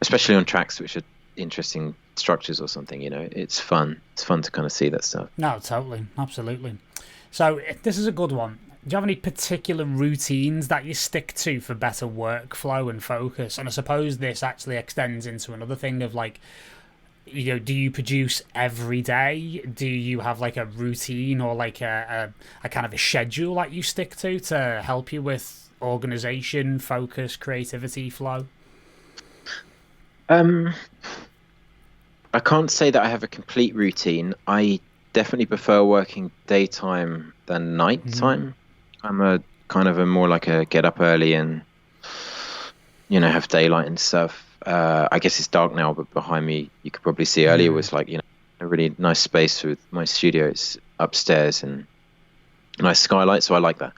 especially on tracks which are interesting structures or something, it's fun to kind of see that stuff. No, totally, absolutely. So this is a good one. Do you have any particular routines that you stick to for better workflow and focus? And I suppose this actually extends into another thing of like, do you produce every day? Do you have like a routine or like a kind of a schedule that you stick to help you with organization, focus, creativity, flow? I can't say that I have a complete routine. I definitely prefer working daytime than nighttime. I'm a kind of a more like a get up early and have daylight and stuff. I guess it's dark now, but behind me you could probably see earlier was like a really nice space with my studio. It's upstairs and a nice skylight, so I like that.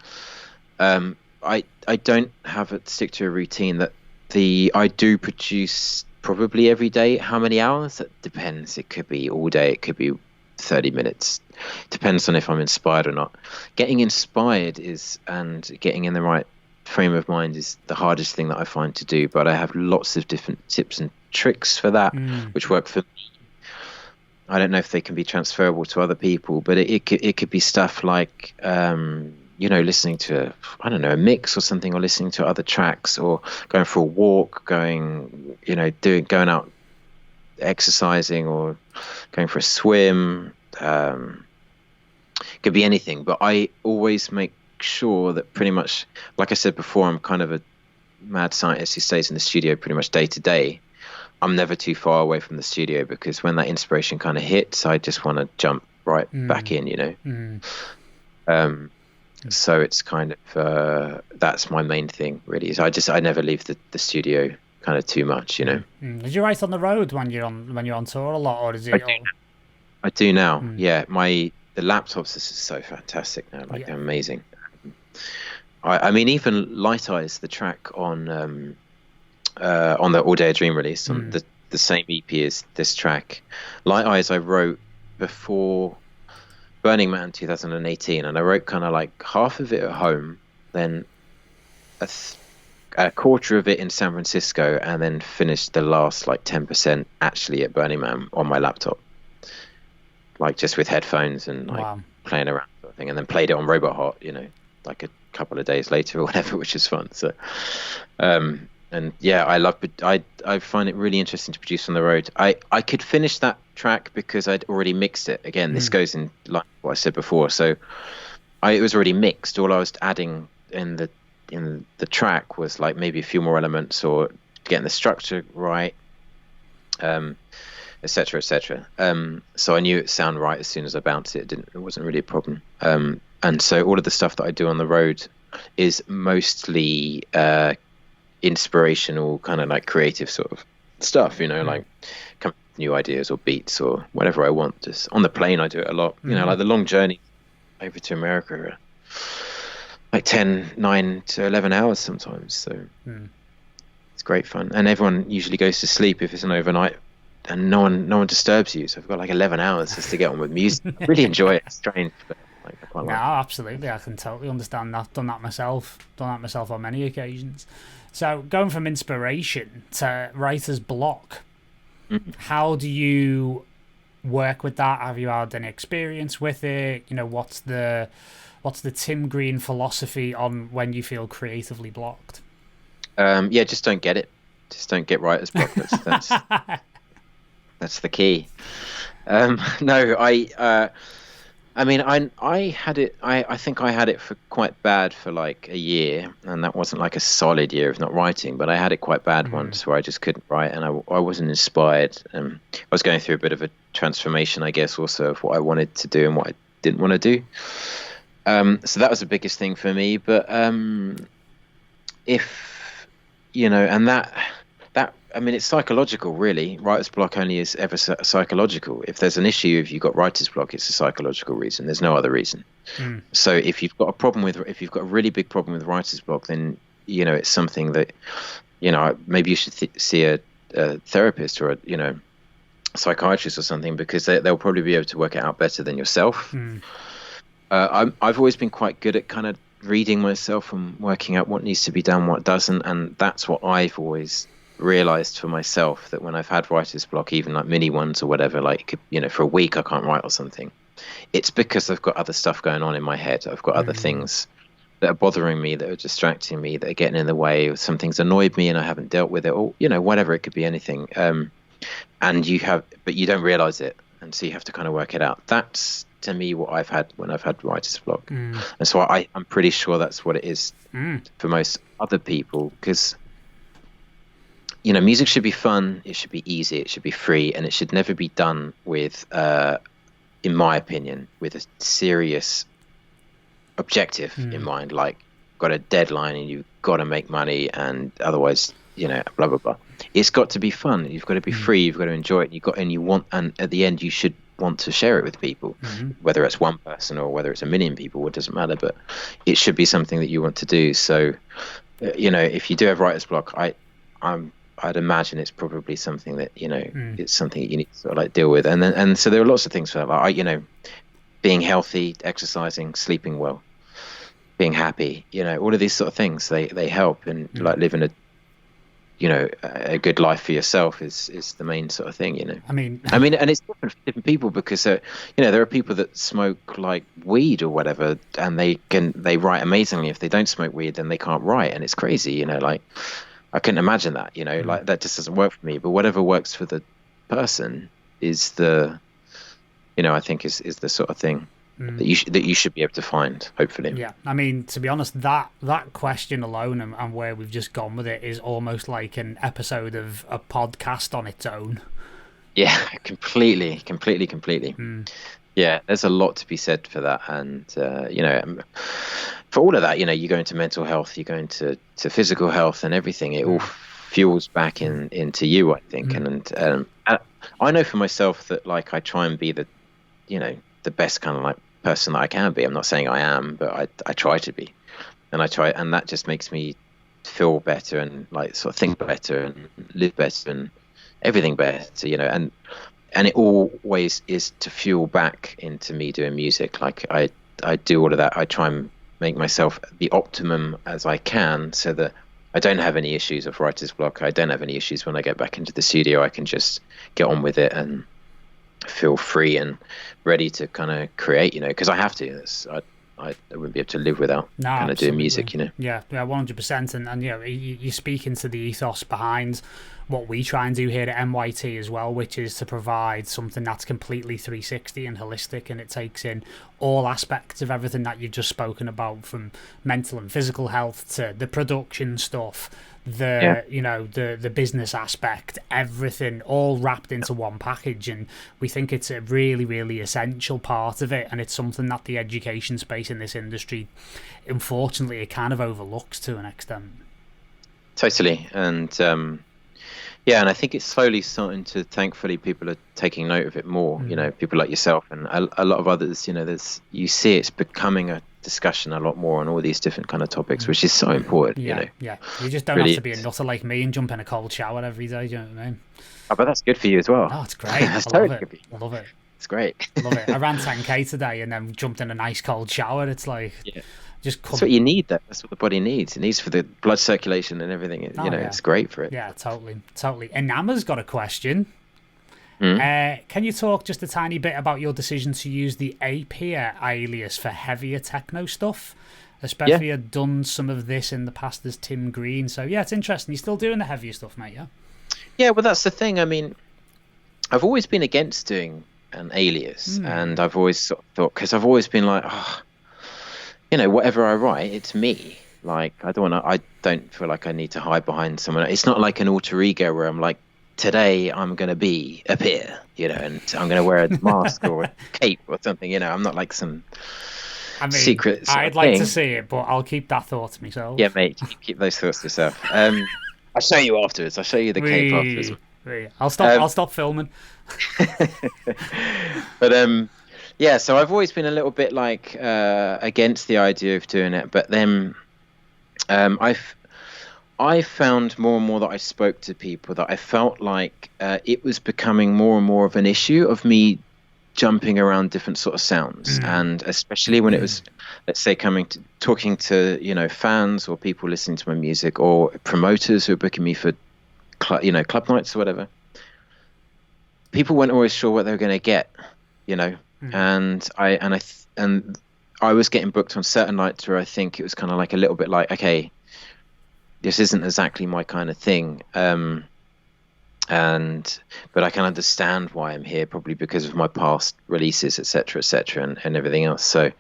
I don't have a stick to a routine. That I do produce probably every day. How many hours? That depends. It could be all day. It could be 30 minutes. Depends on if I'm inspired or not. Getting inspired and getting in the right frame of mind is the hardest thing that I find to do, but I have lots of different tips and tricks for that, which work for me. I don't know if they can be transferable to other people, but it could be stuff like listening to a mix or something, or listening to other tracks, or going for a walk, going out exercising, or going for a swim. Could be anything, but I always make sure that pretty much, like I said before, I'm kind of a mad scientist who stays in the studio pretty much day to day. I'm never too far away from the studio, because when that inspiration kind of hits, I just want to jump right back in, so it's kind of that's my main thing really, is I never leave the studio kind of too much. Did you write on the road when you're on tour a lot, or is it I do now. Yeah, the laptops are so fantastic now, they're amazing. I mean, even Light Eyes, the track on the All Day a Dream release, on the same EP as this track, Light Eyes, I wrote before Burning Man 2018, and I wrote kind of like half of it at home, then a quarter of it in San Francisco, and then finished the last like 10% actually at Burning Man on my laptop, like just with headphones and like playing around sort of thing, and then played it on Robot Hot, like a couple of days later or whatever, which is fun. So and yeah, I find it really interesting to produce on the road. I could finish that track because I'd already mixed it. Again, this goes in like what I said before. So it was already mixed. All I was adding in the track was like maybe a few more elements, or getting the structure right, etc., etc. So I knew it sounded right as soon as I bounced it. It wasn't really a problem. And so all of the stuff that I do on the road is mostly inspirational, kind of like creative sort of stuff, like come up with new ideas or beats or whatever I want. Just on the plane, I do it a lot. Like the long journey over to America are like 9 to 11 hours sometimes. So it's great fun. And everyone usually goes to sleep if it's an overnight, and no one disturbs you. So I've got like 11 hours just to get on with music. I really enjoy it. It's strange, but I quite like it. Absolutely. I can totally understand that. Done that myself on many occasions. So going from inspiration to writer's block, how do you work with that? Have you had any experience with it? What's the Tim Green philosophy on when you feel creatively blocked? Just don't get it. Just don't get writer's block. That's the key. I mean, I had it. I think I had it for quite bad for like a year, and that wasn't like a solid year of not writing. But I had it quite bad once, where I just couldn't write, and I wasn't inspired. I was going through a bit of a transformation, I guess, also of what I wanted to do and what I didn't want to do. So that was the biggest thing for me. But if and that. I mean, it's psychological, really. Writer's block only is ever psychological. If there's an issue, if you've got writer's block, it's a psychological reason. There's no other reason. So if you've got a really big problem with writer's block, then it's something that maybe you should see a therapist or a psychiatrist or something, because they'll probably be able to work it out better than yourself. I've always been quite good at kind of reading myself and working out what needs to be done, what doesn't, and that's what I've always realized for myself, that when I've had writer's block, even like mini ones or whatever, like for a week I can't write or something, it's because I've got other stuff going on in my head. I've got other things that are bothering me, that are distracting me, that are getting in the way, or something's annoyed me and I haven't dealt with it, or whatever. It could be anything. and but you don't realize it, and so you have to kind of work it out. That's to me what I've had when I've had writer's block, and so I'm pretty sure that's what it is for most other people, because music should be fun, it should be easy, it should be free, and it should never be done with, in my opinion, with a serious objective in mind, like got a deadline and you've got to make money, and otherwise blah blah blah. It's got to be fun, you've got to be free, you've got to enjoy it, and at the end you should want to share it with people, whether it's one person or whether it's a million people, it doesn't matter, but it should be something that you want to do. So if you do have writer's block, I'd imagine it's probably something that it's something that you need to sort of like deal with, and so there are lots of things for that, like being healthy, exercising, sleeping well, being happy, all of these sort of things, they help, and like living a good life for yourself is the main sort of thing. I mean, and it's different for different people, because there are people that smoke like weed or whatever, and they write amazingly. If they don't smoke weed, then they can't write, and it's crazy. Like, I couldn't imagine that. Like, that just doesn't work for me. But whatever works for the person is the I think is the sort of thing that you should be able to find, hopefully. Yeah, I mean, to be honest, that question alone and where we've just gone with it is almost like an episode of a podcast on its own. Yeah, completely. Yeah, there's a lot to be said for that, and for all of that, you go into mental health, you go into physical health, and everything. It all fuels back into you, I think, and I know for myself that, like, I try and be the best kind of like person that I can be. I'm not saying I am, but I try to be, and that just makes me feel better and like sort of think better and live better and everything better, and it always is to fuel back into me doing music. Like, I do all of that. I try and make myself the optimum as I can, so that I don't have any issues of writer's block. I don't have any issues when I get back into the studio. I can just get on with it and feel free and ready to kind of create, because I have to. I wouldn't be able to live without kind of doing music, Yeah, 100%. And you speak into the ethos behind what we try and do here at MYT as well, which is to provide something that's completely 360 and holistic, and it takes in all aspects of everything that you've just spoken about, from mental and physical health to the production stuff, the business aspect, everything all wrapped into one package. And we think it's a really, really essential part of it, and it's something that the education space in this industry, unfortunately, it kind of overlooks to an extent. Totally. And and I think it's slowly starting to, thankfully, people are taking note of it more. People like yourself and a lot of others. You see it's becoming a discussion a lot more on all these different kind of topics, which is so important. Yeah. You just don't have to be a nutter like me and jump in a cold shower every day. Do you know what I mean? Oh, but that's good for you as well. Oh, it's great. That's I totally love it. good for you. I love it. It's great. I love it. I ran 10k today and then jumped in a nice cold shower. It's like, that's what you need. That's what the body needs. It needs for the blood circulation and everything. It's great for it. Yeah, totally. Enama's got a question. Can you talk just a tiny bit about your decision to use the Apia alias for heavier techno stuff? Especially had done some of this in the past as Tim Green. So yeah, it's interesting. You're still doing the heavier stuff, mate, yeah? Yeah, well, that's the thing. I mean, I've always been against doing an alias, and I've always sort of thought, because I've always been like, whatever I write, it's me. Like, I don't feel like I need to hide behind someone. It's not like an alter ego where I'm like, today I'm going to be Apia, and I'm going to wear a mask or a cape or something, I'm not like some secret sort I'd of like thing. to see it, but I'll keep that thought to myself. Yeah, mate, keep those thoughts to yourself. I'll show you afterwards. I'll show you the cape afterwards. I'll stop filming. But so I've always been a little bit like against the idea of doing it, but then I found more and more that I spoke to people that I felt like it was becoming more and more of an issue of me jumping around different sort of sounds, and especially when it was, let's say, talking to fans or people listening to my music or promoters who are booking me for club nights or whatever. People weren't always sure what they were going to get, and I was getting booked on certain nights where I think it was kind of like a little bit like, okay, this isn't exactly my kind of thing. but I can understand why I'm here, probably because of my past releases, etc., and everything else. So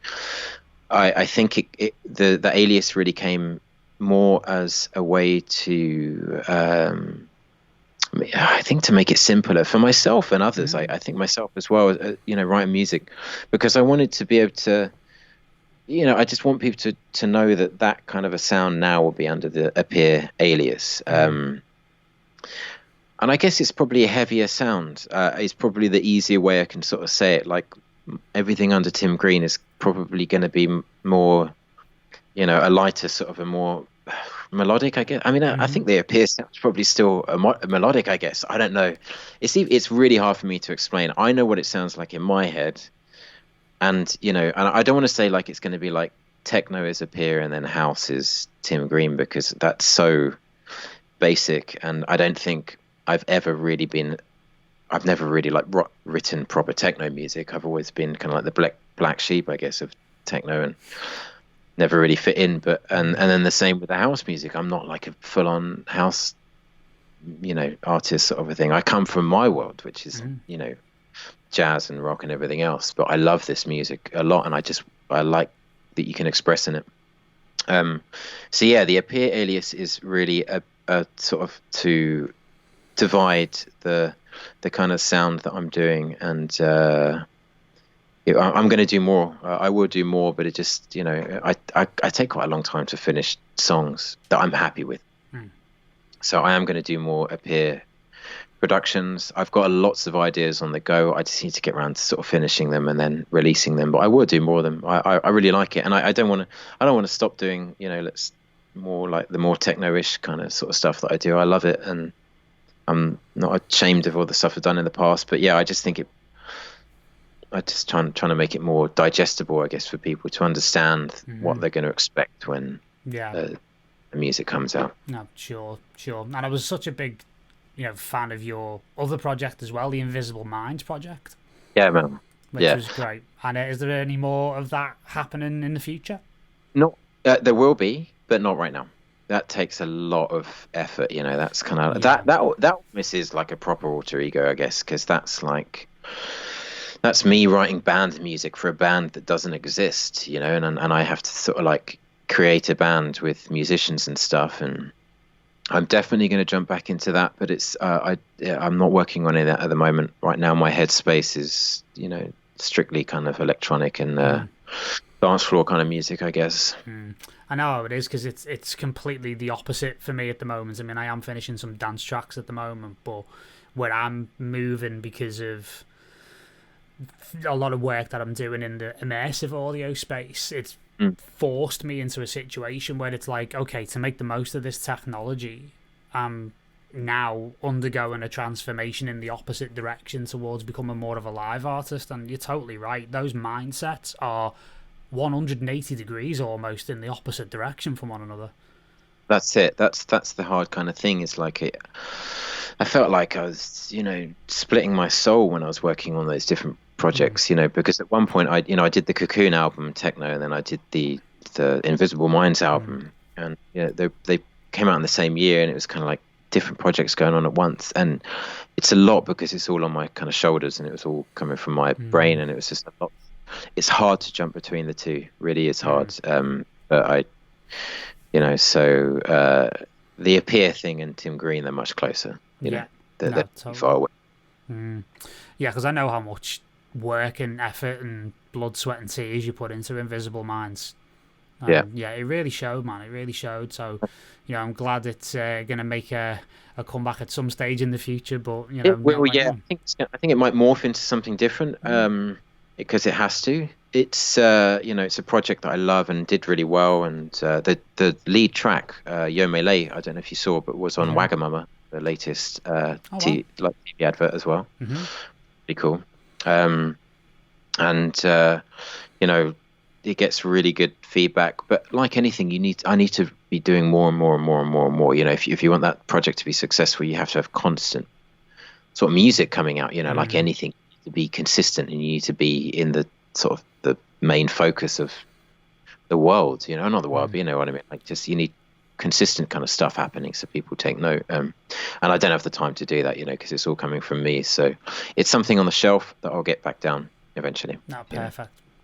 I think the Alias really came more as a way to I think to make it simpler for myself and others. I think myself as well, writing music, because I wanted to be able to, I just want people to know that kind of a sound now will be under the Appear alias. And I guess it's probably a heavier sound. It's probably the easier way I can sort of say it. Like everything under Tim Green is probably going to be more, a lighter sort of a more melodic, I guess. I mean, I think the Appear sound's probably still a melodic, I guess. I don't know. It's really hard for me to explain. I know what it sounds like in my head. And, and I don't want to say like it's going to be like techno is Appear and then house is Tim Green, because that's so basic. And I don't think I've never really like written proper techno music. I've always been kind of like the black sheep, I guess, of techno, and never really fit in. But and then the same with the house music. I'm not like a full on house, artist sort of a thing. I come from my world, which is, jazz and rock and everything else. But I love this music a lot, and I like that you can express in it. So yeah, the Appear alias is really a sort of to divide the kind of sound that I'm doing, and I'm going to do more. I will do more, but it just I take quite a long time to finish songs that I'm happy with. So I am going to do more Appear productions. I've got lots of ideas on the go. I just need to get around to sort of finishing them and then releasing them. But I will do more of them. I really like it, and I don't want to stop doing let's more like the more techno-ish kind of sort of stuff that I do. I love it, and I'm not ashamed of all the stuff I've done in the past, but yeah, I just think I just trying to make it more digestible, I guess, for people to understand what they're going to expect when the music comes out. No, sure. And I was such a big, fan of your other project as well, the Invisible Minds project. Yeah, man. Which was great. And is there any more of that happening in the future? No, there will be, but not right now. That takes a lot of effort, that's kind of that almost is like a proper alter ego, I guess, because that's me writing band music for a band that doesn't exist, and I have to sort of like create a band with musicians and stuff, and I'm definitely going to jump back into that, but it's I'm not working on it at the moment. Right now my headspace is strictly kind of electronic and dance floor kind of music, I guess. I know how it is, because it's completely the opposite for me at the moment. I mean, I am finishing some dance tracks at the moment, but where I'm moving because of a lot of work that I'm doing in the immersive audio space, it's forced me into a situation where it's like, okay, to make the most of this technology, I'm now undergoing a transformation in the opposite direction towards becoming more of a live artist. And you're totally right. Those mindsets are 180 degrees almost in the opposite direction from one another. That's it. That's the hard kind of thing. It's like I felt like I was, splitting my soul when I was working on those different projects, because at one point I did the Coccoon album, techno, and then I did the Invisible Minds album, and they came out in the same year, and it was kind of like different projects going on at once, and it's a lot because it's all on my kind of shoulders, and it was all coming from my brain, and it was just a lot. It's hard to jump between the two. Really is hard. But so the Appear thing and Tim Green, they're much closer. They're totally far away. Yeah, because I know how much work and effort and blood, sweat and tears you put into Invisible Minds. Yeah, it really showed, man. It really showed. So, I'm glad it's going to make a comeback at some stage in the future. But it will. I think it might morph into something different. Because it has to. It's it's a project that I love and did really well, and the lead track, Yo Melee, I don't know if you saw, but was on Wagamama, the latest TV advert as well. Pretty cool. It gets really good feedback, but like anything, I need to be doing more and more and more and more and more. If you want that project to be successful, you have to have constant sort of music coming out. Like anything, to be consistent, and you need to be in the sort of the main focus of the world, not the world, but you know what I mean, like just you need consistent kind of stuff happening, so people take note. And I don't have the time to do that, because it's all coming from me. So it's something on the shelf that I'll get back down eventually. No,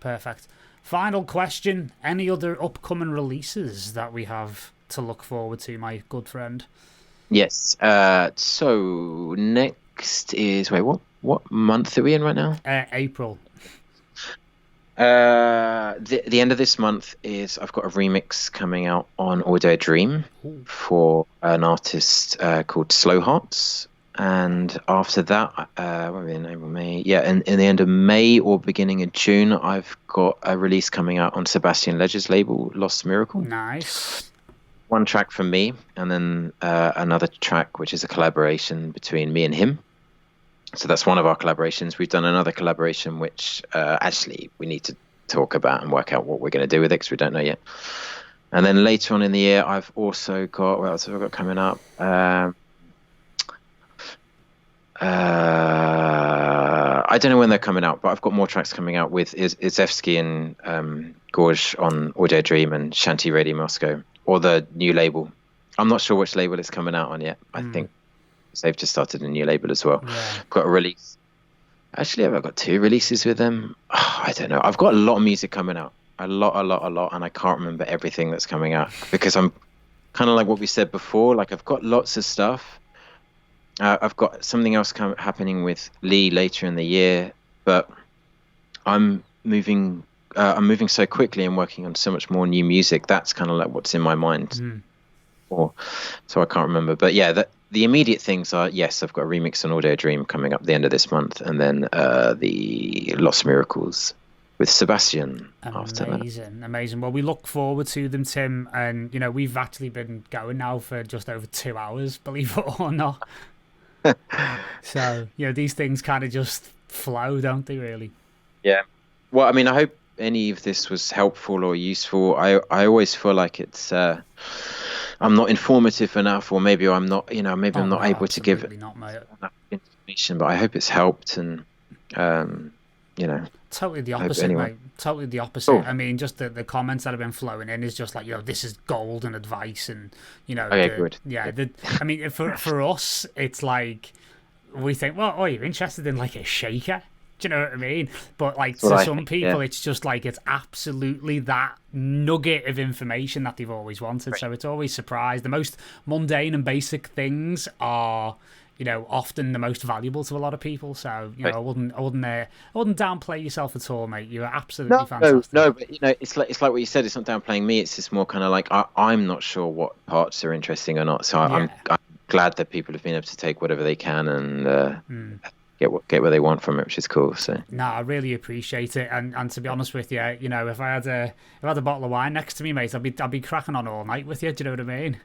perfect. Final question: any other upcoming releases that we have to look forward to, my good friend? Yes. So next is what month are we in right now? April. The end of this month is I've got a remix coming out on Audio Dream for an artist called Slow Hearts, and after that, what are we in April, May? Yeah, in the end of May or beginning of June, I've got a release coming out on Sebastian Ledger's label, Lost Miracle. Nice. One track from me, and then another track which is a collaboration between me and him. So that's one of our collaborations. We've done another collaboration which actually we need to talk about and work out what we're going to do with it, because we don't know yet. And then later on in the year, I've also got, what else have I got coming up? I don't know when they're coming out, but I've got more tracks coming out with Izevsky and Gorge on Audio Dream and Shanty Radio Moscow, or the new label. I'm not sure which label it's coming out on yet. I think they've just started a new label as well. Yeah. Got a release. Actually, I've got 2 releases with them. Oh, I don't know. I've got a lot of music coming out. A lot, and I can't remember everything that's coming out because I'm kind of like what we said before. Like, I've got lots of stuff. I've got something else happening with Lee later in the year, but I'm moving so quickly and working on so much more new music. That's kind of like what's in my mind. So I can't remember. But yeah, the immediate things are, yes, I've got a remix on Audio Dream coming up at the end of this month, and then the Lost Miracles with Sebastian after that. Amazing. Well, we look forward to them, Tim, and we've actually been going now for just over 2 hours, believe it or not. So these things kind of just flow, don't they, really? Yeah. Well, I mean, I hope any of this was helpful or useful. I always feel like it's I'm not informative enough, or maybe I'm not, I'm not able to give enough information, but I hope it's helped. And totally the opposite, mate. Totally the opposite. I mean, just the comments that have been flowing in is just like, this is golden advice, and good. Yeah, I mean, for us, it's like we think, well, you're interested in like a shaker. Do you know what I mean? But like to some people, it's just like it's absolutely that nugget of information that they've always wanted. Right. So it's always surprised. The most mundane and basic things are, often the most valuable to a lot of people. So I wouldn't downplay yourself at all, mate. You're absolutely fantastic. No, but it's like what you said. It's not downplaying me. It's just more kind of like I'm not sure what parts are interesting or not. So I'm glad that people have been able to take whatever they can and. Get what they want from it, which is cool. So no, I really appreciate it, and to be honest with you, if I had a bottle of wine next to me, mate, I'd be cracking on all night with you. Do you know what I mean?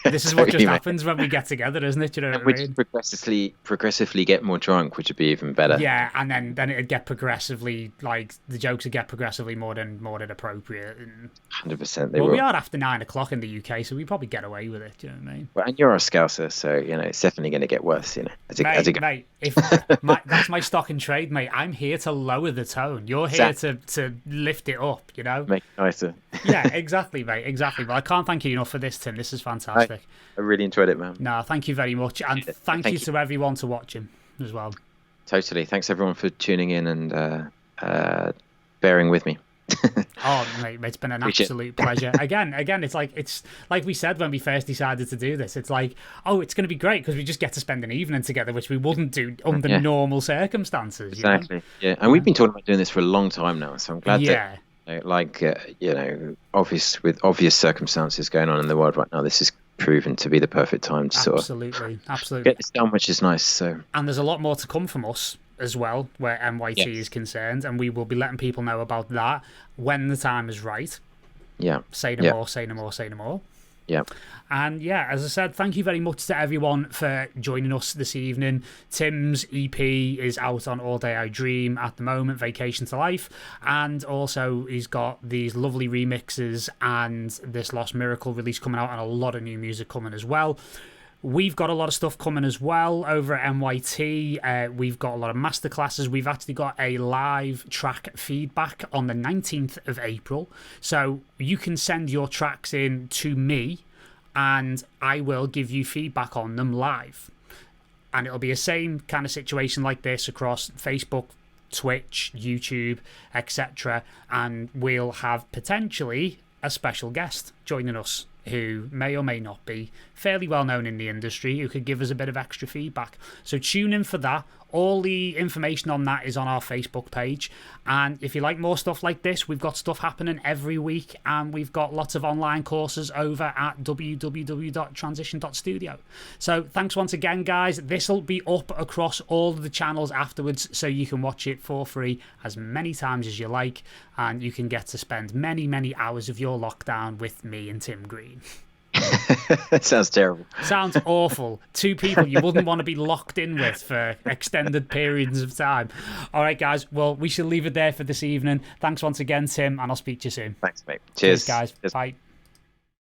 This is what just happens when we get together, isn't it? Do you know what I mean? Progressively get more drunk, which would be even better. Yeah, and then it'd get progressively, like the jokes would get progressively more than appropriate. 100%. We are after 9 o'clock in the UK, so we probably get away with it. Do you know what I mean? Well, and you're a Scouser, so it's definitely going to get worse. Mate, that's my stock and trade, mate. I'm here to lower the tone. You're here to lift it up, Make it nicer. Yeah, exactly, mate. Exactly. But I can't thank you enough for this, Tim. This is fantastic. I really enjoyed it, man. No, thank you very much. And thank you to everyone to watching as well. Totally. Thanks, everyone, for tuning in and bearing with me. Oh, mate, it's been an absolute pleasure. Again, it's like we said when we first decided to do this. It's like, it's going to be great because we just get to spend an evening together, which we wouldn't do under normal circumstances. Exactly. Yeah, and we've been talking about doing this for a long time now, so I'm glad that, with obvious circumstances going on in the world right now, this is proven to be the perfect time to sort of get this done, which is nice. So, and there's a lot more to come from us as well, where MYT is concerned, and we will be letting people know about that when the time is right. Yeah. Say no more. Yeah. And as I said, thank you very much to everyone for joining us this evening. Tim's EP is out on All Day I Dream at the moment, Vacation to Life, and also he's got these lovely remixes and this Lost Miracle release coming out, and a lot of new music coming as well. We've got a lot of stuff coming as well over at MYT. We've got a lot of masterclasses. We've actually got a live track feedback on the 19th of April. So you can send your tracks in to me and I will give you feedback on them live. And it'll be the same kind of situation like this across Facebook, Twitch, YouTube, etc. And we'll have potentially a special guest joining us who may or may not be fairly well known in the industry, who could give us a bit of extra feedback. So tune in for that. All the information on that is on our Facebook page. And if you like more stuff like this, we've got stuff happening every week, and we've got lots of online courses over at www.transition.studio. So thanks once again, guys. This will be up across all of the channels afterwards, so you can watch it for free as many times as you like, and you can get to spend many, many hours of your lockdown with me and Tim Green. That sounds terrible. Sounds awful. Two people you wouldn't want to be locked in with for extended periods of time. All right, guys. Well, we shall leave it there for this evening. Thanks once again, Tim, and I'll speak to you soon. Thanks, mate. Cheers. Cheers, guys. Cheers. Bye.